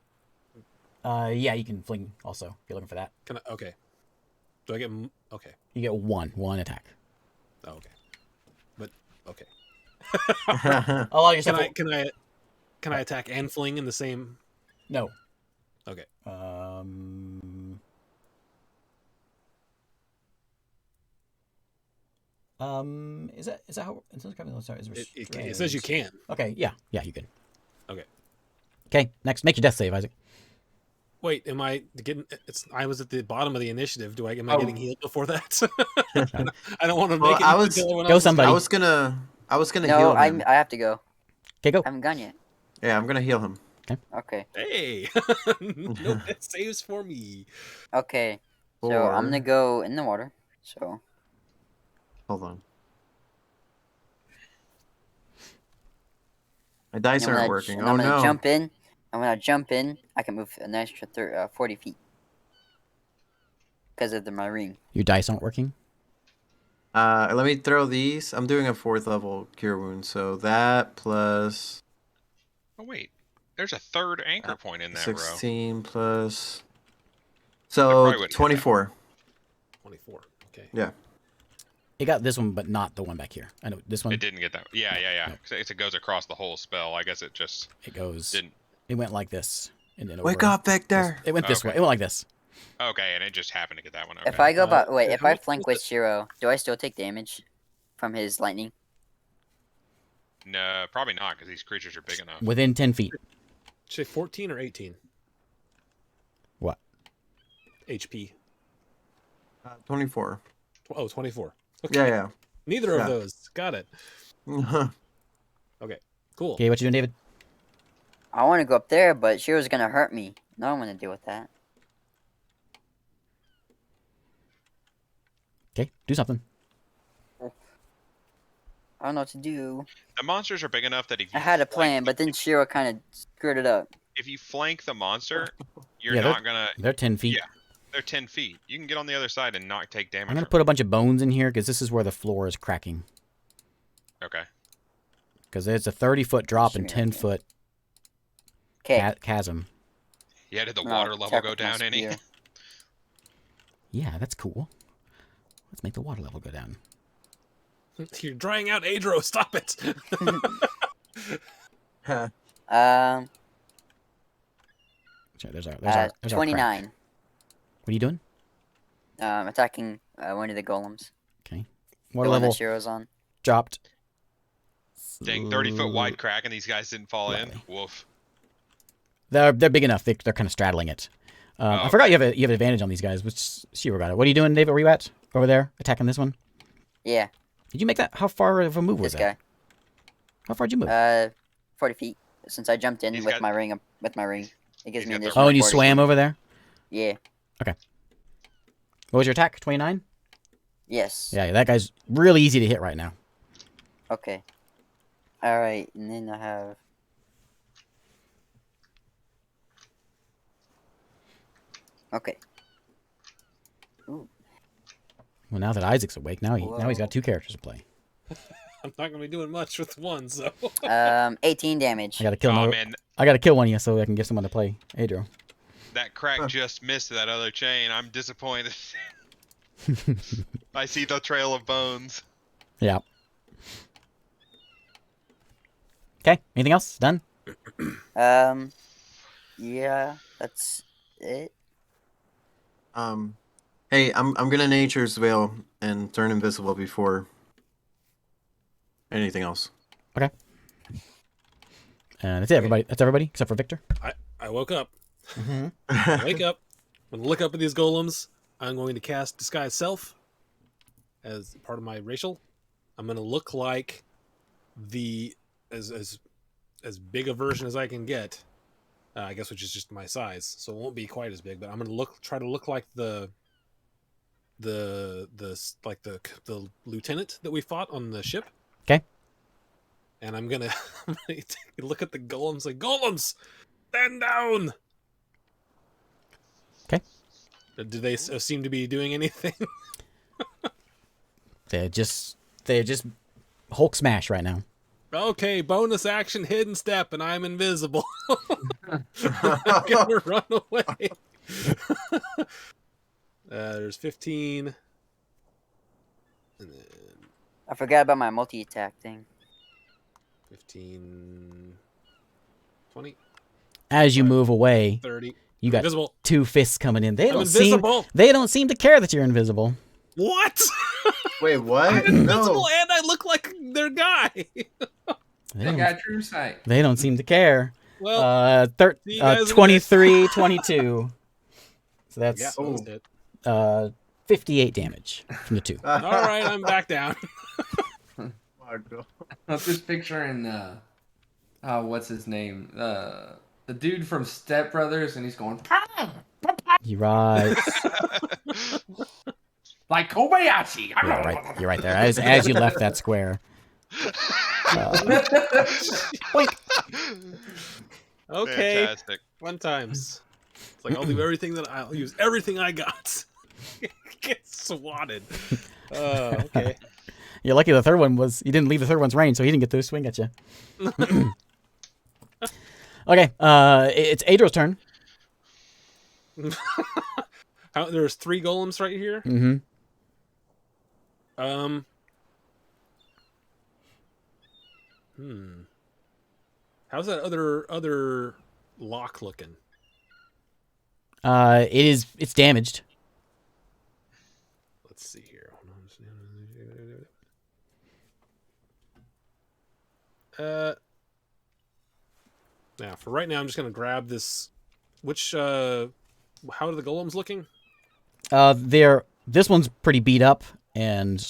Yeah, you can fling also if you're looking for that. Okay. Do I get? Okay. You get one attack. Oh, okay. But okay. Allow yourself. Can I attack and fling in the same? No. Okay. Is that how? Sorry, It says you can. Okay, yeah, you can. Okay. Okay, next, make your death save, Isaac. Wait, am I getting? I was at the bottom of the initiative. Am I Oh. getting healed before that? I don't want to Well, make it. I was- until everyone Go else is somebody. I was gonna No, heal him. I have to go. Okay, go. I haven't gone yet. Yeah, I'm gonna heal him. Okay. Hey, no death saves for me. Okay. So Or- I'm gonna go in the water. So Hold on. My dice and when aren't I- working. and Oh I'm gonna no. jump in. And when I jump in, I can move an extra 40 feet because of my ring. Your dice aren't working. Let me throw these. I'm doing a 4th level cure wound, so that plus Oh wait, there's a third anchor point in that row. 16 plus. probably So wouldn't hit that. 24. 24. Okay. Yeah. It got this one, but not the one back here. I know this one. It didn't get that. Yeah. Nope. 'Cause it goes across the whole spell. I guess it just It goes. didn't. It went like this, and then Wake over. up, Victor. It went this way. Okay. It went like this. Okay, and it just happened to get that one. Okay. If I go by yeah, if how I much flank was with Shiro, do I still take damage from his lightning? No, probably not, because these creatures are big enough. Within 10 feet. Say 14 or 18 What? HP. 24. Oh, 24. Okay. Yeah, Neither Yeah. of those. Got it. yeah. Cool. Okay, what you doing, David? I want to go up there, but Shiro's gonna hurt me. No, I'm gonna deal with that. Okay, do something. I don't know what to do. The monsters are big enough that if you I had a flank plan, but then Shiro kind of screwed it up. if you flank the monster, you're Yeah, they're- not gonna. They're 10 feet. Yeah. They're 10 feet. You can get on the other side and not take damage. I'm gonna from put a bunch of bones in here because this is where the floor is cracking. it. Okay. Because there's a 30-foot drop and Shimmy, 10-foot Okay. chasm. Yeah. Did the No, water level attack go with my down any? spear. Yeah, that's cool. Let's make the water level go down. You're drying out Adro. Stop it. Sorry, there's our crack. 29. What are you doing? Attacking one of the golems. Okay. The Water one level that Shiro's on. dropped. Dang, 30-foot wide crack, and these guys didn't fall in. Slightly. Woof. They're big enough. They're kind of straddling it. I forgot you have an advantage on these guys. Which Shiro got it. What are you doing, David? Where you at? Over there, attacking this one. Yeah, Did you make that? How far of a move was this that? guy. How far did you move? 40 feet. Since I jumped in He's with got- my ring, it gives he's me got the- additional Oh, and you 40. swam over there. Yeah. What was your attack? 29. Yes. Yeah, that guy's really easy to hit right now. Okay. All right, and then I have. Okay. Well, now that Isaac's awake, now he's Whoa. got 2 characters to play. I'm not gonna be doing much with one, so 18 damage. I gotta kill. Oh another- man, I gotta kill one of you so I can give someone to play Adro. that crack just missed that other chain. I'm disappointed. I see the trail of bones. Yeah. Okay. Anything else? Done? Yeah, that's it. Hey, I'm gonna Nature's Veil and turn invisible before anything else. Okay. That's it, everybody. That's everybody except for Victor. I woke up. Mm-hmm. Wake up. I'm gonna look up at these golems. I'm going to cast Disguise Self as part of my racial. I'm gonna look like the as big a version as I can get. I guess, which is just my size, so it won't be quite as big. But I'm gonna try to look like the lieutenant that we fought on the ship. Okay. And I'm gonna look at the golems like, golems, stand down. Okay. Do they seem to be doing anything? They're just Hulk smash right now. Okay, bonus action, hidden step, and I'm invisible. I'm gonna run away. There's 15. And then I forgot about my multi-attack thing. 15, 20, As you move away, 30. you got Invisible. 2 fists coming in. They I'm don't seem invisible. to care that you're invisible. What? Wait, what? I'm invisible No. and I look like their guy. They got true sight. They don't seem to care. Well, see you guys in a bit. 23, 22. So Yeah, that's that was it. 58 damage from the 2. All right, I'm back down. I'm just picturing what's his name? The dude from Step Brothers, and he's going You're right. like Kobayashi. You're right there. As you left that square. Boink. Okay, Fantastic. fun times. It's like I'll use everything I got. Get swatted. Okay. You're lucky the third one you didn't leave the third one's range, so he didn't get to swing at you. Okay, it's Adro's turn. There's 3 golems right here. Mm-hmm. How's that other lock looking? It's damaged. Let's see here. Now for right now, I'm just gonna grab this. Which how are the golems looking? This one's pretty beat up and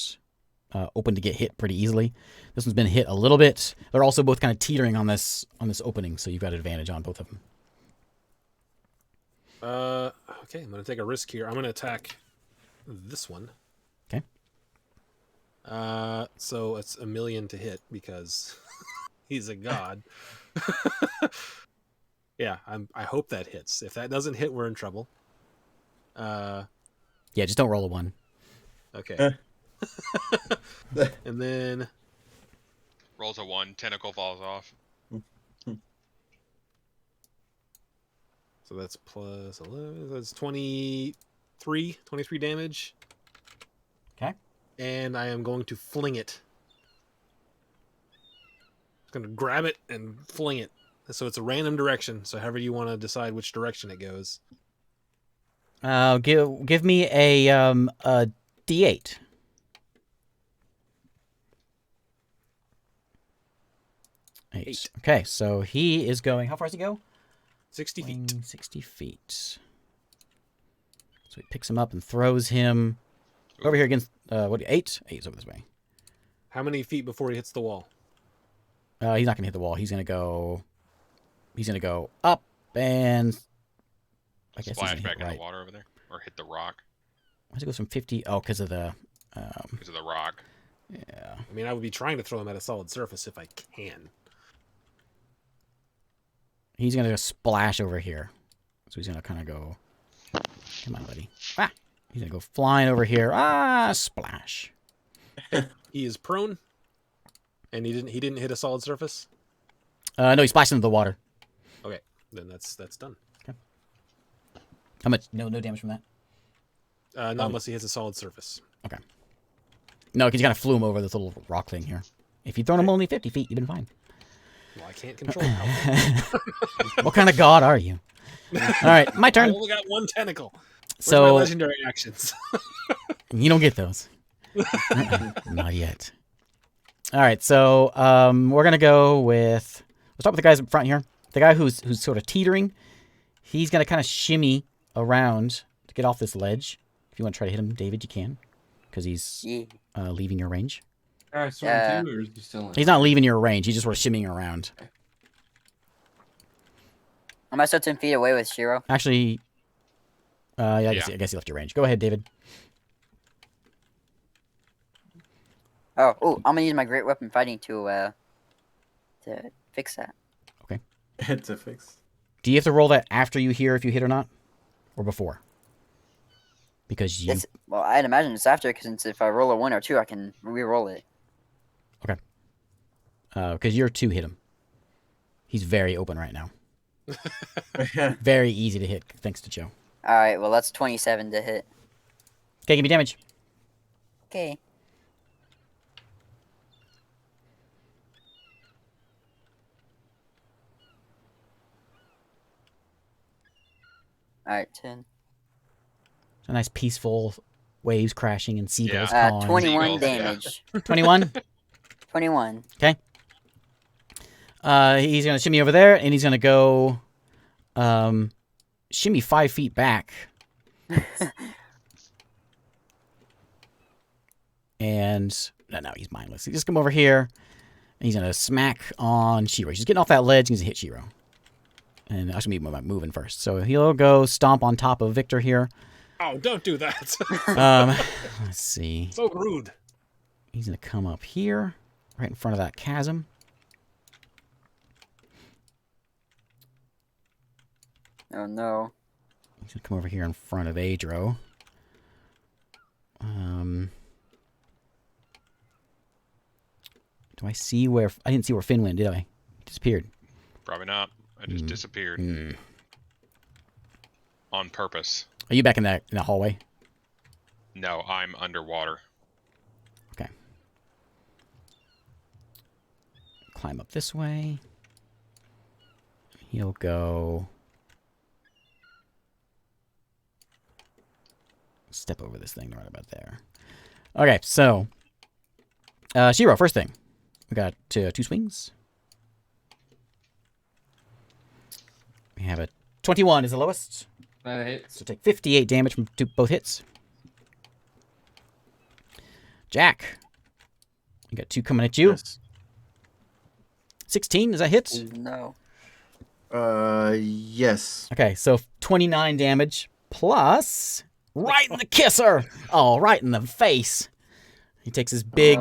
open to get hit pretty easily. This one's been hit a little bit. They're also both kind of teetering on this opening, so you've got advantage on both of them. Okay, I'm gonna take a risk here. I'm gonna attack this one. Okay. So it's 1,000,000 to hit because he's a god. Yeah, I hope that hits. If that doesn't hit, we're in trouble. Yeah, just don't roll a 1. Okay. And then Rolls a 1, tentacle falls off. so that's plus 11. That's 23 damage. Okay. And I am going to fling it. I'm going to grab it and fling it. So it's a random direction. So however you want to decide which direction it goes. Give me a D8. Eight. Okay, so he is going. How far does he go? 60 feet. 60 feet. So he picks him up and throws him over here against 8? 8 is over this way. How many feet before he hits the wall? He's not gonna hit the wall. He's gonna go up and I guess Splash he's back gonna in hit the water over there, or hit the rock Why does it go from 50? Oh, because of the rock. yeah. I mean, I would be trying to throw him at a solid surface if I can. He's gonna splash over here. So he's gonna kind of go. Come on, buddy. Ah! He's gonna go flying over here. Ah! Splash. He is prone, and he didn't hit a solid surface. No, he splashed into the water. Okay, then that's done. How much? No damage from that. Not unless he hits a solid surface. Okay. No, because you kind of flew him over this little rock thing here. If you'd thrown him only 50 feet, you'd been fine. Well, I can't control it. What kind of god are you? All right, my I turn. only got one tentacle. Where's my So legendary actions? you don't get those. Not yet. All right, so we're gonna go with. We'll start with the guys up front here. The guy who's sort of teetering. He's gonna kind of shimmy around to get off this ledge. If you want to try to hit him, David, you can, because he's Yeah. leaving your range. All right, sword too, or is he still in? He's not leaving your range. He's just sort of shimmying around. Am I still 10 feet away with Shiro? Actually, yeah, I guess he left your range. Go ahead, David. Oh, ooh, I'm gonna use my great weapon fighting to fix that. It's a fix. Do you have to roll that after you hear if you hit or not, or before? Because you. Well, I'd imagine it's after, because if I roll a 1 or 2, I can re-roll it. Because you're 2 hit him. He's very open right now. Very easy to hit, thanks to Joe. All right, well that's 27 to hit. Okay, give me damage. Okay. All right, 10. It's a nice peaceful waves crashing and seagulls Yeah. cawing. 21 Seagulls, yeah. damage. 21. 21. He's gonna shimmy over there, and he's gonna go, shimmy 5 feet back. And no, he's mindless. He just come over here, and he's gonna smack on Shiro. He's just getting off that ledge. He's gonna hit Shiro, and I should be moving first. So he'll go stomp on top of Victor here. Oh, don't do that. Let's see. So rude. He's gonna come up here, right in front of that chasm. Oh no. He's gonna come over here in front of Adro. Do I see where... I didn't see where Finn went, did I? He disappeared. Probably not. I just disappeared on purpose. Are you back in that hallway? No, I'm underwater. Okay. Climb up this way. He'll go... Step over this thing right about there. Okay, so... Shiro, first thing. We got 2 swings. We have a 21 is the lowest. That hits. So take 58 damage from both hits. Jack. You got 2 coming at you. Yes. 16, does that hit? No. Yes. Okay, so 29 damage plus right in the kisser. Oh, right in the face. He takes his big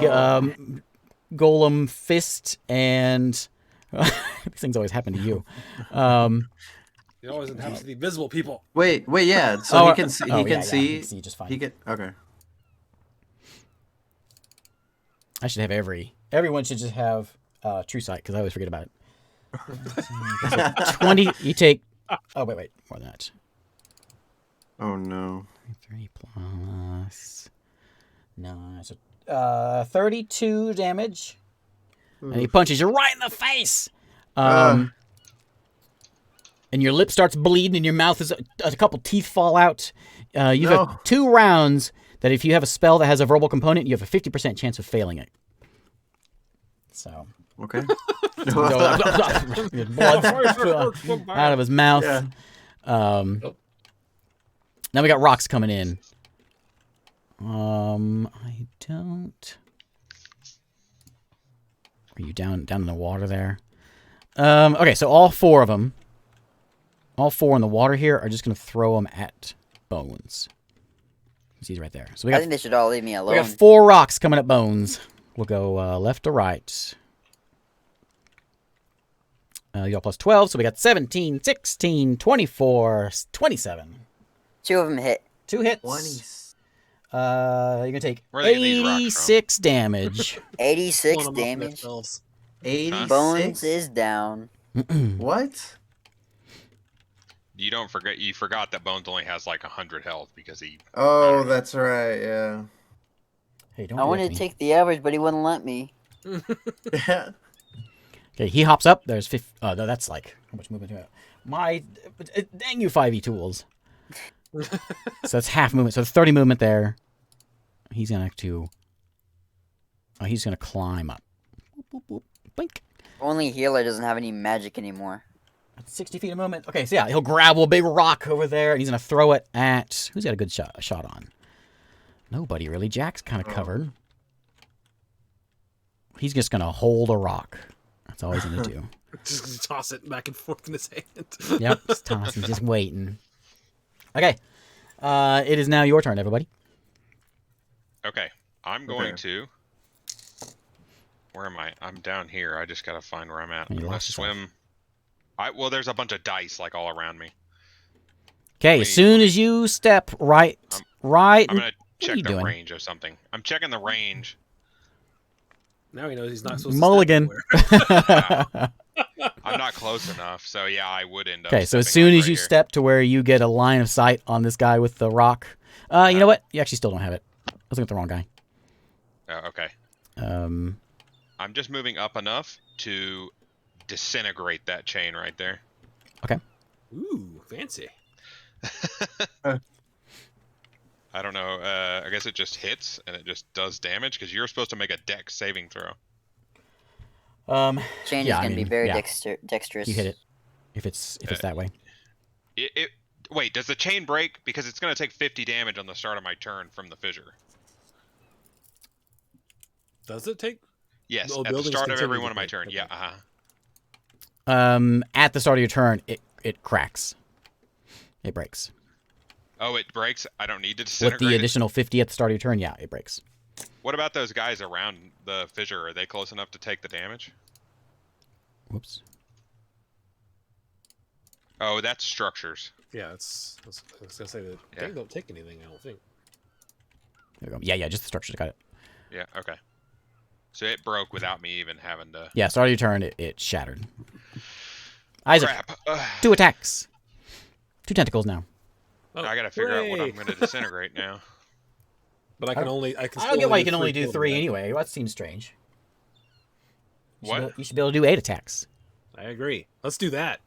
golem fist and these things always happen to you. It always happens to the invisible people. Wait, yeah. So he can see. oh, He yeah, can yeah, see. he can see just fine. He can. Okay. I should have everyone should just have true sight because I always forget about it. So 20. You take. Oh wait, more than that. Oh no. 3 plus 9. So 32 damage. And he punches you right in the face. And your lip starts bleeding, and your mouth is a couple teeth fall out. You have 2 rounds that if you have a spell that has a verbal component, you have a 50% chance of failing it. So. Okay. Blood out of his mouth. Yeah. Now we got rocks coming in. I don't. Are you down in the water there? Okay, so all 4 of them, all 4 in the water here, are just gonna throw them at Bones. He's right there. So we I got. think they should all leave me alone. We got 4 rocks coming at Bones. We'll go left to right. You got plus 12, so we got 17, 16, 24, 27. 2 of them hit. 2 hits. 20. You're going to take Where are they getting these rocks from? 86 damage. 86 Blowing them up damage. themselves. 86. Bones is down. What? You don't forget. You forgot that Bones only has like 100 health because he. Oh, that's right. Yeah. Hey, don't I look wanted me. to take the average, but he wouldn't let me. Yeah. Okay, he hops up. There's 50. No, that's like how much movement do I have? My dang you 5e tools. So that's half movement. So there's 30 movement there. He's gonna have to. Oh, he's gonna climb up. Boop, boop, boop. Blink. Only healer doesn't have any magic anymore. That's 60 feet of movement. Okay, so yeah, he'll grab a big rock over there, and he's gonna throw it at who's got a good shot on. Nobody really. Jack's kind of covered. He's just gonna hold a rock. That's all he's gonna do. Just gonna toss it back and forth in his hand. Yep, just tossing, just waiting. Okay, it is now your turn, everybody. Okay, I'm going to. Where am I? I'm down here. I just gotta find where I'm at. You I'm gonna lost yourself. swim. Well, there's a bunch of dice like all around me. Okay, as soon as you step right. I'm gonna What are check you the doing? range of something. I'm checking the range. Now he knows he's not supposed Mulligan. to step anywhere. I'm not close enough, so yeah, I would end up. Okay, so as stepping, soon like, as right you here. step to where you get a line of sight on this guy with the rock, you know what? You actually still don't have it. I was looking at the wrong guy. Okay. Um, I'm just moving up enough to disintegrate that chain right there. Ooh, fancy. I don't know. I guess it just hits and it just does damage because you're supposed to make a dex saving throw. Chain Yeah, is I gonna be mean, very yeah. dexterous. you hit it if it's that way. Wait, does the chain break? Because it's going to take 50 damage on the start of my turn from the fissure. Does it take? Yes, Oh, at the buildings start of every continue one to of my break, turn. okay. Yeah, uh-huh. At the start of your turn, it cracks. It breaks. Oh, it breaks? I don't need to With disintegrate the it? additional 50 at the start of your turn, yeah, it breaks. What about those guys around the fissure? Are they close enough to take the damage? Whoops. Oh, that's structures. Yeah, I was gonna say that Yeah. they don't take anything. I don't think. There we go. Yeah, just the structures. Got it. Yeah, okay. So it broke without me even having to... Yeah, start of your turn, it shattered. Isaac, Crap. 2 attacks. 2 tentacles now. Oh, I gotta figure out what hooray! I'm gonna disintegrate now. But I can only. I I can. don't still get why you do can only do total 3 damage. anyway. That seems strange. What? You should be able to do 8 attacks. I agree. Let's do that.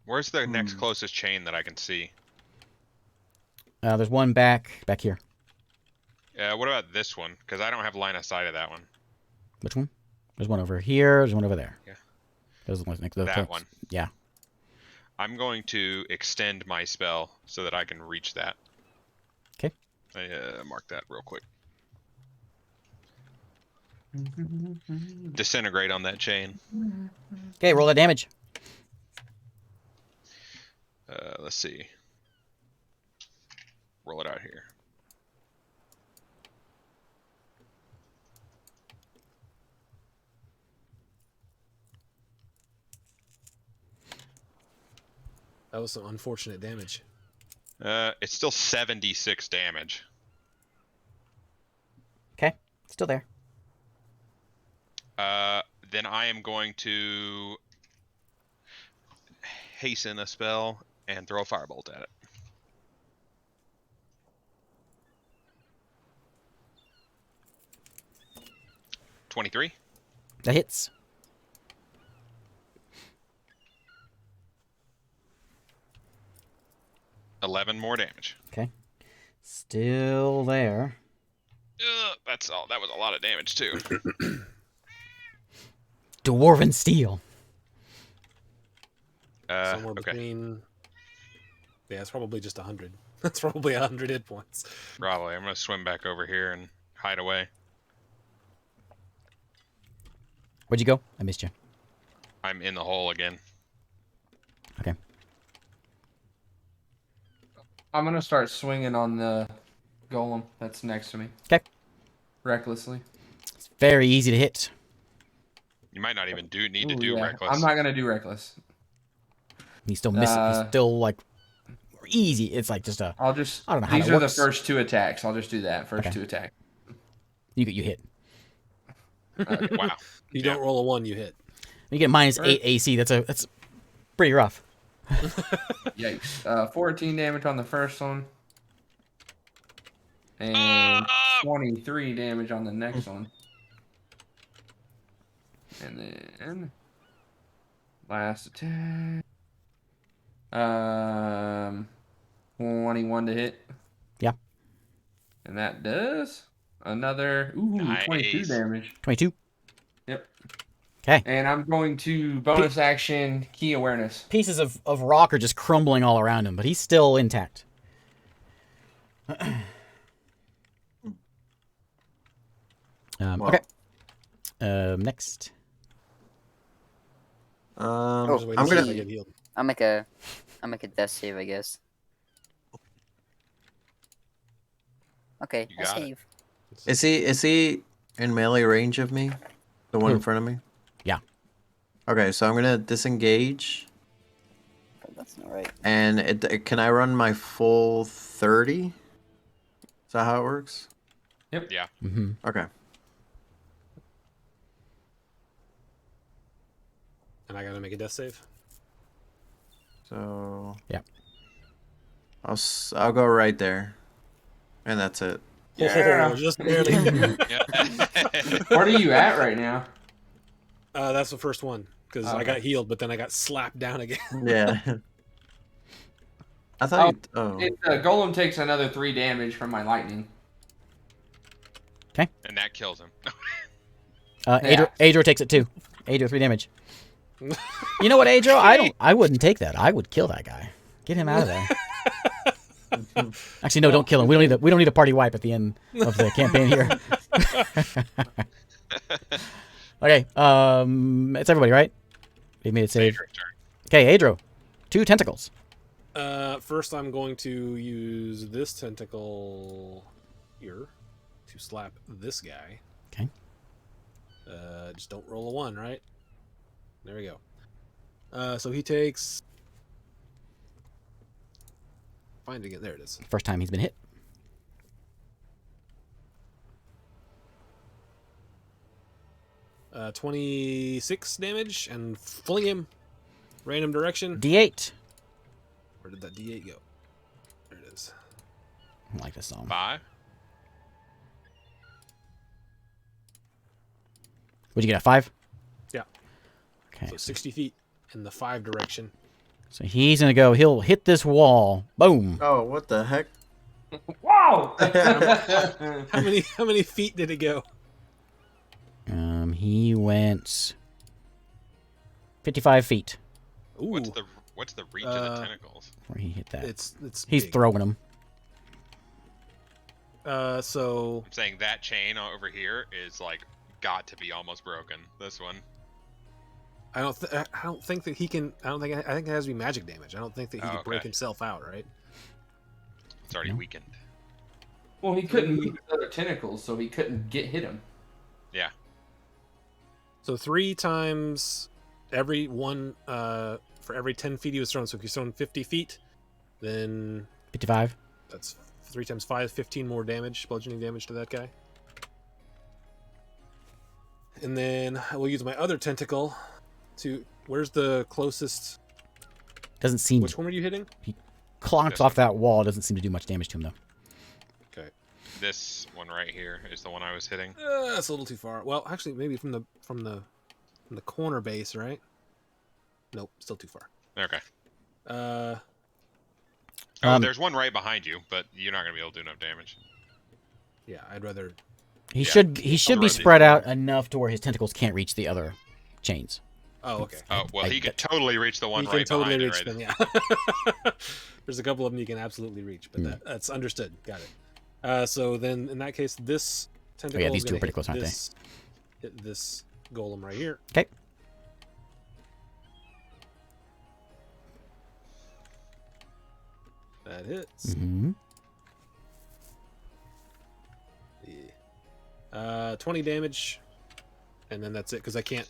Where's the next closest chain that I can see? There's one back here. What about this one? Because I don't have line of sight of that one. Which one? There's one over here. There's one over there. Yeah. Those are the ones next to the That cliffs. one. Yeah. I'm going to extend my spell so that I can reach that. Okay. Mark that real quick. Disintegrate on that chain. Okay, roll that damage. Let's see. Roll it out here. That was some unfortunate damage. It's still 76 damage. Okay, still there. Then I am going to hasten a spell and throw a firebolt at it. $23. That hits. $11 more damage. Okay. Still there. That's all. That was a lot of damage too. Dwarven steel. Somewhere Okay. between. Yeah, it's probably just 100. That's probably 100 hit points. Probably. I'm gonna swim back over here and hide away. Where'd you go? I missed you. I'm in the hole again. Okay. I'm gonna start swinging on the golem that's next to me. Okay. Recklessly. It's very easy to hit. You might not even need to Ooh, do yeah. reckless. I'm not gonna do reckless. He's still missing. He's still like easy. It's like just a. I'll just. I don't know how These that are works. the first 2 attacks. I'll just do that. First Okay. 2 attacks. You hit. Wow. You don't roll a 1, you hit. You get minus 8 AC. That's pretty rough. Yikes. 14 damage on the first one. And 23 damage on the next one. And then last attack. 21 to hit. Yeah. And that does another 22 Nice. damage. 22. Yep. Okay. And I'm going to bonus action key awareness. Pieces of rock are just crumbling all around him, but he's still intact. Well. Okay. Next. I'm Just waiting I'm to see if I gonna. get healed. I'll make a death save, I guess. Okay, You I got it. save. Is he in melee range of me? The one in Who? front of me? Yeah. Okay, so I'm gonna disengage, But that's not right. and can I run my full 30? Is that how it works? Yeah. Mm-hmm. Okay. And I gotta make a death save. So. Yeah. I'll go right there, and that's it. Yeah. Oh, just barely. Yeah. What are you at right now? That's the first one because I Okay. got healed, but then I got slapped down again. Yeah. I thought you. Oh. Golem takes another 3 damage from my lightning. And that kills him. Adro takes it too. Adro 3 damage. You know what, Adro? I wouldn't take that. I would kill that guy. Get him out of there. Actually, no, don't kill him. We don't need a party wipe at the end of the campaign here. Okay, it's everybody, right? They made it save. Favorite turn. Okay, Adro, 2 tentacles. First, I'm going to use this tentacle here to slap this guy. Okay. Just don't roll a 1, right? There we go. So he takes. Find it again. There it is. First time he's been hit. Uh, 26 damage and fling him random direction. D8. Where did that D8 go? There it is. I like this song. 5. What'd you get, a 5? Yeah. Okay. So 60 feet in the 5 direction. So he's going to go, he'll hit this wall. Boom. Oh, what the heck? Wow! How many feet did it go? He went 55 feet Ooh, What's the reach of the tentacles? where he hit that. it's He's big. throwing them. So I'm saying that chain over here is like got to be almost broken. This one. I don't think that he can. I think it has to be magic damage. I don't think that he Oh, can break okay. himself out, right? It's already No. weakened. Well, he couldn't move his other tentacles, so he couldn't hit him. Yeah. So 3 times every one for every 10 feet he was thrown. So if he's thrown 50 feet, then 55. that's 3 times 5, 15 more damage, bludgeoning damage to that guy. And then I will use my other tentacle to. Where's the closest? Doesn't seem Which to one were you hitting? clonks off that wall. Doesn't seem to do much damage to him, though. Okay. This one right here is the one I was hitting. That's a little too far. Well, actually, maybe from the corner base, right? Nope, still too far. Okay. Uh, There's one right behind you, but you're not gonna be able to do enough damage. yeah, I'd rather. He Yeah. should be Alright. spread out enough to where his tentacles can't reach the other chains. Oh, okay. Oh well, he could totally reach the one You right can totally behind reach it. them. Right? Yeah. There's a couple of them you can absolutely reach, but that's understood. Got it. So then, in that case, this tentacle. these is two are gonna pretty close, aren't they? hit this golem right here. Okay. That hits. Mm-hmm. 20 damage, and then that's it. Because I can't.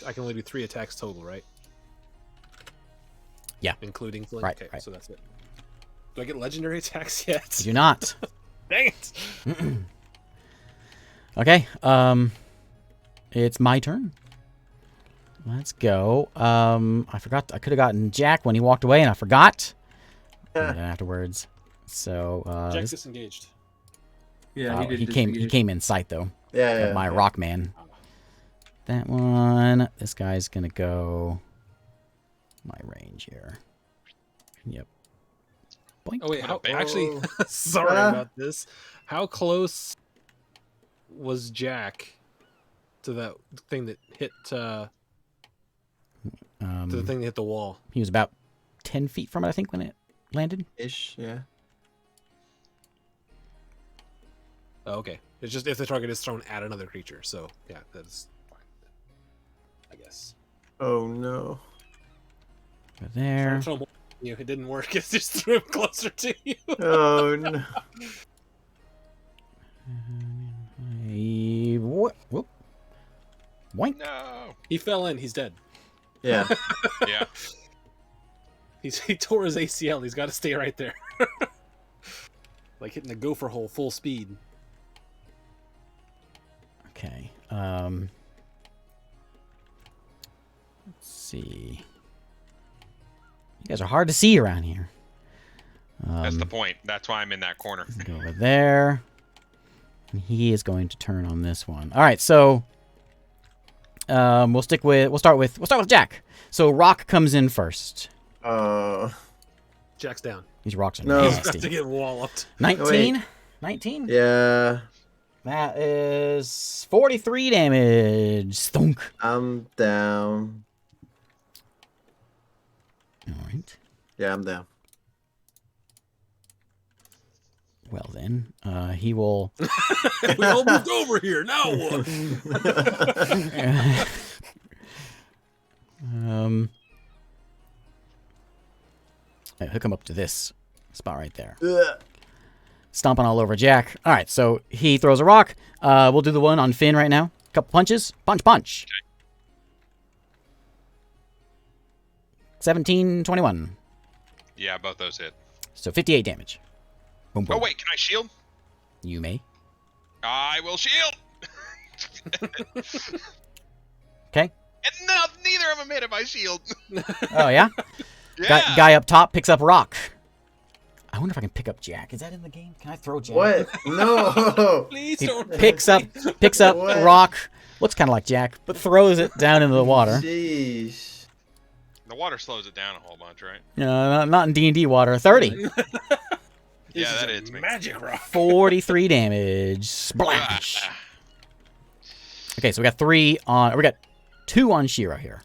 I can only do 3 attacks total, right? Yeah. Including fling. Right, Okay, right. so that's it. Do I get legendary attacks yet? You do not. Dang it! Okay. It's my turn. Let's go. I forgot. I could have gotten Jack when he walked away, and I forgot. And then afterwards. So Jack this disengaged. Yeah, he did. he disengage. came in sight though. Yeah, My rock man. That one. This guy's gonna go my range here. Yep. Boink. Oh wait, how big- actually? Oh. Sorry Ah. about this. How close was Jack to that thing that hit to the thing that hit the wall? He was about 10 feet from it, I think, when it landed. Ish, yeah. Oh, okay. It's just if the target is thrown at another creature. So yeah, that's fine. I guess. Oh no. Go there. Throw more at you. It didn't work. It just threw him closer to you. Oh no. Whoop. Boink. No. He fell in. He's dead. Yeah. Yeah. He tore his ACL. He's got to stay right there. Like hitting a gopher hole full speed. Okay. Let's see. You guys are hard to see around here. That's the point. That's why I'm in that corner. Go over there. And he is going to turn on this one. All right, so we'll start with Jack. So Rock comes in first. Jack's down. These rocks are No. He's about to nasty. get walloped. 19? 19? Yeah. That is 43 damage. Stunk. I'm down. All right. Yeah, I'm down. Well then, he will. We all moved over here. Now what? Hook him up to this spot right there. Ugh. Stomping all over Jack. All right, so he throws a rock. We'll do the one on Finn right now. Couple punches. Punch. 17, 21. Yeah, both those hit. So 58 damage. Boom, boom. Oh wait, can I shield? You may. I will shield. Okay. And no, neither of them hit my shield. Oh, yeah? Yeah. Guy up top picks up rock. I wonder if I can pick up Jack. Is that in the game? Can I throw Jack? What? No. Please He don't. picks up What? rock. Looks kind of like Jack, but throws it down into the water. Jeez. The water slows it down a whole bunch, right? Not in D&D water. 30. Yeah, This that is a hits me. magic rock. 43 damage. Splash. Ah. Okay, so we got 2 on Shiro here.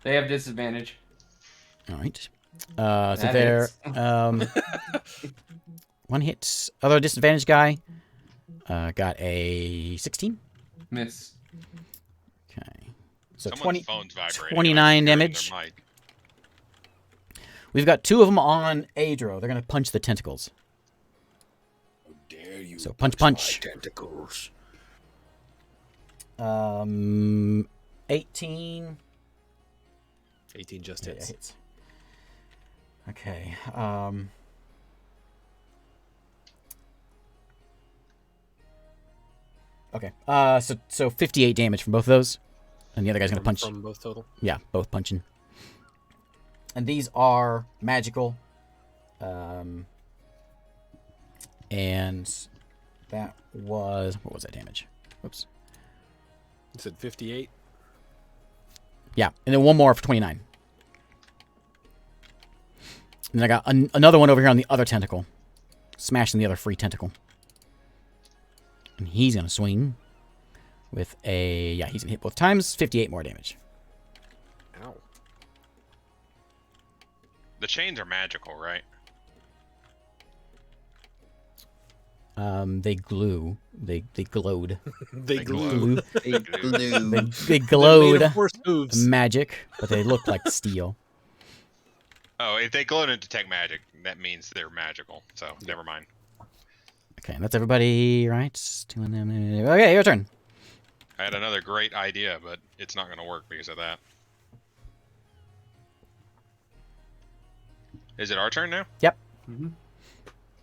They have disadvantage. All right. So That there. hits. One hit. Other disadvantage guy got a 16. Miss. Okay. So Someone's phone's vibrating. 29 I'm hearing their damage. mic. We've got 2 of them on Adro. They're gonna punch the tentacles. Dare you? So punch. Tentacles. 18. 18 just Yeah, hits. hits. Okay. Okay. So 58 damage from both of those, and the other guy's gonna punch. From both total. Yeah, both punching. And these are magical. And that was, what was that damage? Whoops. You said 58. Yeah, and then one more for 29. And then I got another one over here on the other tentacle. Smashing the other free tentacle. And he's going to swing with a... Yeah, he's going to hit both times. 58 more damage. Ow. The chains are magical, right? They glue. They glowed. They glue. glue. Hey, glue. They They're made glowed of horse hooves. magic, but they look like steel. Oh, if they glow and detect magic, that means they're magical. So never mind. Okay, and that's everybody, right? Okay, your turn. I had another great idea, but it's not going to work because of that. Is it our turn now? Yep.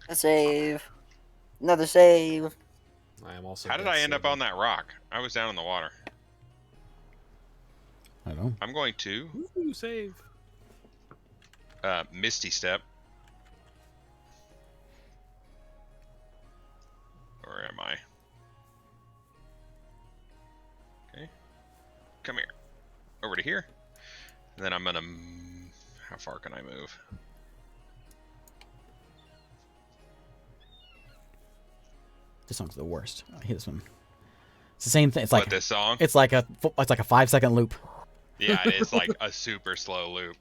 A save. Another save. I am also. How did I end up on that rock? I was down in the water. I don't know. I'm going to Ooh, save. Misty Step. come here. Over to here. And then I'm gonna... How far can I move? This song's the worst. I hate this one. It's the same thing. It's like What, this song? it's like a 5-second loop. Yeah, it is like a super slow loop.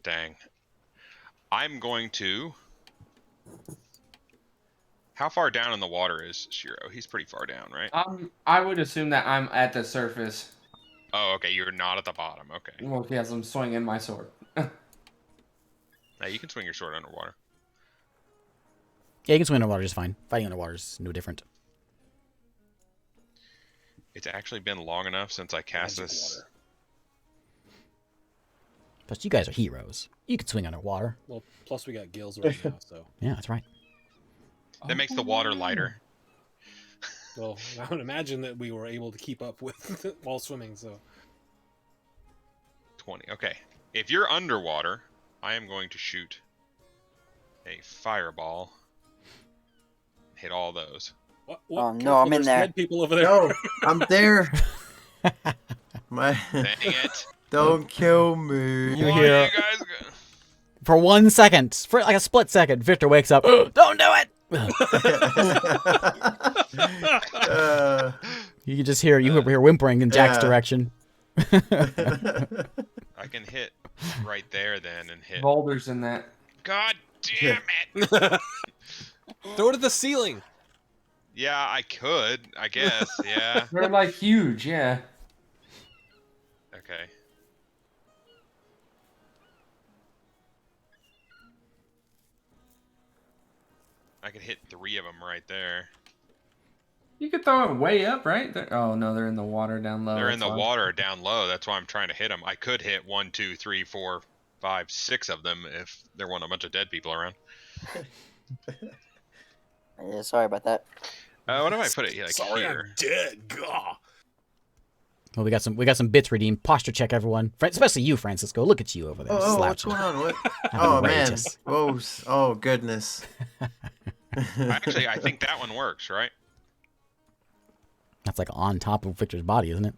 Dang. I'm going to... How far down in the water is Shiro? He's pretty far down, right? I would assume that I'm at the surface. Oh, okay. You're not at the bottom. Okay. Well, yes, I'm swinging my sword. Now you can swing your sword underwater. Yeah, you can swim underwater just fine. Fighting underwater is no different. It's actually been long enough since I cast Magic this. water. Plus, you guys are heroes. You can swing underwater. Well, plus we got gills right now, so. Yeah, that's right. That makes the water lighter. Well, I would imagine that we were able to keep up with it while swimming, so. 20. Okay. If you're underwater, I am going to shoot a fireball. Hit all those. What? Oh, no, Careful, I'm in there's there. dead people over there. No, I'm there. My, Dang it. don't kill me. You Why hear- are you guys go- For 1 second, for like a split second, Victor wakes up. Don't do it! You can just hear whimpering in Jack's Yeah. direction. I can hit right there then and hit. Boulders in that. God damn it! Throw it at the ceiling. Yeah, I could. I guess. Yeah. They're like huge, yeah. Okay. I could hit 3 of them right there. You could throw it way up, right? Oh no, they're in the water down low. They're in that's the why. water down low. That's why I'm trying to hit them. I could hit 1, 2, 3, 4, 5, 6 of them if there weren't a bunch of dead people around. Yeah, sorry about that. What if I put it like Sorry, here? I'm dead. Gah. Well, we got some bits redeemed. Posture check, everyone. Especially you, Francisco. Look at you over there. Oh, what's slouching. going on? What? How Oh man. outrageous. Whoa. Oh goodness. Actually, I think that one works, right? That's like on top of Victor's body, isn't it?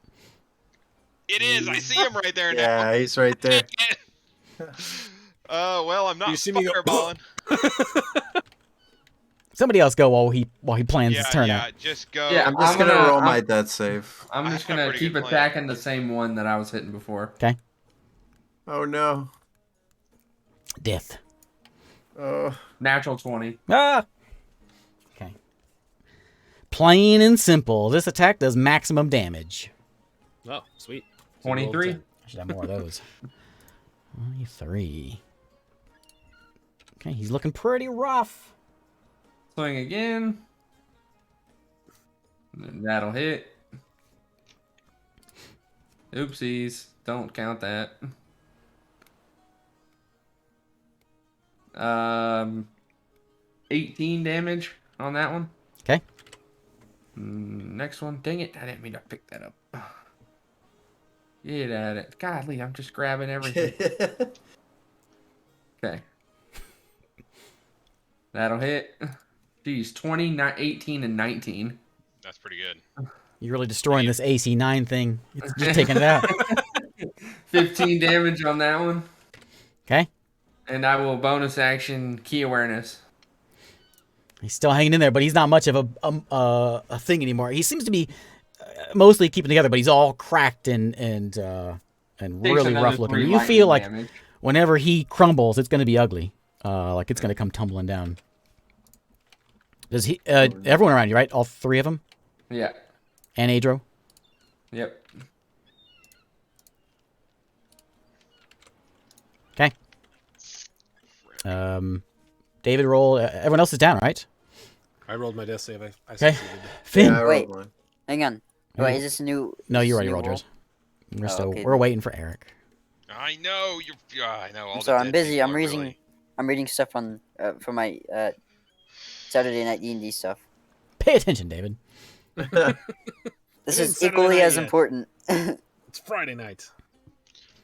It is. I see him right there now. Yeah, he's right there. Well, I'm not You see me go, fireballing. Somebody else go while he plans his turn yeah, out. just go. Yeah, I'm just I'm gonna gonna- roll my I'm- death save. I'm I just have a gonna pretty keep good plan. attacking the same one that I was hitting before. Okay. Oh no. Death. Oh. Natural 20. Ah. Okay. Plain and simple. This attack does maximum damage. Oh, sweet. So we rolled 23? 10. I should have more of those. 23. Okay, he's looking pretty rough. Swing again. And that'll hit. Oopsies. Don't count that. 18 damage on that one. Okay. Next one. Dang it. I didn't mean to pick that up. Get at it. Godly, I'm just grabbing everything. Okay. That'll hit. Jeez, 20, 18, and 19. That's pretty good. You're really destroying this AC9 thing. It's just taking it out. 15 damage on that one. Okay. And I will bonus action key awareness. He's still hanging in there, but he's not much of a thing anymore. He seems to be mostly keeping together, but he's all cracked and Takes really another rough looking. 3 You feel like lightning damage. whenever he crumbles, it's going to be ugly. Like it's going to come tumbling down. Does he? Everyone around you, right? All 3 of them, Yeah. and Adro. Yep. Okay. David roll. Everyone else is down, right? I rolled my death save. I Okay. succeeded. Finn. Yeah, I rolled Wait. one. Hang on. Wait, is this a new? No, is you this a already new rolled roll? yours. We're, Oh, still, okay. we're waiting for Eric. I know you're. I know. All I'm the sorry, I'm dead busy. people I'm are reading. really- I'm reading stuff on for my Saturday night D&D stuff. Pay attention, David. This It is isn't Saturday equally night as yet. important. It's Friday night.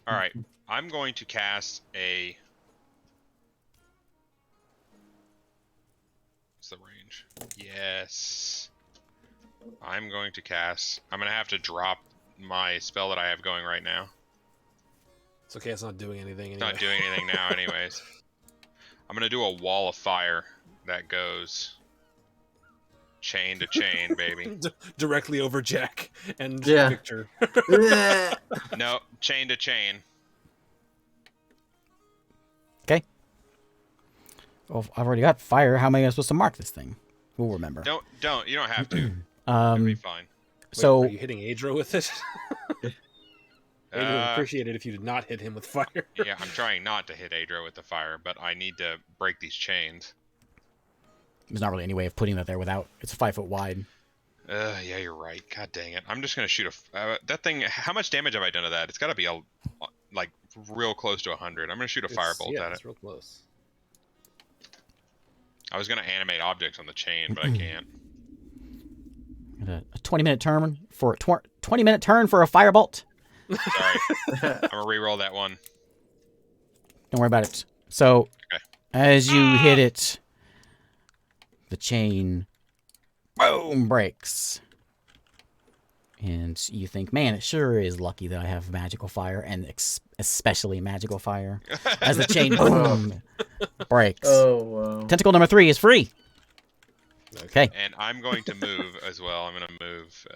All right, I'm going to cast a. What's the range? Yes. I'm going to cast. I'm going to have to drop my spell that I have going right now. It's okay. It's not doing anything It's anyway. not doing anything now, anyways. I'm going to do a wall of fire that goes chain to chain, baby. Directly over Jack and Yeah. Victor. No, chain to chain. Well, I've already got fire. How am I supposed to mark this thing? We'll remember. Don't. You don't have to. It'll be fine. So Wait, are you hitting Adro with it? Adro would appreciate it if you did not hit him with fire. Yeah, I'm trying not to hit Adro with the fire, but I need to break these chains. there's not really any way of putting that there without. It's 5 foot wide. Yeah, you're right. God dang it. I'm just gonna shoot that thing. How much damage have I done to that? It's got to be like real close to 100. I'm gonna shoot a firebolt at it. It's real close. I was gonna animate objects on the chain, but I can't. Got a 20-minute turn for 20-minute turn for a firebolt. Sorry. I'm gonna re-roll that one. Don't worry about it. So, Okay. as you hit it, the chain, boom, breaks. And you think, man, it sure is lucky that I have magical fire, and especially magical fire. As the chain, boom, breaks. Oh, wow. Tentacle number 3 is free. Okay. And I'm going to move as well. I'm gonna move.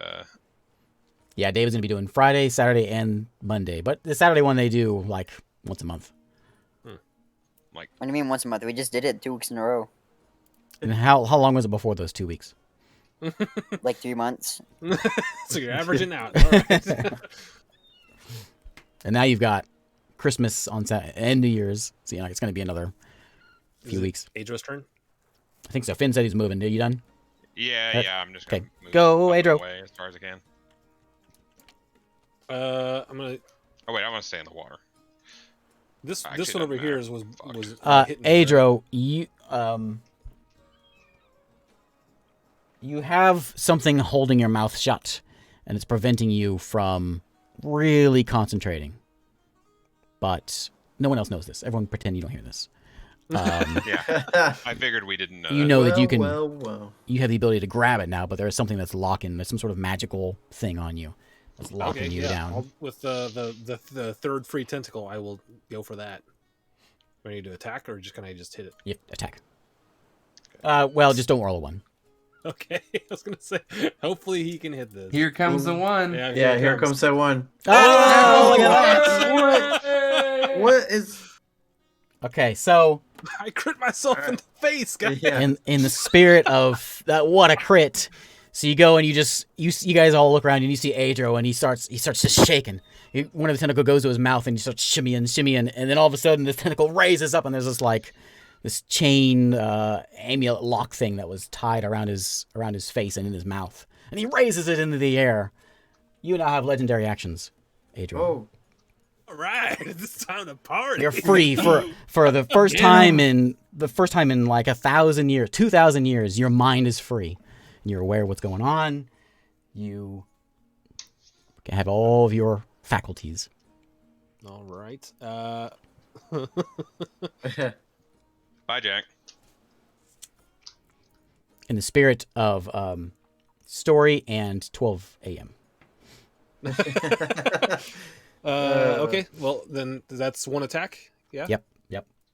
Yeah, David's going to be doing Friday, Saturday, and Monday. But the Saturday one they do, like, once a month. What do you mean once a month? We just did it 2 weeks in a row. And how long was it before those 2 weeks? Like 3 months. So you're averaging out. All right. And now you've got Christmas on Saturday and New Year's. So, you know, it's going to be another Is few it weeks. Adro's turn. I think so. Finn said he's moving. Are you done? Yeah, I'm just gonna okay. move Go, up and Adro. away as far as I can. I'm gonna. Oh wait, I want to stay in the water. This Actually, one over doesn't here matter. was hitting me, right? Adro, you have something holding your mouth shut, and it's preventing you from really concentrating. But no one else knows this. Everyone pretend you don't hear this. Yeah, I figured we didn't know. You that. know that you can. Well. You have the ability to grab it now, but there is something that's locking. There's some sort of magical thing on you that's locking you down. With the third free tentacle, I will go for that. Do I need to attack, or can I just hit it? You attack. Well, just don't roll a 1. Okay, I was gonna say. Hopefully he can hit this. Here comes the one. Yeah, here comes that one. Oh, look at that. What is... Okay, so I crit myself in the face, guys. Yeah. in the spirit of that, what a crit. So you go and you guys all look around and you see Adro, and he starts just shaking. One of the tentacle goes to his mouth and he starts shimmying, and then all of a sudden this tentacle raises up and there's this chain amulet lock thing that was tied around his face and in his mouth, and he raises it into the air. You now have legendary actions, Adro. Oh. All right, it's time to party. You're free for the first time in like 1,000 years, 2,000 years. Your mind is free. You're aware of what's going on. You can have all of your faculties. All right. Bye, Jack. In the spirit of story and 12 a.m. Okay. Well, then that's one attack. Yeah. Yep.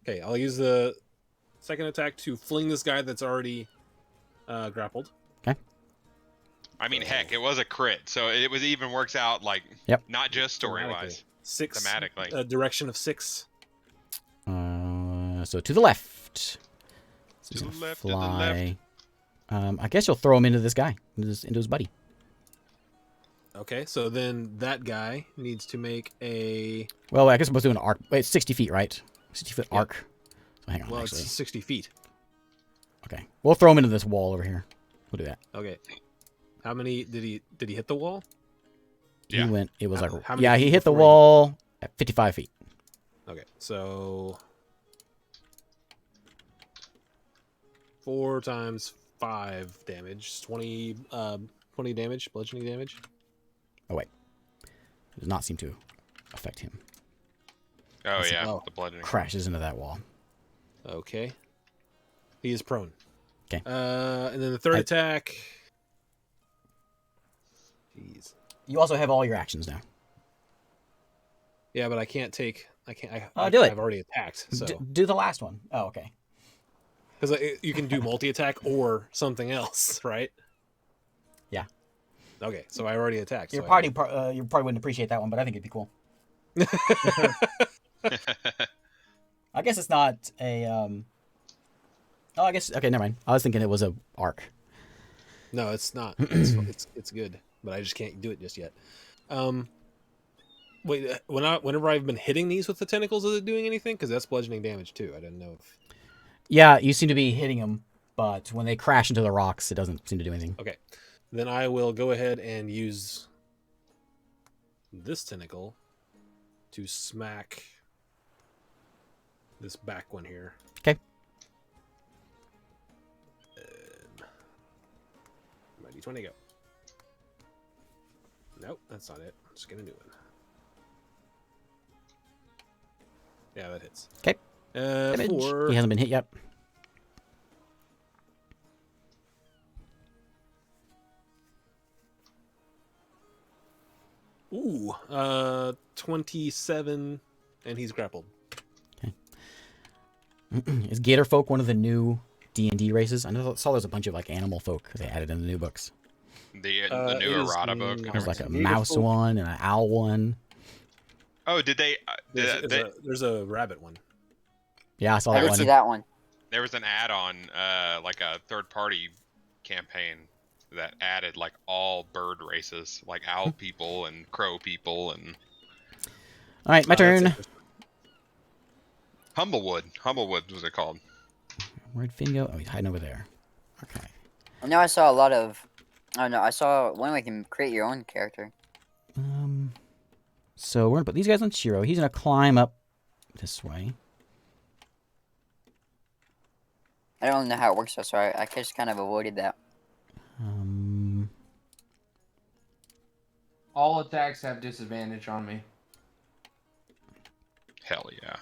Okay, I'll use the second attack to fling this guy that's already grappled. I mean, heck, it was a crit, so it was even works out like not just story wise, thematically. A direction of 6. So to the left. So he's To the gonna left, to the fly. I guess you'll throw him into this guy, into his buddy. Okay, so then that guy needs to make a. Well, I guess we're supposed to do an arc. Wait, it's 60 feet, right? 60-foot arc. So hang on, Well, actually. it's 60 feet. Okay, we'll throw him into this wall over here. We'll do that. Okay. How many did he hit the wall? Yeah. He went. It was How many he feet hit the before he- wall at 55 feet. Okay, so 4 times 5 damage, 20 damage, bludgeoning damage. Oh wait, it does not seem to affect him. Oh Listen, yeah, oh. the bludgeoning. Crashes into that wall. Okay. He is prone. Okay. And then the third attack. Jeez. You also have all your actions now. Yeah, but I can't take. I can't. Do it. I've already attacked. So Do the last one. Oh, okay. because you can do multi-attack or something else, right? Yeah. Okay, so I already attacked. Your so party, you probably wouldn't appreciate that one, but I think it'd be cool. I guess it's not a. Oh, I guess okay. Never mind. I was thinking it was a arc. No, it's not. It's good, but I just can't do it just yet. Wait, whenever I've been hitting these with the tentacles, is it doing anything? Because that's bludgeoning damage too. I didn't know if. Yeah, you seem to be hitting them, but when they crash into the rocks, it doesn't seem to do anything. Okay, then I will go ahead and use this tentacle to smack this back one here. Okay. My d20 go. Nope, that's not it. Just get a new one. Yeah, that hits. Okay. Damage. For He hasn't been hit yet. ooh, 27, and he's grappled. Is Gator folk one of the new D&D races? I saw there's a bunch of like animal folk they added in the new books. The It new is errata book. And There's like a everything. Gator mouse folk. one and an owl one. Oh, did they? There's a rabbit one. Yeah, I saw I that did one. see that one. There was an add-on, like a third-party campaign that added like all bird races, like owl people and crow people and All right, my That's turn. interesting. Humblewood. Humblewood was it called? Where'd Finn go? Oh, he's hiding over there. Okay. I know I saw a lot of. Oh no, I saw one where you can create your own character. So we're gonna put these guys on Shiro. He's gonna climb up this way. I don't know how it works though, so I just kind of avoided that. All attacks have disadvantage on me. Hell yeah.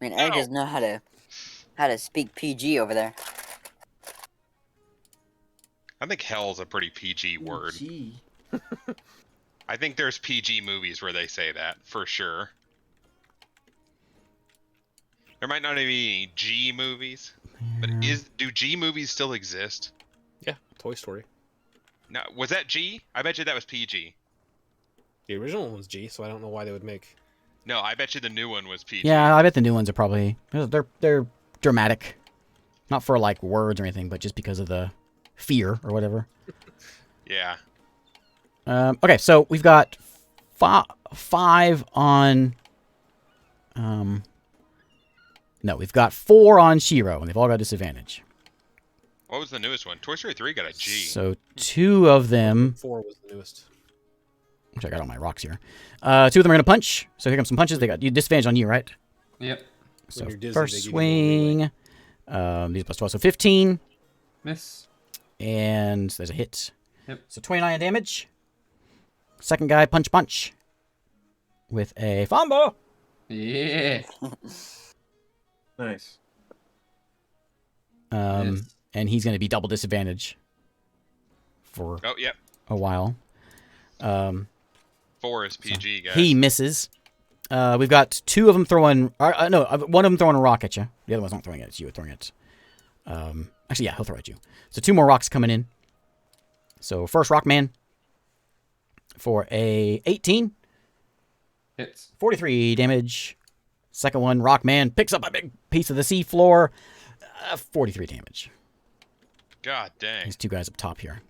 I mean, Eric doesn't know how to speak PG over there. I think hell's a pretty PG word. Gee. I think there's PG movies where they say that for sure. There might not be any G movies, but do G movies still exist? Yeah, Toy Story. No, was that G? I bet you that was PG. The original one was G, so I don't know why they would make. No, I bet you the new one was PG. Yeah, I bet the new ones are probably they're dramatic, not for like words or anything, but just because of the fear or whatever. Yeah. Okay, so we've got 5 on. No, we've got 4 on Shiro, and they've all got disadvantage. What was the newest one? Toy Story 3 got a G. So 2 of them, 4 was the newest. which I got all my rocks here. 2 of them are gonna punch. So here comes some punches. They got you disadvantage on you, right? Yep. So you're dizzy, they first give you more leeway. swing. These plus 12, so 15, Miss. and there's a hit. Yep. So 29 damage. Second guy, punch, with a fumble. Yeah. Nice. Yes. And he's gonna be double disadvantage for Oh, yep. a while. 4 is PG, guys. He misses. We've got 2 of them throwing. No, one of them throwing a rock at you. The other one's not throwing it at you. Throwing it. Actually, yeah, he'll throw at you. So 2 more rocks coming in. So first rock man for a 18, Hits. 43 damage. Second one, rock man picks up a big piece of the sea floor, 43 damage. God dang. These 2 guys up top here.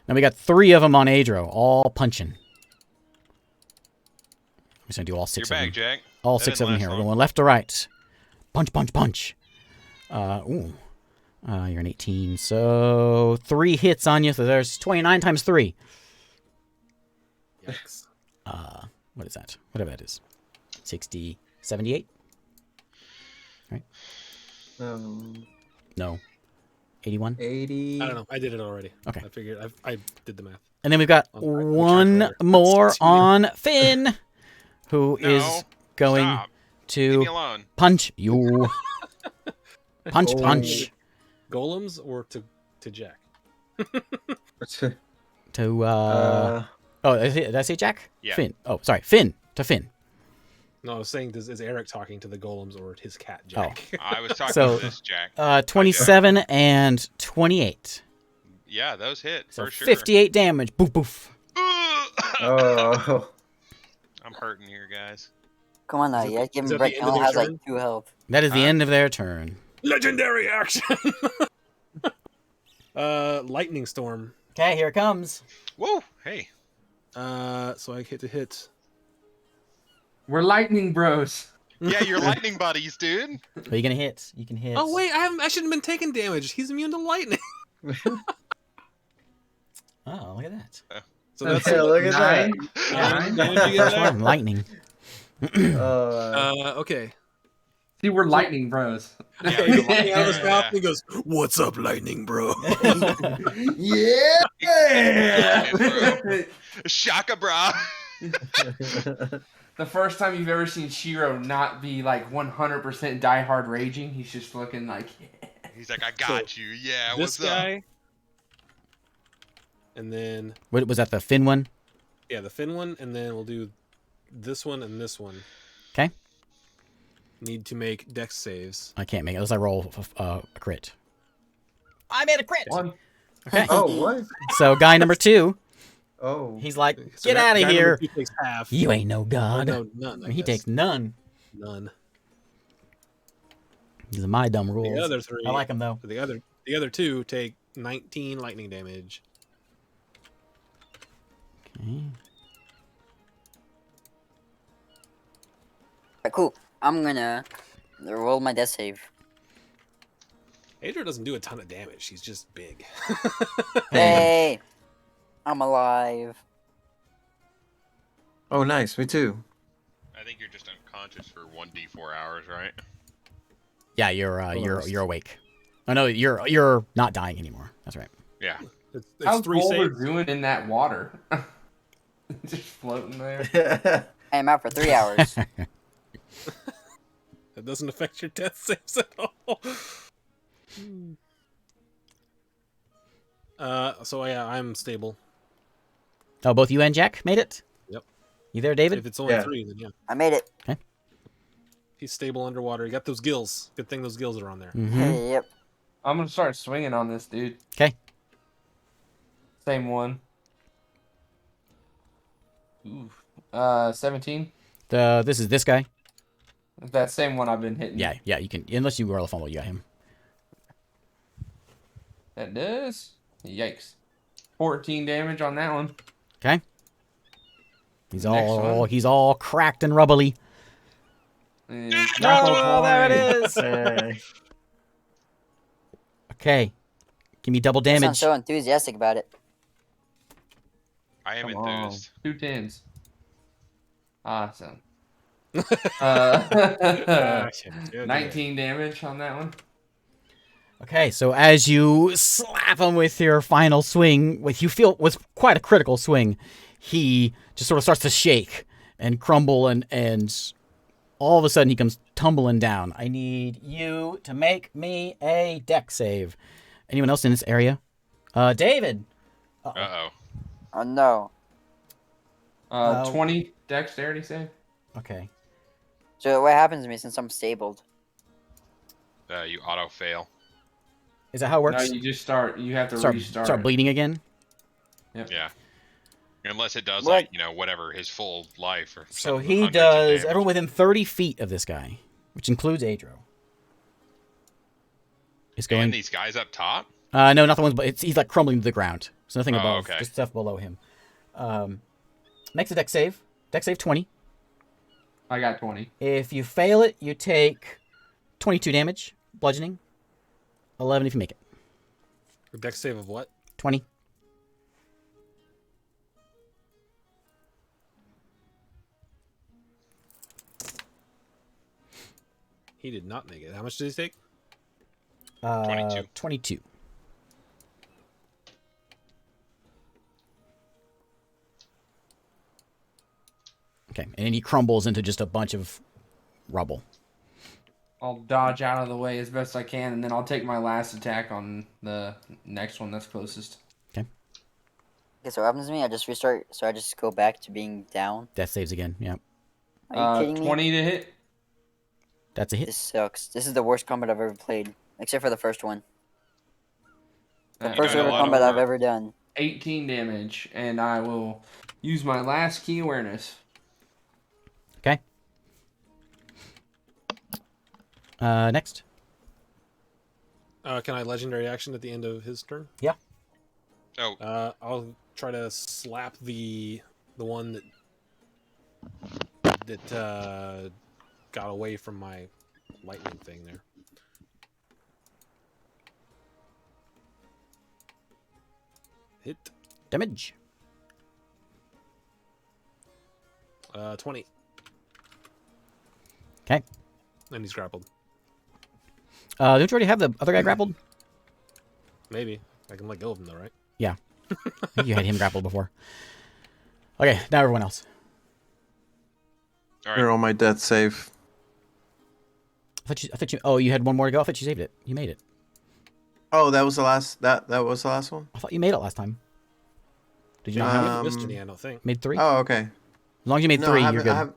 Now we got 3 of them on Adro, all punching. I'm just gonna do all 6 You're of back, them. Jack. All That 6 didn't of them last here. We're long. going left to right. Punch. You're an 18. So 3 hits on you. So there's 29 times 3. Yikes. What is that? Whatever that is. 60, 78? No. 81? 80. I don't know. I did it already. Okay. I figured. I did the math. And then we've got I'll try one harder. more 16. on Finn, who No. is going Stop. Leave me to alone. punch you. Oh. Punch. Golems or to Jack? To uh, oh, did I say Jack? Yeah. Finn. Oh, sorry, Finn. To Finn. No, I was saying, is Eric talking to the golems or his cat, Jack? I was talking So, to this Jack. 27 and 28. Yeah, those hit So for sure. 58 damage. Boof boof. oh. I'm hurting here, guys. Come on now, Is it- you gotta give is him a that break. the He end of only their has like turn? 2 health. That is the Huh? end of their turn. Legendary action. Lightning storm. Okay, here it comes. Whoa! Hey, So I get to hit. We're lightning bros. yeah, you're lightning buddies, dude. What are you gonna hit? You can hit. Oh wait, I shouldn't have been taking damage. He's immune to lightning. Oh, look at that. So that's Yeah, look at that. 9. nine 9. damage you get First there. one, lightning. Okay. See, we're lightning bros. Yeah, Okay, he's looking out of his Yeah. mouth and he goes, "What's up, lightning, bro?" Yeah. Shaka bra. The first time you've ever seen Shiro not be like 100% diehard raging, he's just looking like, He's like, I got you. Yeah, This what's up? guy, and then What was that? The Finn one? yeah, the Finn one, and then we'll do this one and this one. Okay. Need to make dex saves. I can't make it unless I roll a crit. I made a crit. one. Okay. Oh, what? So guy number 2, Oh. he's like, So get guy- out of guy number here. 2 takes half. You ain't no god. No, none. I He guess. takes none. none. These are my dumb rules. The other 3. I like them though. The other 2 take 19 lightning damage. Okay. Alright, cool. I'm gonna roll my death save. Adra doesn't do a ton of damage. She's just big. Hey, I'm alive. Oh, nice. Me too. I think you're just unconscious for 1d4 hours, right? Yeah, you're Almost. you're awake. Oh no, you're not dying anymore. That's right. Yeah. It's How's 3 Boulder saves. doing in that water? Just floating there. I am out for 3 hours. That doesn't affect your death saves at all. So yeah, I'm stable. Oh, both you and Jack made it? Yep. You there, David? If it's only Yeah. 3, then yeah. I made it. He's stable underwater. You got those gills. Good thing those gills are on there. Mm-hmm. Yep. I'm gonna start swinging on this dude. 'Kay. Same one. Ooh. 17. This is this guy. That same one I've been hitting. Yeah, you can unless you roll a fumble, you got him. That does. Yikes. 14 damage on that one. Okay. He's Next all one. he's all cracked and rubbly. And Oh, there it point. is. Hey. Okay. Give me double You sound damage. so enthusiastic about it. I am Come on. enthused. 2 10s. Awesome. Ah, shit. Yeah, 19 damage on that one. Okay, so as you slap him with your final swing, what you feel was quite a critical swing, he just sort of starts to shake and crumble, and all of a sudden he comes tumbling down. I need you to make me a deck save. Anyone else in this area? David. Uh-oh. Oh no. 20 dexterity save. Okay. So what happens to me since I'm stabled? You auto-fail. Is that how it No, works? you just start. You have to start restart. bleeding again? Yeah. Unless it does, What? like, whatever, his full life or So something, he hundreds of does damage. everyone within 30 feet of this guy, which includes Adro. Is going. And these guys up top? No, not the ones, but he's like crumbling to the ground. So nothing Oh, above, okay. just stuff below him. Makes a deck save. Deck save 20. I got 20. If you fail it, you take 22 damage, bludgeoning. 11 if you make it. Dex save of what? 20. He did not make it. How much did he take? 22. 22. Okay, and then he crumbles into just a bunch of rubble. I'll dodge out of the way as best I can, and then I'll take my last attack on the next one that's closest. Okay, so what happens to me? I just restart. So I just go back to being down. Death saves again. Yep. Are you kidding me? 20 to hit. That's a hit. This sucks. This is the worst combat I've ever played, except for the first one. The You first got a ever lot of combat I've work. ever done. 18 damage, and I will use my last key awareness. Okay. Next. Can I legendary action at the end of his turn? Oh, I'll try to slap the one that got away from my lightning thing there. Hit. Damage. 20. Okay. And he's grappled. Don't you already have the other guy grappled? Maybe. I can let go of him though, right? Yeah. I think you had him grappled before. Okay, now everyone else. all They're right. on my death save. I thought you. Oh, you had one more to go. I thought you saved it. You made it. Oh, that was the last. That was the last one. I thought you made it last time. Did you not You have it? haven't missed any, I don't think. Made 3? Oh, okay. As long as you made No, 3, I you're haven't. good.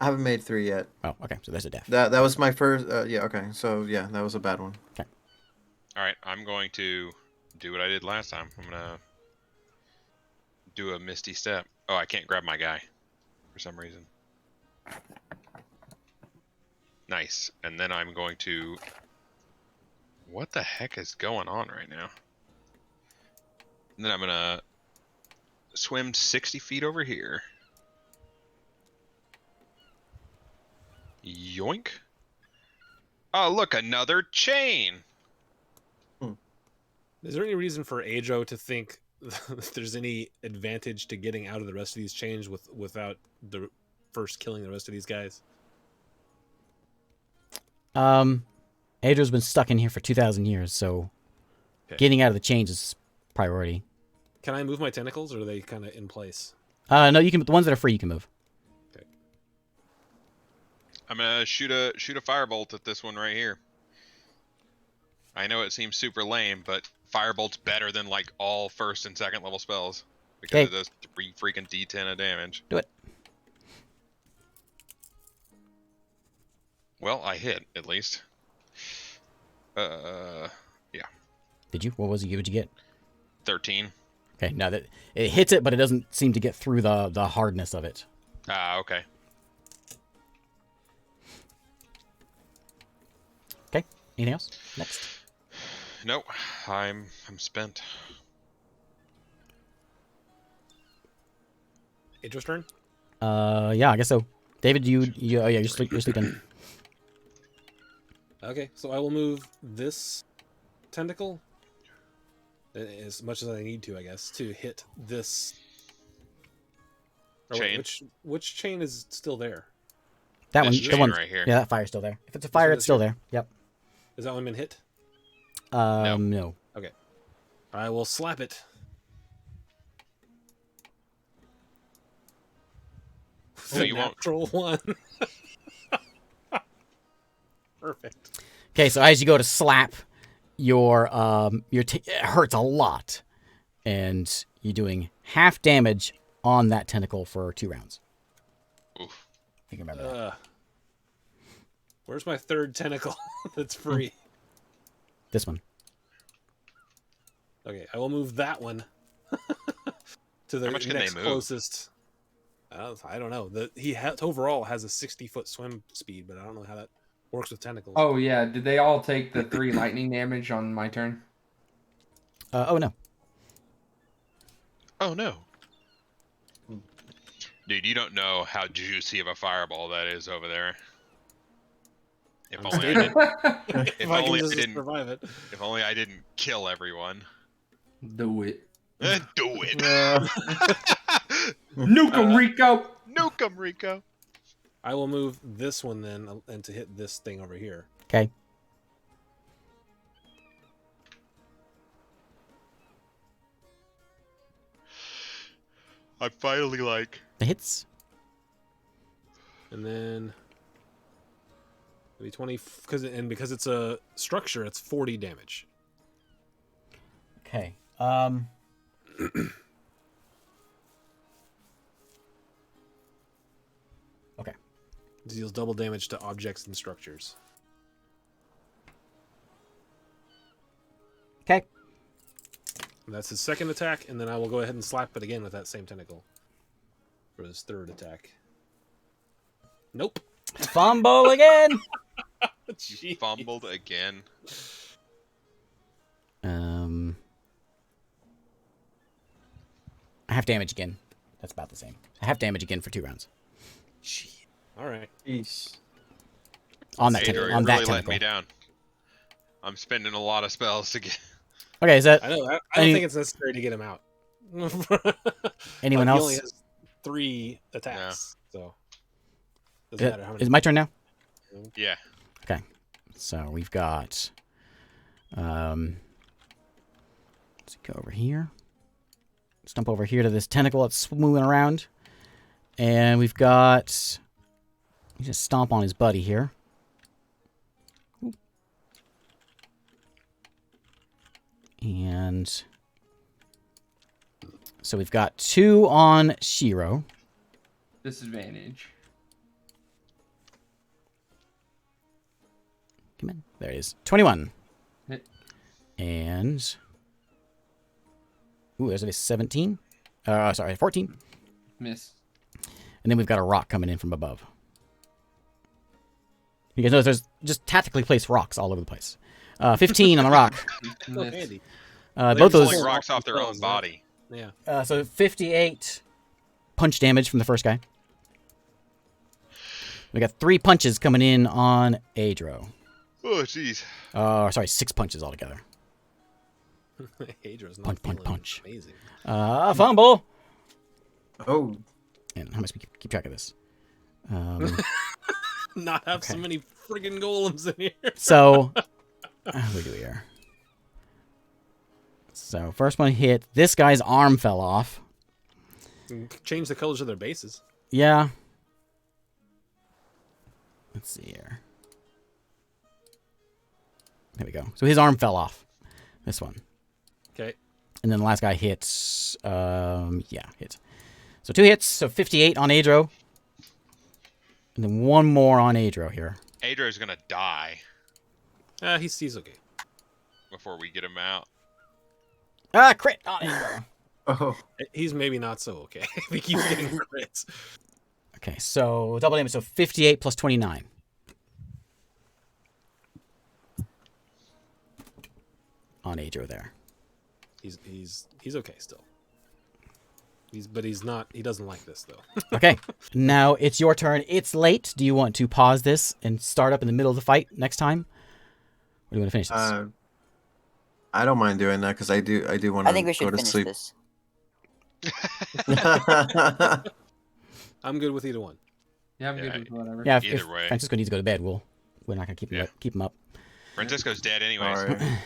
I haven't made 3 yet. Oh, okay. So there's a death. That was my first. Yeah. Okay. So yeah, that was a bad one. All right. I'm going to do what I did last time. I'm gonna do a misty step. Oh, I can't grab my guy for some reason. Nice. And then I'm going to. What the heck is going on right now? And then I'm gonna swim 60 feet over here. Yoink. Oh, look, another chain. Is there any reason for Ajo to think that there's any advantage to getting out of the rest of these chains without the first killing the rest of these guys? Adro's been stuck in here for 2,000 years, so Okay. getting out of the chains is priority. Can I move my tentacles, or are they kind of in place? No, you can. The ones that are free, you can move. I'm gonna shoot a firebolt at this one right here. I know it seems super lame, but firebolt's better than like all first and second level spells because Okay. it does 3 freaking D10 of damage. Do it. Well, I hit at least. Did you? What was it? What'd you get? 13. Okay, now that it hits it, but it doesn't seem to get through the hardness of it. Ah, okay. Okay. Anything else? Next. Nope. I'm spent. Ajo's turn? Yeah, I guess so. David, oh yeah, you're sleeping. Okay, so I will move this tentacle as much as I need to, I guess, to hit this. Or wait, Chain. which chain is still there? That one, This the chain one right here. Yeah, that fire's still there. If it's a fire, one it's still there. Yep. Has that one been hit? No. Okay. I will slap it. No, you won't. Natural one. Perfect. Okay, so as you go to slap, it hurts a lot, and you're doing half damage on that tentacle for 2 rounds. Oof. You can remember that. Where's my third tentacle that's free? This one. Okay, I will move that one to the How much can they next move? closest. I don't know. He overall has a 60-foot swim speed, but I don't know how that works with tentacles. Oh yeah, did they all take the 3 lightning damage on my turn? Oh no. Oh no. Dude, you don't know how juicy of a fireball that is over there. If I'm only I stable. didn't. If If I can only I just didn't. survive it. If only I didn't kill everyone. Do it. Do it. Nuke 'em, Rico! Nuke 'em, Rico. I will move this one then, and to hit this thing over here. Okay. I'm finally like. The hits. And then maybe 20, because it's a structure, it's 40 damage. Okay. Deals double damage to objects and structures. Okay. And that's his second attack, and then I will go ahead and slap it again with that same tentacle for his third attack. Nope. Fumble again. You Jeez. fumbled again. I have damage again. That's about the same. I have damage again for 2 rounds. Gee. All right. Jeez. On that, Adrian, on you're that really letting tentacle. me down. I'm spending a lot of spells to get. Okay, is that I know. I Any- don't think it's necessary to get him out. anyone He else? only has 3 attacks, so doesn't Is matter how it many. my turn now? Yeah. So we've got. Let's go over here. Stump over here to this tentacle that's moving around, and we've got. You just stomp on his buddy here. Ooh. And so we've got 2 on Shiro. Disadvantage. Come in. There it is. 21. Hit. And. Ooh, there's a 17. Sorry, 14. Miss. And then we've got a rock coming in from above. You guys notice there's just tactically placed rocks all over the place. 15 on the rock. Oh, Miss. handy. Both They're those. pulling rocks off their own spells, body. Yeah. So 58 punch damage from the first guy. We got 3 punches coming in on Adro. Oh, jeez. Sorry, 6 punches altogether. Hadro's not Punch, punch, feeling punch. amazing. Fumble. Oh, And how much we keep track of this? Not have so Okay. many friggin' golems in here. So, what do we do here? So, first one hit. This guy's arm fell off. Change the colors of their bases. Yeah. Let's see here. There we go. So his arm fell off. This one. Okay. And then the last guy hits. Yeah, hits. So 2 hits. So 58 on Adro. And then 1 more on Adro here. Adro's gonna die He's okay. before we get him out. Crit on Adro. oh, He's maybe not so okay. If he keeps getting crits. Okay, so double damage. So 58 plus 29. On Adro there. He's okay still. He's not. He doesn't like this though. Okay, now it's your turn. It's late. Do you want to pause this and start up in the middle of the fight next time? Or do you want to finish this? I don't mind doing that because I do want I to think we go should to finish sleep. this. I'm good with either one. Yeah, I'm Yeah, good with whatever. Yeah, either if way. Francisco needs to go to bed, we're not gonna keep him Yeah. up, keep him up. Francisco's dead anyways. All right.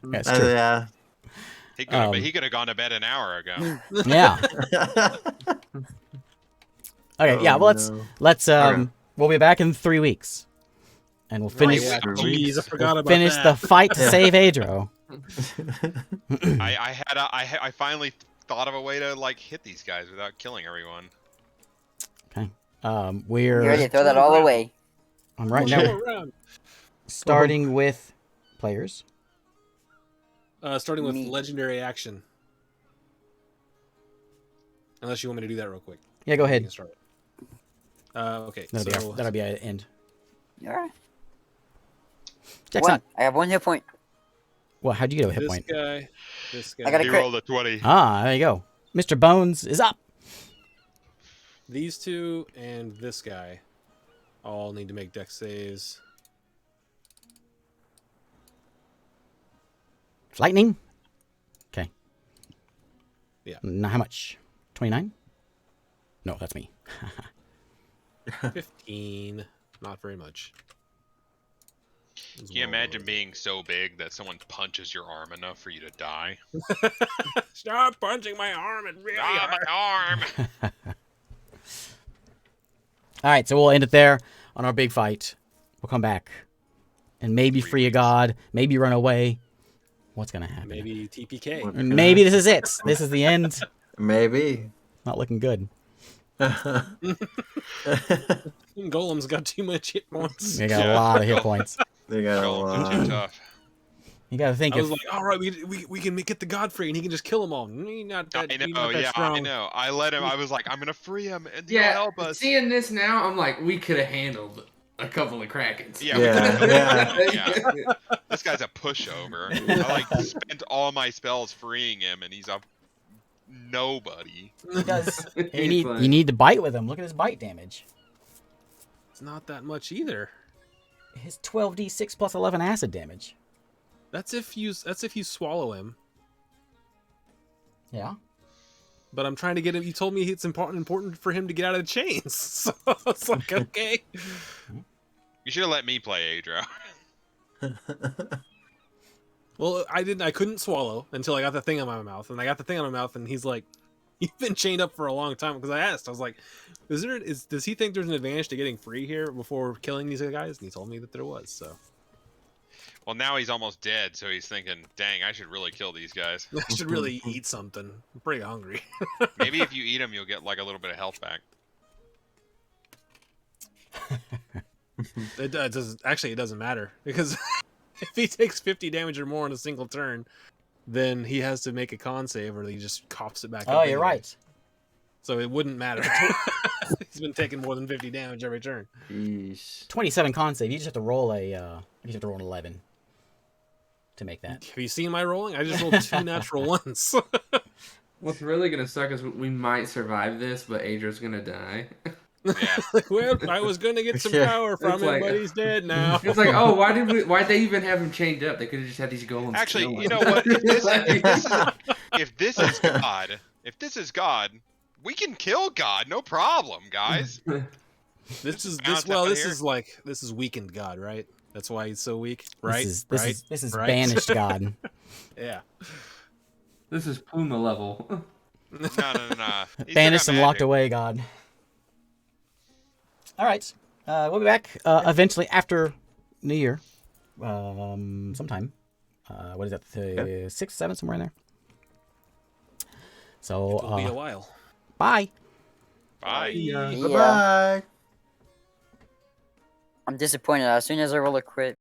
That's true. Yeah. He could have gone to bed an hour ago. Yeah. Okay. Yeah. Oh, Well, no. let's Okay. we'll be back in 3 weeks, and we'll finish yeah, Three jeez, weeks. I forgot about finish that. the fight to Yeah. save Adro. I finally thought of a way to like hit these guys without killing everyone. Okay. You We're ready to throw that all away? I'm right Go now around. starting with players. Starting with Me. legendary action. Unless you want me to do that real quick. Yeah, go We ahead. can start. Okay, That'll be an end. Alright. Jackson. I have 1 hit point. Well, how'd you get a hit this point? guy, this guy. I got a He crit. rolled a 20. There you go. Mr. Bones is up. These two and this guy all need to make dex saves. Lightning. Okay. Yeah. Now how much? 29? No, that's me. 15. Not very much. Can you imagine being so big that someone punches your arm enough for you to die? Stop punching my arm! It really Ah, hurts. my arm! All right, so we'll end it there on our big fight. We'll come back and maybe 3 free a weeks. god, maybe run away. What's gonna happen? Maybe TPK. What- And maybe this is it. This is the end. Maybe. Not looking good. Golem's got too much hit points. They got a Yeah. lot of hit points. They got a Golems are too lot. tough. You got to think I was if like, all right, we can get the God free, and he can just kill them all. He's not that, I he's know, not that yeah, strong. I know. I let him. I was like, I'm gonna free him, and he'll Yeah, help us. seeing this now, I'm like, we could have handled a couple of Krakens. Yeah, we could've killed Yeah. him. Yeah. This guy's a pushover. I like spent all my spells freeing him, and he's a nobody. he does, He's you like- need to bite with him. Look at his bite damage. It's not that much either. His 12d6 plus 11 acid damage. That's if you swallow him. Yeah. But I'm trying to get him. You told me it's important for him to get out of the chains. So it's like, okay. You should have let me play Adro. Well, I couldn't swallow until I got the thing in my mouth, and I got the thing in my mouth, and he's like, "You've been chained up for a long time." Because I asked, I was like, does he think there's an advantage to getting free here before killing these guys? And he told me that there was. So Well, now he's almost dead, so he's thinking, "Dang, I should really kill these guys." I should really eat something. I'm pretty hungry. Maybe if you eat them, you'll get like a little bit of health back. It doesn't matter because if he takes 50 damage or more in a single turn, then he has to make a con save, or he just coughs it back. Oh, up you're anyway. right. So it wouldn't matter. He's been taking more than 50 damage every turn. Yeesh. 27 con save. You just have to roll a. You just have to roll an 11 to make that. Have you seen my rolling? I just rolled 2 natural ones. What's really gonna suck is we might survive this, but Adria's gonna die. Yeah. Well, I was gonna get some Yeah. power from It's him, like- but he's dead now. It's like, oh, why'd they even have him chained up? They could have just had these golems. Actually, kill you know him. what? If this is God, we can kill God, no problem, guys. This is Bounce out this here. is weakened God, right? That's why he's so weak, right? This right? is Right? banished God. Yeah. This is Puma level. No. He's still Banished got and locked magic. away God. All right. We'll be back eventually after New Year. Sometime. What is that? 6th, 7th, somewhere in there. So, It'll be a while. bye. Bye. Yeah. Bye-bye. I'm disappointed. As soon as I roll a crit,